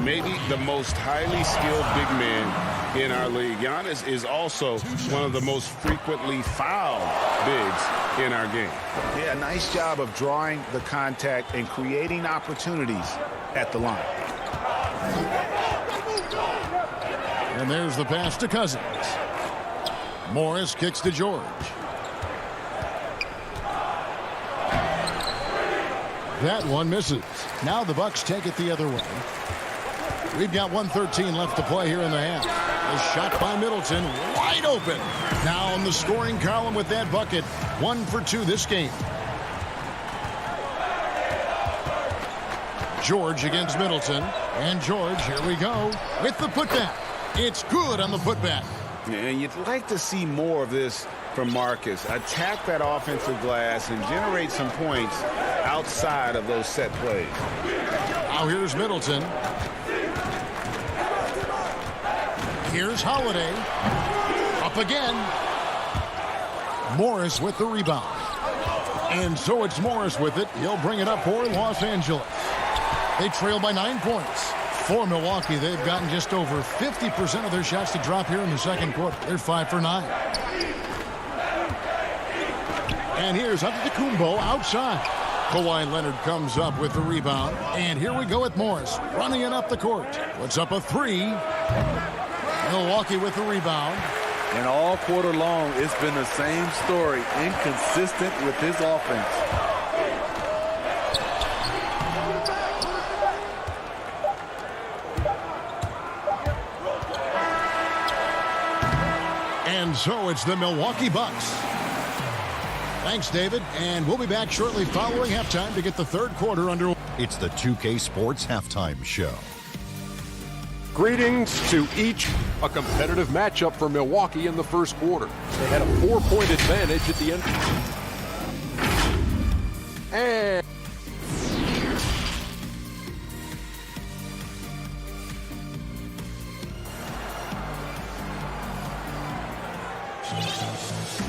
Maybe the most highly skilled big man in our league. Giannis is also one of the most frequently fouled bigs in our game. Yeah, nice job of drawing the contact and creating opportunities at the line. And there's the pass to Cousins. Morris kicks to George. That one misses. Now the Bucks take it the other way. We've got 1:13 left to play here in the half. A shot by Middleton, wide open. Now in the scoring column with that bucket. 1 for 2 this game. George against Middleton. And George, here we go, with the putback. It's good on the putback. And you'd like to see more of this from Marcus. Attack that offensive glass and generate some points outside of those set plays. Now here's Middleton. Here's Holiday. Up again. Morris with the rebound. And so it's Morris with it. He'll bring it up for Los Angeles. They trail by 9 points. For Milwaukee, they've gotten just over 50% of their shots to drop here in the second quarter. They're 5 for 9. And here's Antetokounmpo outside. Kawhi Leonard comes up with the rebound. And here we go with Morris running it up the court. Puts up a 3. Milwaukee with the rebound. And all quarter long, it's been the same story. Inconsistent with his offense. And so it's the Milwaukee Bucks. Thanks, David. And we'll be back shortly following halftime to get the third quarter underway. It's the 2K Sports Halftime Show. Greetings to each. A competitive matchup for Milwaukee in the first quarter. They had a 4-point advantage at the end. And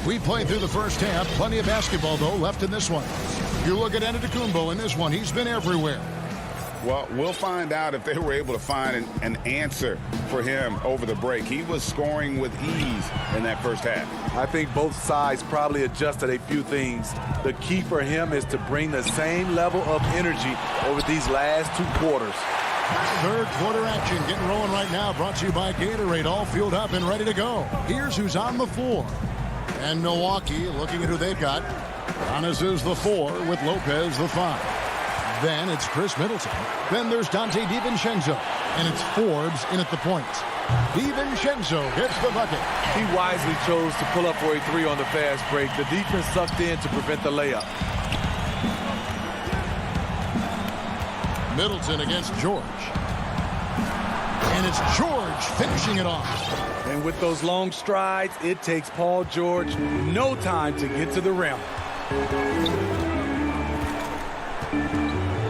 we played through the first half. Plenty of basketball, though, left in this one. You look at Antetokounmpo in this one. He's been everywhere. Well, we'll find out if they were able to find an answer for him over the break. He was scoring with ease in that first half. I think both sides probably adjusted a few things. The key for him is to bring the same level of energy over these last 2 quarters. Third quarter action getting rolling right now. Brought to you by Gatorade. All fueled up and ready to go. Here's who's on the floor. And Milwaukee, looking at who they've got. Giannis is the 4 with Lopez the 5. Then it's Chris Middleton. Then there's Dante DiVincenzo. And it's Forbes in at the point. DiVincenzo gets the bucket. He wisely chose to pull up for a 3 on the fast break. The defense sucked in to prevent the layup. Middleton against George. And it's George finishing it off. And with those long strides, it takes Paul George no time to get to the rim.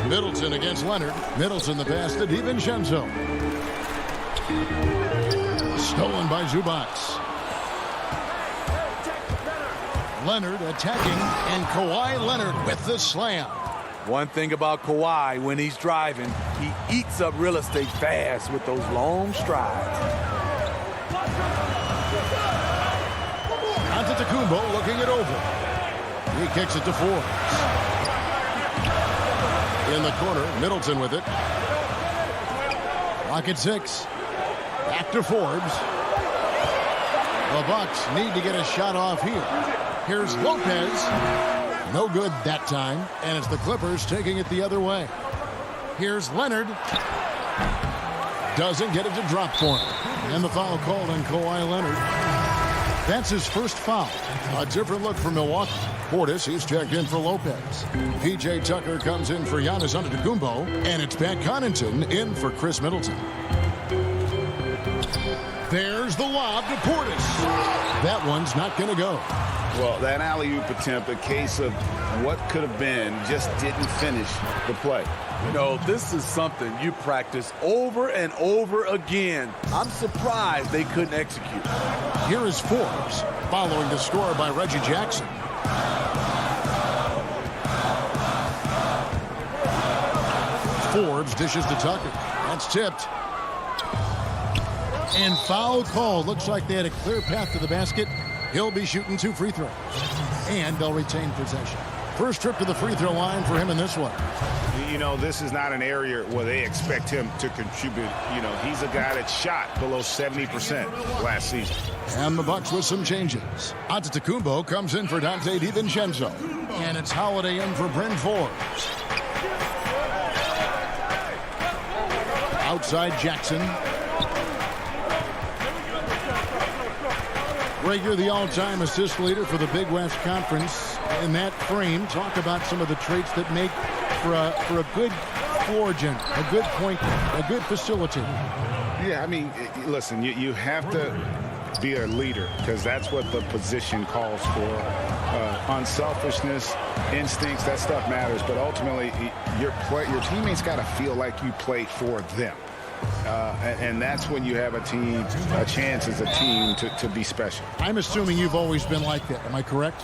Middleton against Leonard. Middleton the pass to DiVincenzo. Stolen by Zubac. Leonard attacking, and Kawhi Leonard with the slam. One thing about Kawhi, when he's driving, he eats up real estate fast with those long strides. Antetokounmpo looking it over. He kicks it to Forbes. In the corner, Middleton with it. Clock at 6. Back to Forbes. The Bucks need to get a shot off here. Here's Lopez. No good that time, and it's the Clippers taking it the other way. Here's Leonard. Doesn't get it to drop for him. And the foul called on Kawhi Leonard. That's his first foul. A different look for Milwaukee. Portis, he's checked in for Lopez. P.J. Tucker comes in for Giannis Antetokounmpo, and it's Pat Connaughton in for Chris Middleton. There's the lob to Portis. That one's not going to go. Well, that alley-oop attempt, a case of what could have been, just didn't finish the play. You know, this is something you practice over and over again. I'm surprised they couldn't execute. Here is Forbes, following the score by Reggie Jackson. Forbes dishes to Tucker. That's tipped. And foul call. Looks like they had a clear path to the basket. He'll be shooting 2 free throws. And they'll retain possession. First trip to the free throw line for him in this one. You know, this is not an area where they expect him to contribute. You know, he's a guy that shot below 70% last season. And the Bucks with some changes. Antetokounmpo comes in for Dante DiVincenzo. And it's Holiday in for Bryn Forbes. Outside Jackson. Rager, the all-time assist leader for the Big West Conference. In that frame, talk about some of the traits that make for a good floor general, a good point guard, a good facilitator. Yeah, I mean, listen, you have to be a leader because that's what the position calls for. Unselfishness, instincts, that stuff matters. But ultimately, your teammates got to feel like you played for them. And that's when you have a chance as a team to be special. I'm assuming you've always been like that. Am I correct?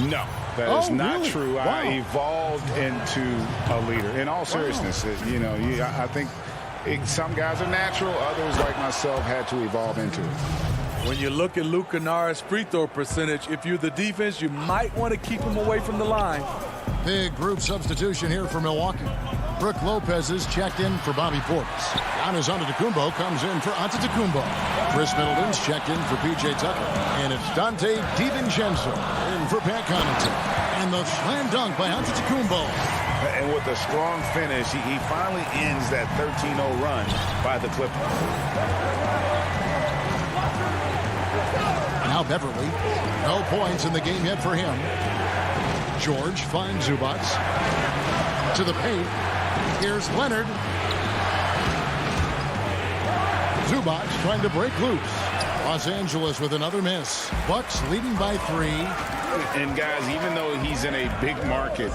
No, that is not really? true. Wow. I evolved into a leader. In all seriousness, I think some guys are natural. Others, like myself, had to evolve into it. When you look at Luke Kennard's free throw percentage, if you're the defense, you might want to keep him away from the line. Big group substitution here for Milwaukee. Brook Lopez is checked in for Bobby Portis. Giannis Antetokounmpo comes in for Antetokounmpo. Chris Middleton's checked in for P.J. Tucker. And it's Dante DiVincenzo in for Pat Connaughton. And the slam dunk by Antetokounmpo. And with a strong finish, he finally ends that 13-0 run by the Clippers. Now Beverly. No points in the game yet for him. George finds Zubac. To the paint. Here's Leonard. Zubac trying to break loose. Los Angeles with another miss. Bucks leading by 3. And guys, even though he's in a big market,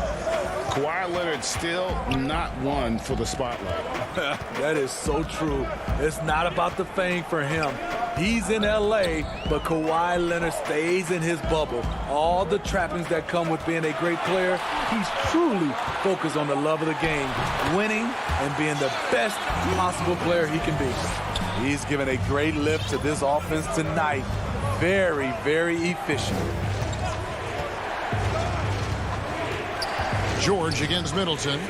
Kawhi Leonard still not one for the spotlight. That is so true. It's not about the fame for him. He's in L.A., but Kawhi Leonard stays in his bubble. All the trappings that come with being a great player, he's truly focused on the love of the game, winning and being the best possible player he can be. He's given a great lift to this offense tonight. Very, very efficient. George against Middleton.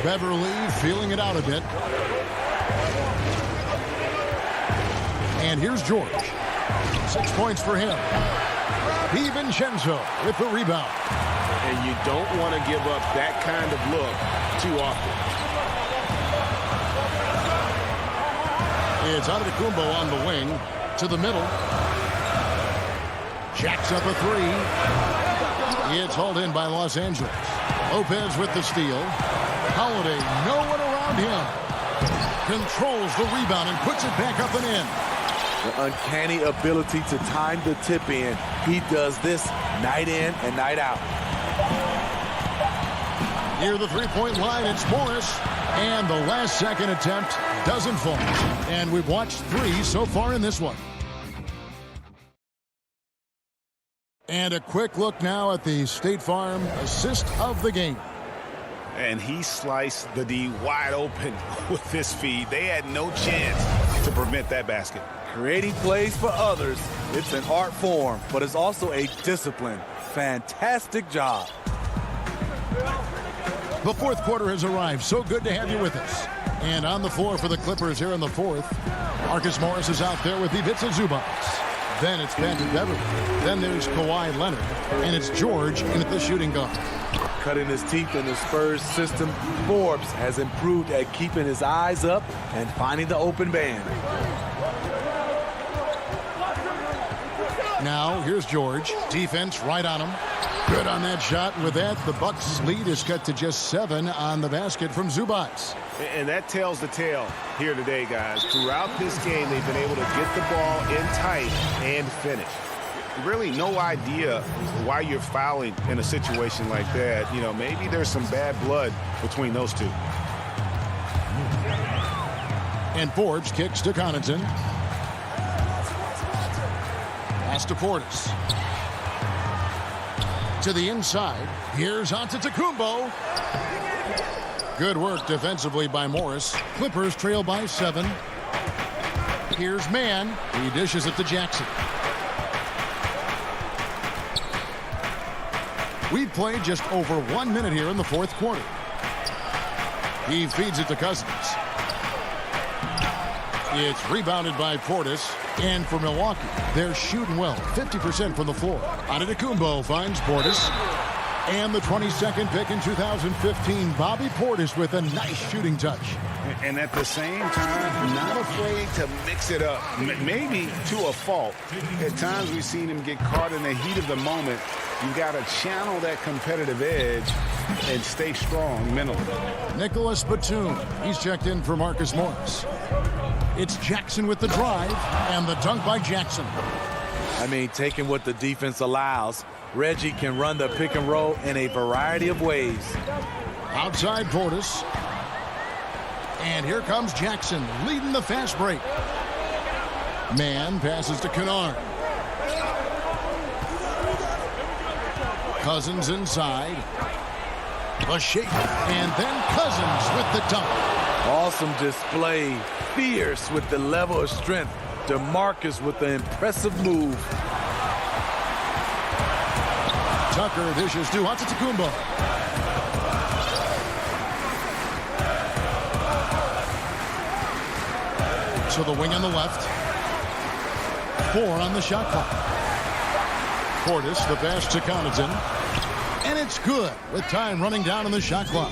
Beverly feeling it out a bit. And here's George. 6 points for him. DiVincenzo with the rebound. And you don't want to give up that kind of look too often. It's Antetokounmpo on the wing to the middle. Jacks up a 3. It's hauled in by Los Angeles. Lopez with the steal. Holiday, no one around him. Controls the rebound and puts it back up and in. The uncanny ability to time the tip in. He does this night in and night out. Near the three-point line, it's Morris. And the last second attempt doesn't fall. And we've watched 3 so far in this one. And a quick look now at the State Farm assist of the game. And he sliced the D wide open with this feed. They had no chance to prevent that basket. Creating plays for others, it's an art form, but it's also a discipline. Fantastic job. The fourth quarter has arrived. So good to have you with us. And on the floor for the Clippers here in the fourth, Marcus Morris is out there with Ivica Zubac. Then it's Patrick Beverly. Then there's Kawhi Leonard. And it's George in at the shooting guard. Cutting his teeth in the Spurs system, Forbes has improved at keeping his eyes up and finding the open man. Now, here's George. Defense right on him. Good on that shot. And with that, the Bucks' lead is cut to just 7 on the basket from Zubac. And that tells the tale here today, guys. Throughout this game, they've been able to get the ball in tight and finish. Really no idea why you're fouling in a situation like that. You know, maybe there's some bad blood between those two. And Forbes kicks to Connaughton. Pass to Portis. To the inside. Here's Antetokounmpo. Good work defensively by Morris. Clippers trail by 7. Here's Mann. He dishes it to Jackson. We've played just over 1 minute here in the fourth quarter. He feeds it to Cousins. It's rebounded by Portis. And for Milwaukee, they're shooting well. 50% from the floor. Antetokounmpo finds Portis. And the 22nd pick in 2015, Bobby Portis with a nice shooting touch. And at the same time, not afraid to mix it up. Maybe to a fault. At times we've seen him get caught in the heat of the moment. You got to channel that competitive edge and stay strong mentally. Nicholas Batum. He's checked in for Marcus Morris. It's Jackson with the drive and the dunk by Jackson. I mean, taking what the defense allows, Reggie can run the pick and roll in a variety of ways. Outside Portis. And here comes Jackson leading the fast break. Mann passes to Kennard. Cousins inside. The shake. And then Cousins with the dunk. Awesome display. Fierce with the level of strength. DeMarcus with the impressive move. Tucker dishes to Antetokounmpo. To the wing on the left. 4 on the shot clock. Portis, the pass to Connaughton. And it's good with time running down on the shot clock.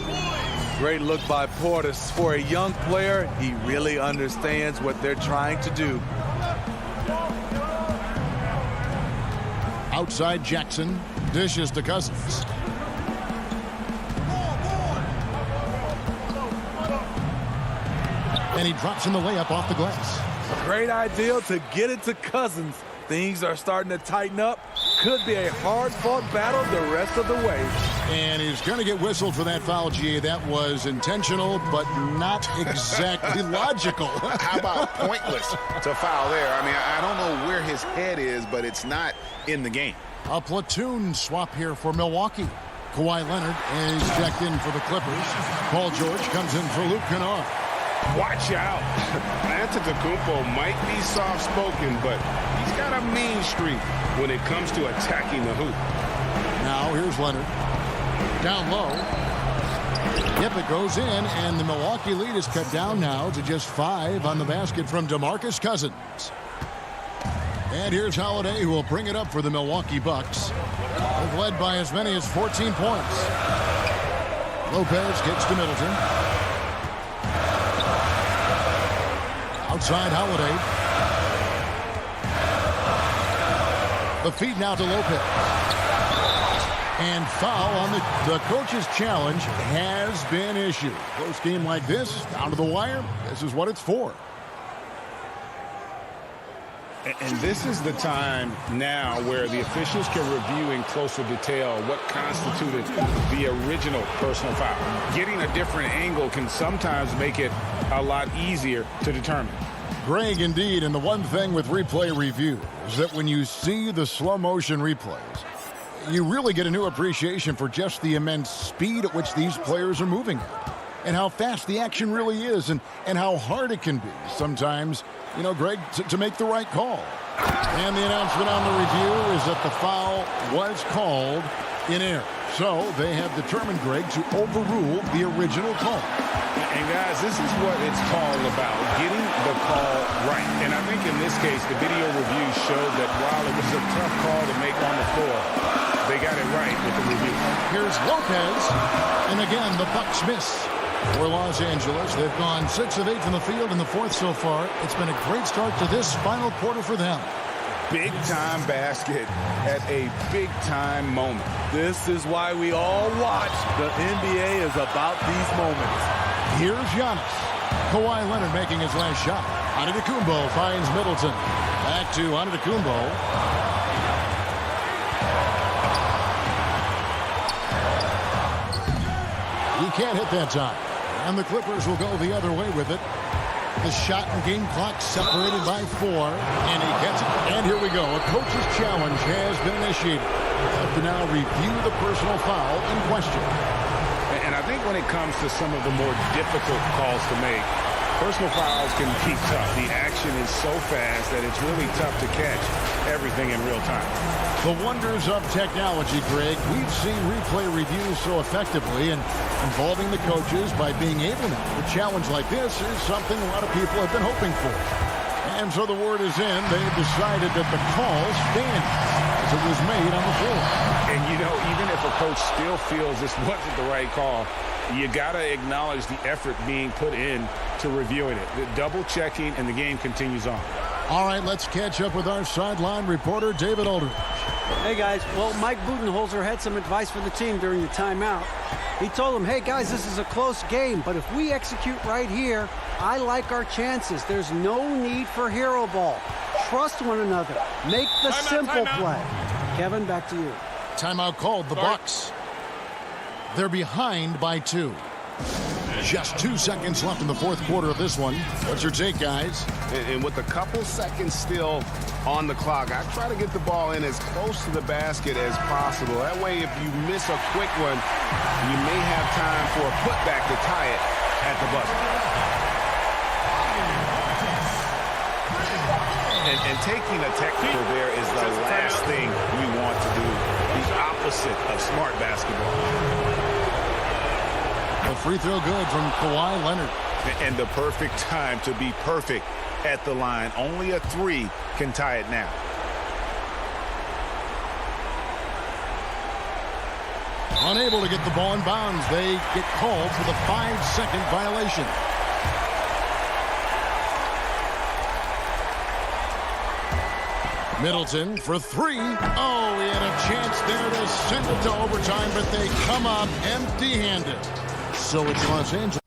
Great look by Portis. For a young player, he really understands what they're trying to do. Outside Jackson. Dishes to Cousins. And he drops in the layup off the glass. Great idea to get it to Cousins. Things are starting to tighten up. Could be a hard-fought battle the rest of the way. And he's going to get whistled for that foul, GA. That was intentional, but not exactly logical. How about pointless to foul there? I mean, I don't know where his head is, but it's not in the game. A platoon swap here for Milwaukee. Kawhi Leonard is checked in for the Clippers. Paul George comes in for Luke Kennard. Watch out. Antetokounmpo might be soft-spoken, but he's got a mean streak when it comes to attacking the hoop. Now here's Leonard. Down low. Yep, it goes in, and the Milwaukee lead is cut down now to just 5 on the basket from DeMarcus Cousins. And here's Holiday, who will bring it up for the Milwaukee Bucks. They've led by as many as 14 points. Lopez gets to Middleton. Outside Holiday. The feed now to Lopez. And foul on the coach's challenge has been issued. Close game like this, down to the wire, this is what it's for. And this is the time now where the officials can review in closer detail what constituted the original personal foul. Getting a different angle can sometimes make it a lot easier to determine. Greg, indeed, and the one thing with replay review is that when you see the slow motion replays, you really get a new appreciation for just the immense speed at which these players are moving at, and how fast the action really is, and how hard it can be sometimes, you know, Greg, to make the right call. And the announcement on the review is that the foul was called in error. So they have determined, Greg, to overrule the original call. And guys, this is what it's all about, getting the call right. And I think in this case, the video review showed that while it was a tough call to make on the floor, they got it right with the review. Here's Lopez, and again, the Bucks miss. For Los Angeles, they've gone 6 of 8 from the field in the fourth so far. It's been a great start to this final quarter for them. Big-time basket at a big-time moment. This is why we all watch. The NBA is about these moments. Here's Giannis. Kawhi Leonard making his last shot. Antetokounmpo finds Middleton. Back to Antetokounmpo. He can't hit that time. And the Clippers will go the other way with it. The shot and game clock separated by 4. And he gets it. And here we go. A coach's challenge has been initiated. Have to now review the personal foul in question. And I think when it comes to some of the more difficult calls to make, personal fouls can be tough. The action is so fast that it's really tough to catch everything in real time. The wonders of technology, Greg. We've seen replay reviews so effectively, and involving the coaches by being able now to challenge like this is something a lot of people have been hoping for. And so the word is in. They've decided that the call stands as it was made on the floor. And, you know, even if a coach still feels this wasn't the right call, you got to acknowledge the effort being put in to reviewing it. The double checking, and the game continues on. All right, let's catch up with our sideline reporter, David Aldridge. Hey, guys. Well, Mike Budenholzer had some advice for the team during the timeout. He told them, hey, guys, this is a close game, but if we execute right here, I like our chances. There's no need for hero ball. Trust one another. Make the simple play. Kevin, back to you. Timeout called. The Bucks. They're behind by 2. Just 2 seconds left in the fourth quarter of this one. What's your take, guys? And with a couple seconds still on the clock, I try to get the ball in as close to the basket as possible. That way, if you miss a quick one, you may have time for a putback to tie it at the buzzer. And taking a technical there is the last thing you want to do. The opposite of smart basketball. A free throw good from Kawhi Leonard. And the perfect time to be perfect at the line. Only a 3 can tie it now. Unable to get the ball in bounds. They get called for the 5-second violation. Middleton for 3. Oh, he had a chance there to send it to overtime, but they come up empty-handed. So it's Los Angeles.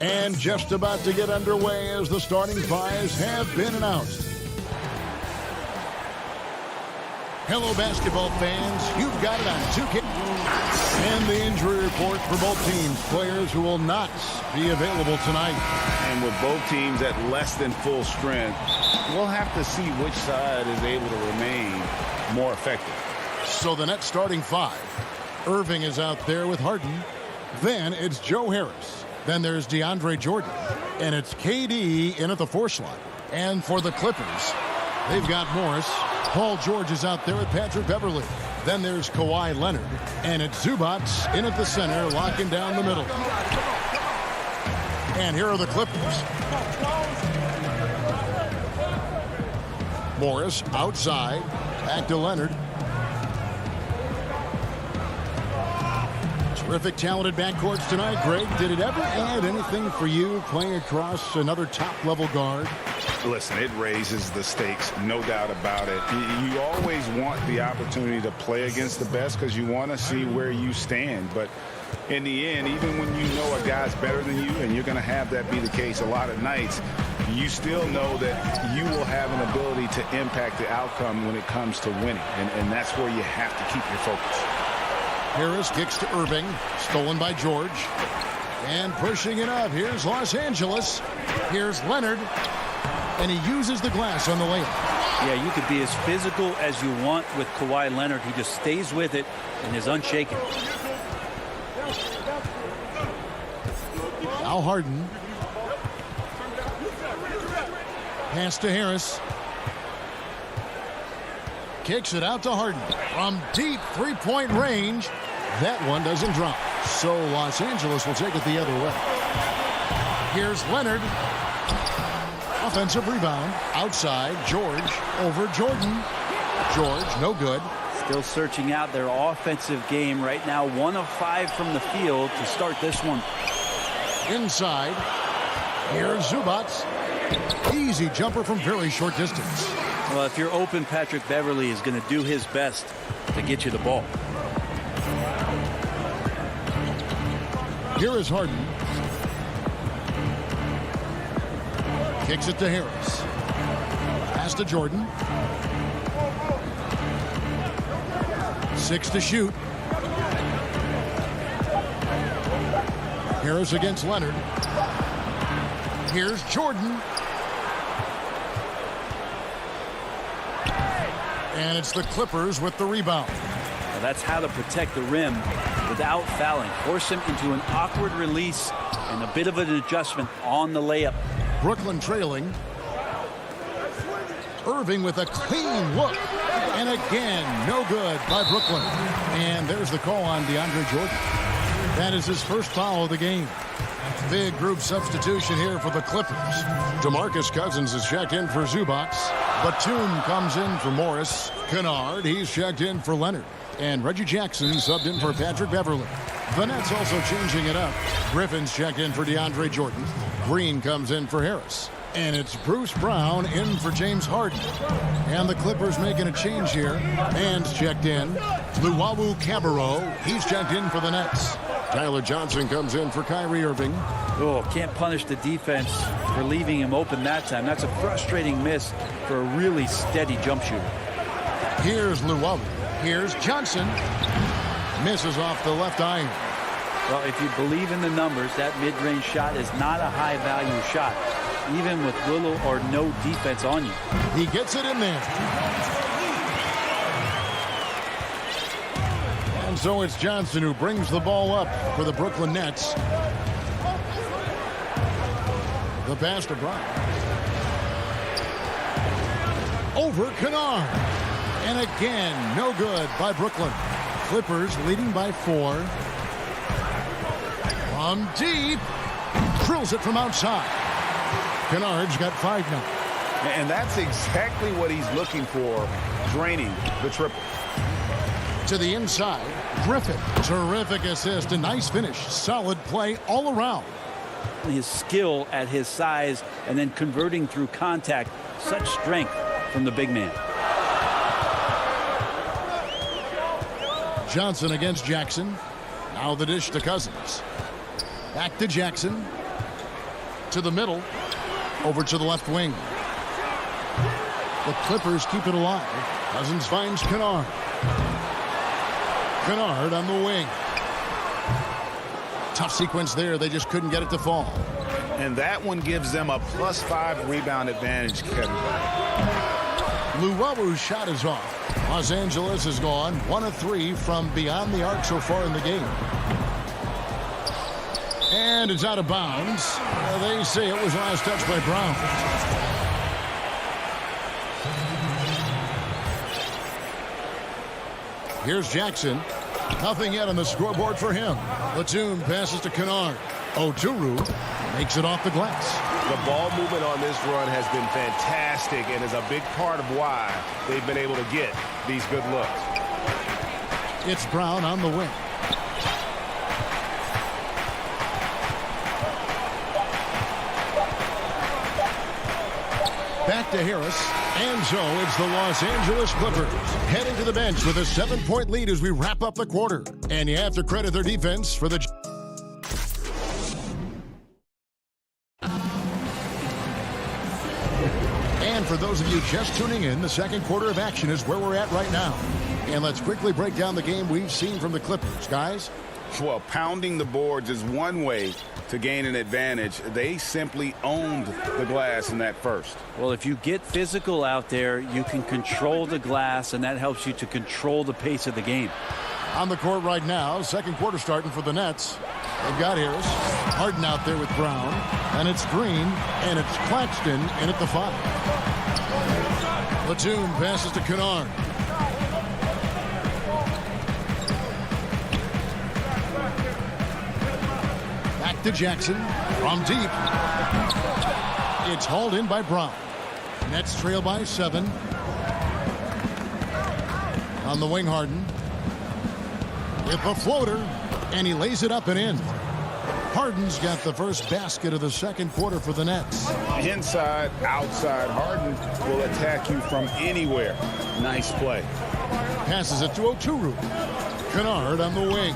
And just about to get underway as the starting fives have been announced. Hello, basketball fans. You've got it on 2K. And the injury report for both teams. Players who will not be available tonight. And with both teams at less than full strength, we'll have to see which side is able to remain more effective. So the Nets starting 5. Irving is out there with Harden. Then it's Joe Harris. Then there's DeAndre Jordan. And it's KD in at the 4 slot. And for the Clippers, they've got Morris. Paul George is out there with Patrick Beverley. Then there's Kawhi Leonard. And it's Zubac in at the center, locking down the middle. And here are the Clippers. Morris outside. Back to Leonard. Terrific, talented backcourts tonight. Greg, did it ever add anything for you playing across another top-level guard? Listen, it raises the stakes, no doubt about it. You always want the opportunity to play against the best because you want to see where you stand. But in the end, even when you know a guy's better than you, and you're going to have that be the case a lot of nights, you still know that you will have an ability to impact the outcome when it comes to winning. And that's where you have to keep your focus. Harris kicks to Irving. Stolen by George. And pushing it up. Here's Los Angeles. Here's Leonard. And he uses the glass on the layup. Yeah, you could be as physical as you want with Kawhi Leonard. He just stays with it and is unshaken. Now Harden. Pass to Harris. Kicks it out to Harden. From deep three-point range. That one doesn't drop. So Los Angeles will take it the other way. Here's Leonard. Offensive rebound. Outside. George over Jordan. George, no good. Still searching out their offensive game right now. 1 of 5 from the field to start this one. Inside. Here's Zubac. Easy jumper from very short distance. Well, if you're open, Patrick Beverley is going to do his best to get you the ball. Here is Harden. Kicks it to Harris. Pass to Jordan. 6 to shoot. Harris against Leonard. Here's Jordan. And it's the Clippers with the rebound. Well, that's how to protect the rim without fouling. Force him into an awkward release and a bit of an adjustment on the layup. Brooklyn trailing. Irving with a clean look. And again, no good by Brooklyn. And there's the call on DeAndre Jordan. That is his first foul of the game. Big group substitution here for the Clippers. DeMarcus Cousins is checked in for Zubac. Batum comes in for Morris. Kennard, he's checked in for Leonard. And Reggie Jackson subbed in for Patrick Beverley. The Nets also changing it up. Griffin's checked in for DeAndre Jordan. Green comes in for Harris. And it's Bruce Brown in for James Harden. And the Clippers making a change here. Man's checked in. Luwawu Cabarrot, he's checked in for the Nets. Tyler Johnson comes in for Kyrie Irving. Oh, can't punish the defense for leaving him open that time. That's a frustrating miss for a really steady jump shooter. Here's Luwawu. Here's Johnson. Misses off the left iron. Well, if you believe in the numbers, that mid-range shot is not a high-value shot, even with little or no defense on you. He gets it in there. And so it's Johnson who brings the ball up for the Brooklyn Nets. The pass to Brown. Over Kennard. And again, no good by Brooklyn. Clippers leading by 4. From deep. Drills it from outside. Kennard's got 5 now. And that's exactly what he's looking for, draining the triple. To the inside, Griffin. Terrific assist, a nice finish. Solid play all around. His skill at his size and then converting through contact. Such strength from the big man. Johnson against Jackson. Now the dish to Cousins. Back to Jackson. To the middle. Over to the left wing. The Clippers keep it alive. Cousins finds Kennard. Kennard on the wing. Tough sequence there. They just couldn't get it to fall. And that one gives them a +5 rebound advantage, Kevin. Luwabu's shot is off. Los Angeles has gone 1 of 3 from beyond the arc so far in the game. And it's out of bounds. They say it was last touched by Brown. Here's Jackson. Nothing yet on the scoreboard for him. Batum passes to Kennard. Oturu makes it off the glass. The ball movement on this run has been fantastic and is a big part of why they've been able to get these good looks. It's Brown on the wing. Back to Harris. And so it's the Los Angeles Clippers heading to the bench with a 7-point lead as we wrap up the quarter. And you have to credit their defense for the... And for those of you just tuning in, the second quarter of action is where we're at right now. And let's quickly break down the game we've seen from the Clippers, guys. Well, pounding the boards is one way to gain an advantage. They simply owned the glass in that first. Well, if you get physical out there, you can control the glass, and that helps you to control the pace of the game. On the court right now, second quarter starting for the Nets. They've got Harris, Harden out there with Brown, and it's Green, and it's Claxton in at the 5. Batum passes to Kennard. To Jackson from deep. It's hauled in by Brown. Nets trail by 7. On the wing, Harden. With the floater, and he lays it up and in. Harden's got the first basket of the second quarter for the Nets. Inside, outside, Harden will attack you from anywhere. Nice play. Passes it to Oturu. Kennard on the wing.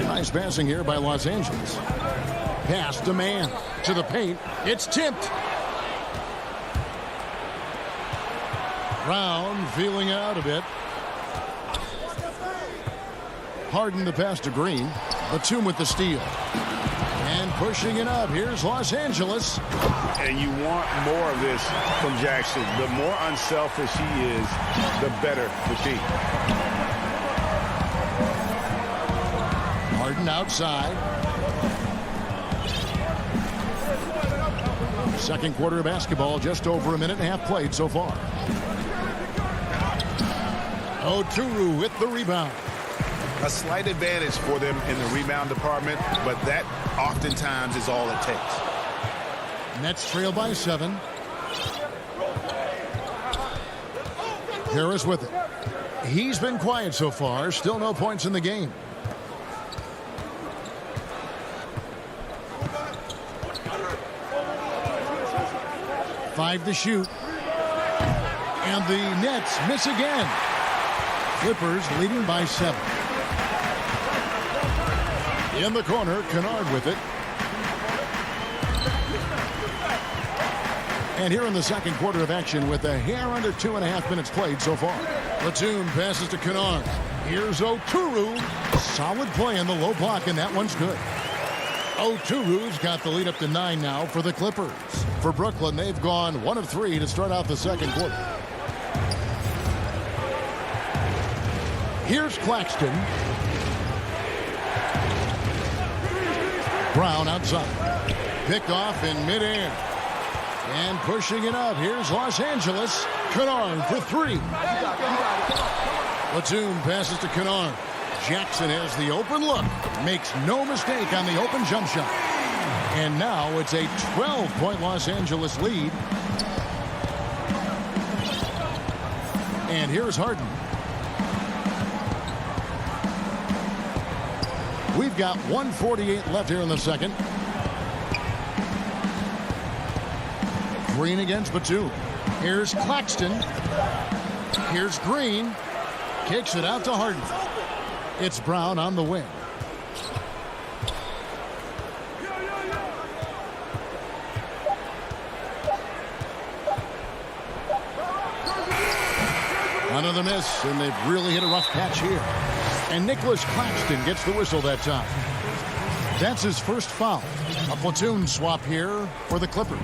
Nice passing here by Los Angeles. Pass to man. To the paint. It's tipped. Brown feeling out a bit. Harden the pass to Green. Batum with the steal. And pushing it up. Here's Los Angeles. And you want more of this from Jackson. The more unselfish he is, the better the team. Harden outside. Second quarter of basketball, just over a minute and a half played so far. Oturu with the rebound. A slight advantage for them in the rebound department, but that oftentimes is all it takes. Nets trail by 7. Harris with it. He's been quiet so far. Still no points in the game. Five to shoot. And the Nets miss again. Clippers leading by 7. In the corner, Kennard with it. And here in the second quarter of action with a hair under 2.5 minutes played so far. Batum passes to Kennard. Here's Oturu. Solid play in the low block, and that one's good. Oturu's got the lead up to 9 now for the Clippers. For Brooklyn, they've gone 1 of 3 to start out the second quarter. Here's Claxton. Brown outside. Picked off in midair. And pushing it up. Here's Los Angeles. Kennard for 3. Batum passes to Kennard. Jackson has the open look. Makes no mistake on the open jump shot. And now it's a 12-point Los Angeles lead. And here's Harden. We've got 1:48 left here in the second. Green against Batum. Here's Claxton. Here's Green. Kicks it out to Harden. It's Brown on the wing. Another miss, and they've really hit a rough patch here. And Nicholas Claxton gets the whistle that time. That's his first foul. A platoon swap here for the Clippers.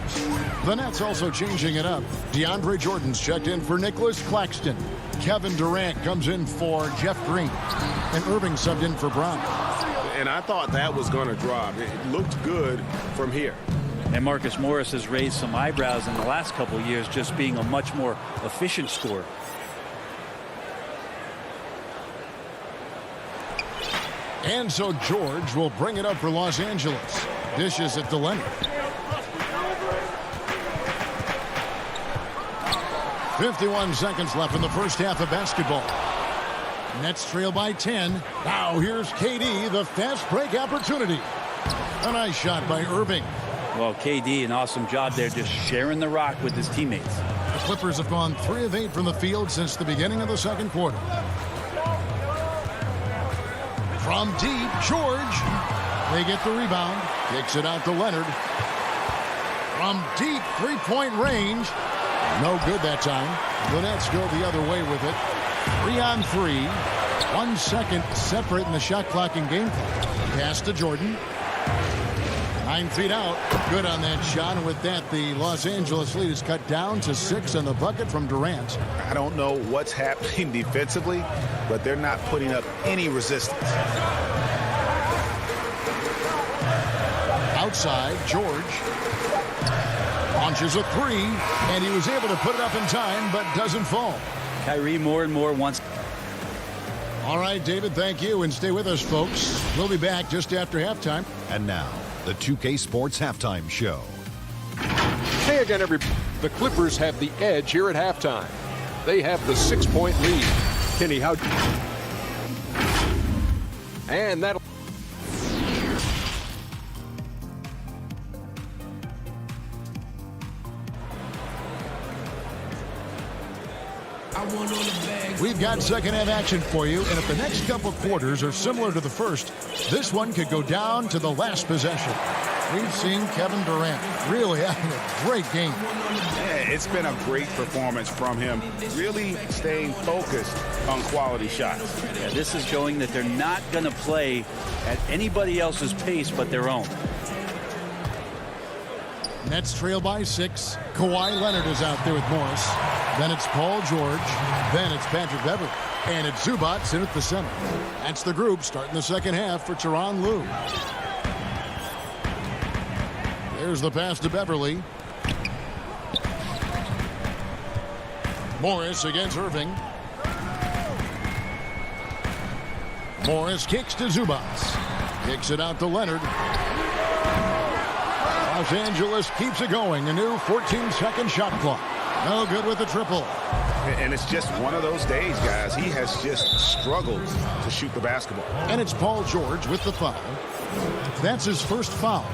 The Nets also changing it up. DeAndre Jordan's checked in for Nicholas Claxton. Kevin Durant comes in for Jeff Green. And Irving subbed in for Brown. And I thought that was going to drop. It looked good from here. And Marcus Morris has raised some eyebrows in the last couple of years, just being a much more efficient scorer. And so George will bring it up for Los Angeles. Dishes it to Leonard. 51 seconds left in the first half of basketball. Nets trail by 10. Now here's KD, the fast break opportunity. A nice shot by Irving. Well, KD, an awesome job there, just sharing the rock with his teammates. The Clippers have gone 3 of 8 from the field since the beginning of the second quarter. From deep, George. They get the rebound. Kicks it out to Leonard. From deep three-point range. No good that time. The Nets go the other way with it. 3-on-3. 1 second separating the shot clock and game clock. Pass to Jordan. 9 feet out. Good on that shot. And with that, the Los Angeles lead is cut down to 6 on the bucket from Durant. I don't know what's happening defensively, but they're not putting up any resistance. Outside, George launches a 3, and he was able to put it up in time, but doesn't fall. Kyrie more and more wants. All right, David, thank you, and stay with us, folks. We'll be back just after halftime. And now, the 2K Sports Halftime Show. Hey again, everybody. The Clippers have the edge here at halftime. They have the 6-point lead. Kenny, how? And that'll. We've got second half action for you, and if the next couple quarters are similar to the first, this one could go down to the last possession. We've seen Kevin Durant really having a great game. Yeah, it's been a great performance from him, really staying focused on quality shots. Yeah, this is showing that they're not going to play at anybody else's pace but their own. Nets trail by 6. Kawhi Leonard is out there with Morris. Then it's Paul George. Then it's Patrick Beverley. And it's Zubac in at the center. That's the group starting the second half for Tyronn Lue. There's the pass to Beverley. Morris against Irving. Morris kicks to Zubac. Kicks it out to Leonard. Los Angeles keeps it going. A new 14-second shot clock. No good with the triple. And it's just one of those days, guys. He has just struggled to shoot the basketball. And it's Paul George with the foul. That's his first foul.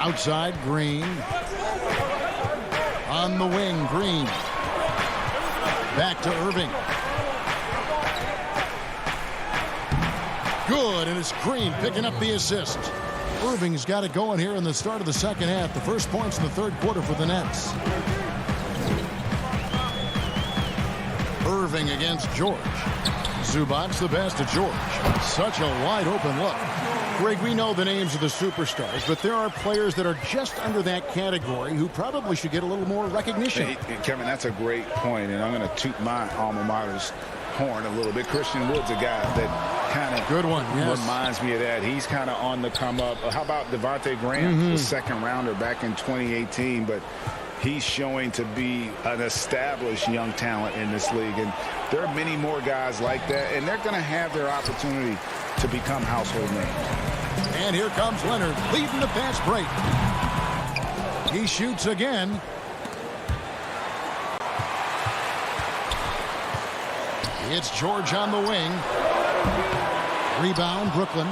Outside, Green. On the wing, Green. Back to Irving. Good, and it's Green picking up the assist. Irving's got it going here in the start of the second half. The first points in the third quarter for the Nets. Irving against George. Zubac the pass to George. Such a wide open look. Greg, we know the names of the superstars, but there are players that are just under that category who probably should get a little more recognition. Hey, Kevin, that's a great point, and I'm going to toot my alma mater's horn a little bit. Christian Wood's a guy that kind of good one, yes. Reminds me of that. He's kind of on the come up. How about Devontae Graham, the second rounder back in 2018, but he's showing to be an established young talent in this league, and there are many more guys like that, and they're going to have their opportunity to become household names. And here comes Leonard leading the fast break. He shoots again. It's George on the wing. Rebound, Brooklyn.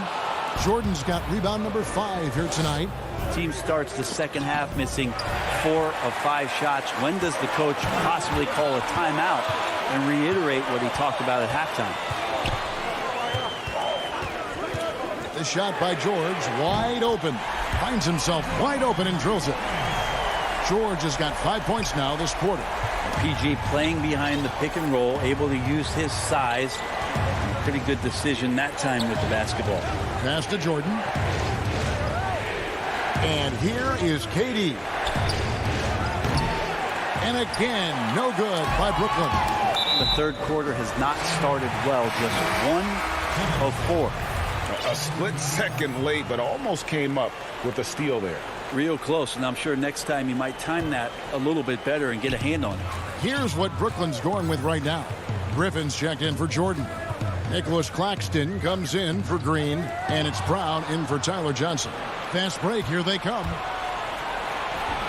Jordan's got rebound number 5 here tonight. Team starts the second half missing 4 of 5 shots. When does the coach possibly call a timeout and reiterate what he talked about at halftime? The shot by George, wide open. Finds himself wide open and drills it. George has got 5 points now this quarter. PG playing behind the pick and roll, able to use his size. Pretty good decision that time with the basketball. Pass to Jordan. And here is KD. And again, no good by Brooklyn. The third quarter has not started well. Just 1 of 4. A split second late, but almost came up with a steal there. Real close, and I'm sure next time he might time that a little bit better and get a hand on it. Here's what Brooklyn's going with right now. Griffin's checked in for Jordan. Nicholas Claxton comes in for Green, and it's Brown in for Tyler Johnson. Fast break, here they come.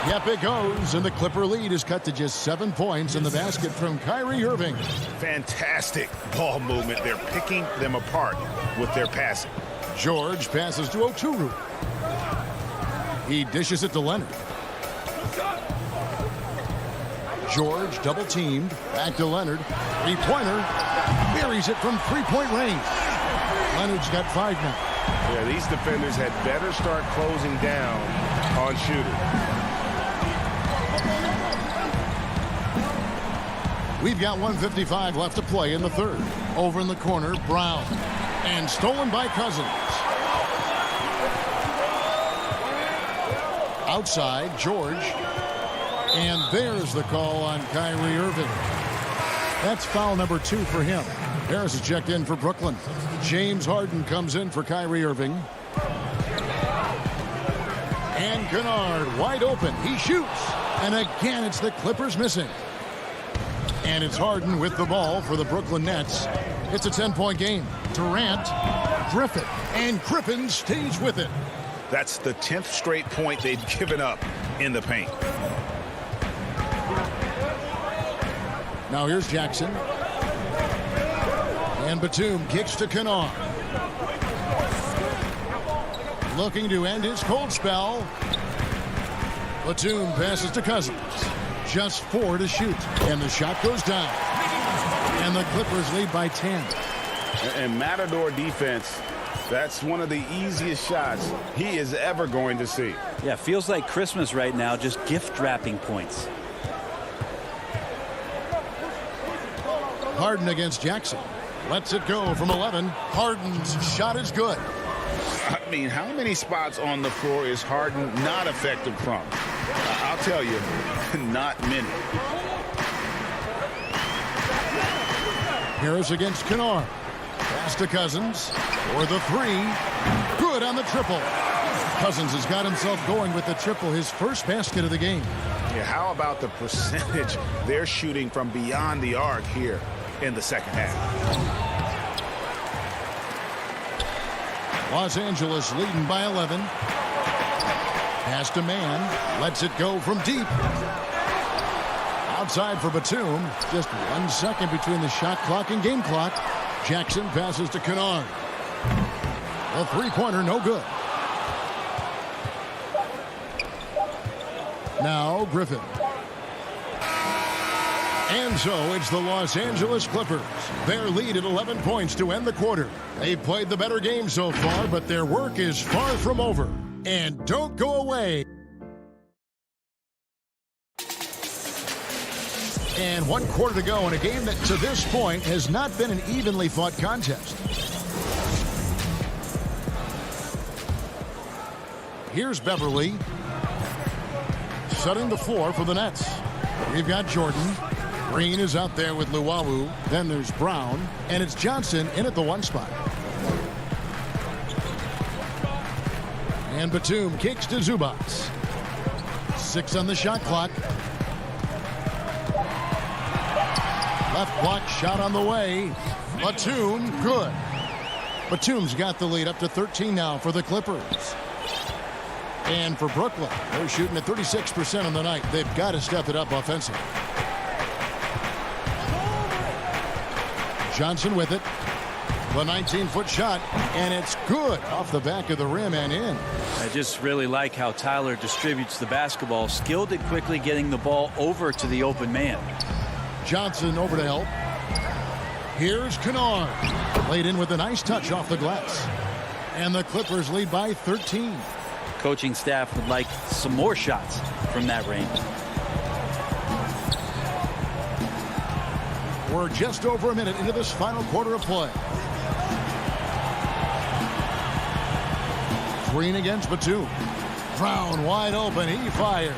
Yep, it goes, and the Clipper lead is cut to just 7 points in the basket from Kyrie Irving. Fantastic ball movement. They're picking them apart with their passing. George passes to Oturu. He dishes it to Leonard. George double teamed. Back to Leonard. Three-pointer. Buries it from three-point range. Leonard's got 5 now. Yeah, these defenders had better start closing down on shooters. We've got 1:55 left to play in the third. Over in the corner, Brown. And stolen by Cousins. Outside, George. And there's the call on Kyrie Irving. That's foul number 2 for him. Harris is checked in for Brooklyn. James Harden comes in for Kyrie Irving. And Kennard wide open. He shoots. And again, it's the Clippers missing. And it's Harden with the ball for the Brooklyn Nets. It's a 10-point game. Durant, Griffin, and Griffin stays with it. That's the 10th straight point they've given up in the paint. Now here's Jackson. And Batum kicks to Kennard. Looking to end his cold spell. Batum passes to Cousins. Just 4 to shoot. And the shot goes down. And the Clippers lead by 10. And Matador defense, that's one of the easiest shots he is ever going to see. Yeah, feels like Christmas right now, just gift wrapping points. Harden against Jackson. Lets it go from 11. Harden's shot is good. I mean, how many spots on the floor is Harden not effective from? I'll tell you, not many. Harris against Kennard. Pass to Cousins for the 3. Good on the triple. Cousins has got himself going with the triple, his first basket of the game. Yeah, how about the percentage they're shooting from beyond the arc here in the second half? Los Angeles leading by 11. Pass to Mann. Lets it go from deep. Outside for Batum. Just 1 second between the shot clock and game clock. Jackson passes to Kennard. A three-pointer, no good. Now Griffin. And so it's the Los Angeles Clippers. Their lead at 11 points to end the quarter. They've played the better game so far, but their work is far from over. And don't go away. And 1 quarter to go in a game that to this point has not been an evenly fought contest. Here's Beverly. Setting the floor for the Nets. We've got Jordan. Green is out there with Luwawu. Then there's Brown. And it's Johnson in at the 1 spot. And Batum kicks to Zubac. 6 on the shot clock. Left block shot on the way. Batum, good. Batum's got the lead up to 13 now for the Clippers. And for Brooklyn, they're shooting at 36% on the night. They've got to step it up offensively. Johnson with it. The 19-foot shot, and it's good off the back of the rim and in. I just really like how Tyler distributes the basketball, skilled at quickly getting the ball over to the open man. Johnson over to help. Here's Kennard. Laid in with a nice touch off the glass. And the Clippers lead by 13. coaching staff would like some more shots from that range. We're just over a minute into this final quarter of play. Green against Batum. Brown wide open. He fires.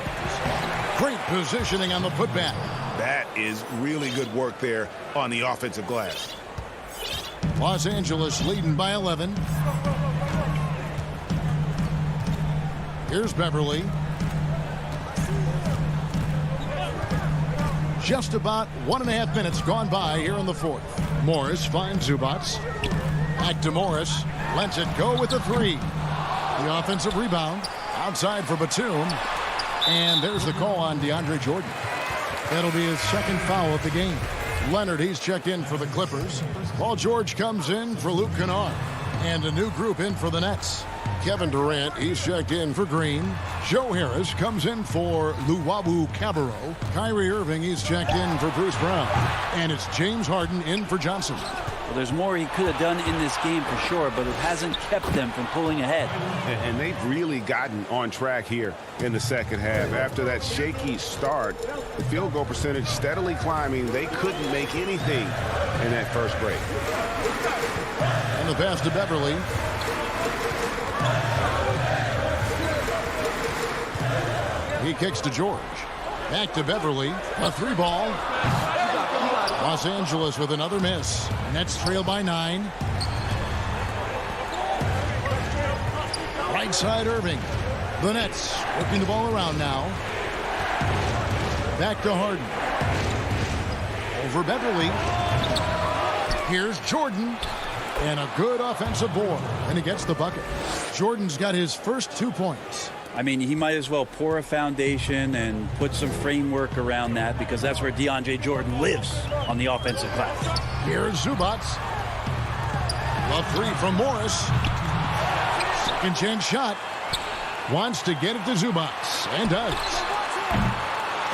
Great positioning on the putback. That is really good work there on the offensive glass. Los Angeles leading by 11. Here's Beverly. Just about 1.5 minutes gone by here in the fourth. Morris finds Zubats. Back to Morris. Lets it go with the three. The offensive rebound. Outside for Batum. And there's the call on DeAndre Jordan. That'll be his second foul of the game. Leonard, he's checked in for the Clippers. Paul George comes in for Luke Kennard. And a new group in for the Nets. Kevin Durant, he's checked in for Green. Joe Harris comes in for Luwawu Cabarro. Kyrie Irving, he's checked in for Bruce Brown. And it's James Harden in for Johnson. Well, there's more he could have done in this game for sure, but it hasn't kept them from pulling ahead. And they've really gotten on track here in the second half. After that shaky start, the field goal percentage steadily climbing. They couldn't make anything in that first break. And the pass to Beverly. He kicks to George. Back to Beverly. A three ball. Los Angeles with another miss. Nets trail by 9. Right side Irving. The Nets working the ball around now. Back to Harden. Over Beverly. Here's Jordan. And a good offensive board. And he gets the bucket. Jordan's got his first 2 points. I mean, he might as well pour a foundation and put some framework around that because that's where DeAndre Jordan lives on the offensive glass. Here's Zubats. A three from Morris. Second chance shot. Wants to get it to Zubats. And does.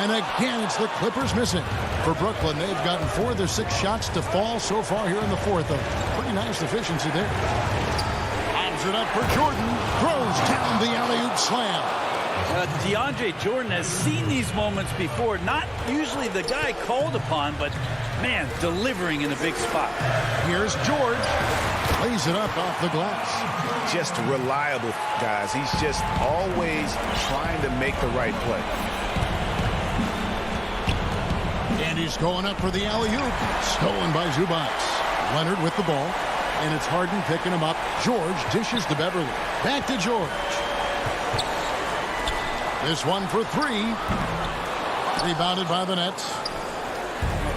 And again, it's the Clippers missing. For Brooklyn, they've gotten 4 of their 6 shots to fall so far here in the fourth. A pretty nice efficiency there. Lobs it up for Jordan. Throws down the alley-oop slam. DeAndre Jordan has seen these moments before. Not usually the guy called upon, but, man, delivering in a big spot. Here's George. Lays it up off the glass. Just reliable, guys. He's just always trying to make the right play. And he's going up for the alley-oop. Stolen by Zubats. Leonard with the ball. And it's Harden picking him up. George dishes to Beverly. Back to George. This one for 3. Rebounded by the Nets.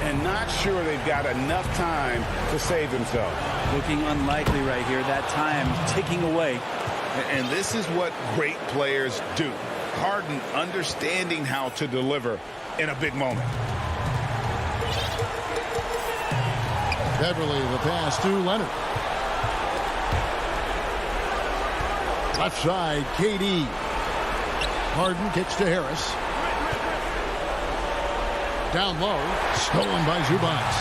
And not sure they've got enough time to save themselves. Looking unlikely right here. That time ticking away. And this is what great players do. Harden understanding how to deliver in a big moment. Beverly, the pass to Leonard. Left side, KD. Harden kicks to Harris. Down low, stolen by Zubats.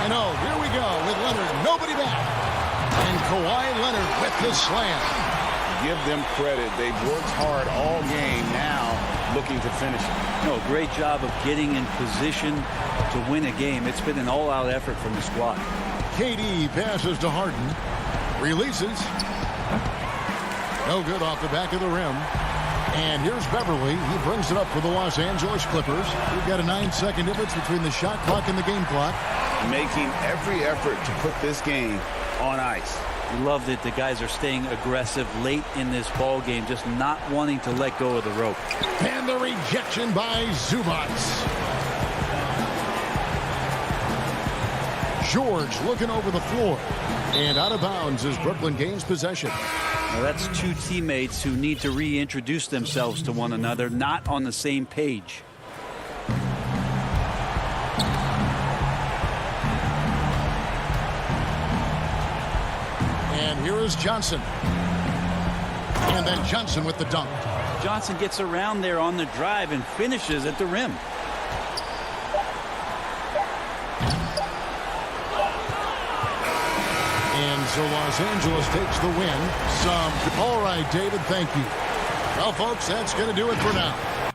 And oh, here we go with Leonard. Nobody back. And Kawhi Leonard with the slam. Give them credit. They've worked hard all game, now looking to finish it. No, great job of getting in position to win a game. It's been an all-out effort from the squad. KD passes to Harden. Releases. No good off the back of the rim. And here's Beverly. He brings it up for the Los Angeles Clippers. We've got a 9-second difference between the shot clock and the game clock. Making every effort to put this game on ice. Love that the guys are staying aggressive late in this ball game, just not wanting to let go of the rope. And the rejection by Zubats. George looking over the floor. And out of bounds as Brooklyn gains possession. Now that's 2 teammates who need to reintroduce themselves to one another, not on the same page. And here is Johnson. And then Johnson with the dunk. Johnson gets around there on the drive and finishes at the rim. And so Los Angeles takes the win. All right, David, thank you. Well, folks, that's going to do it for now.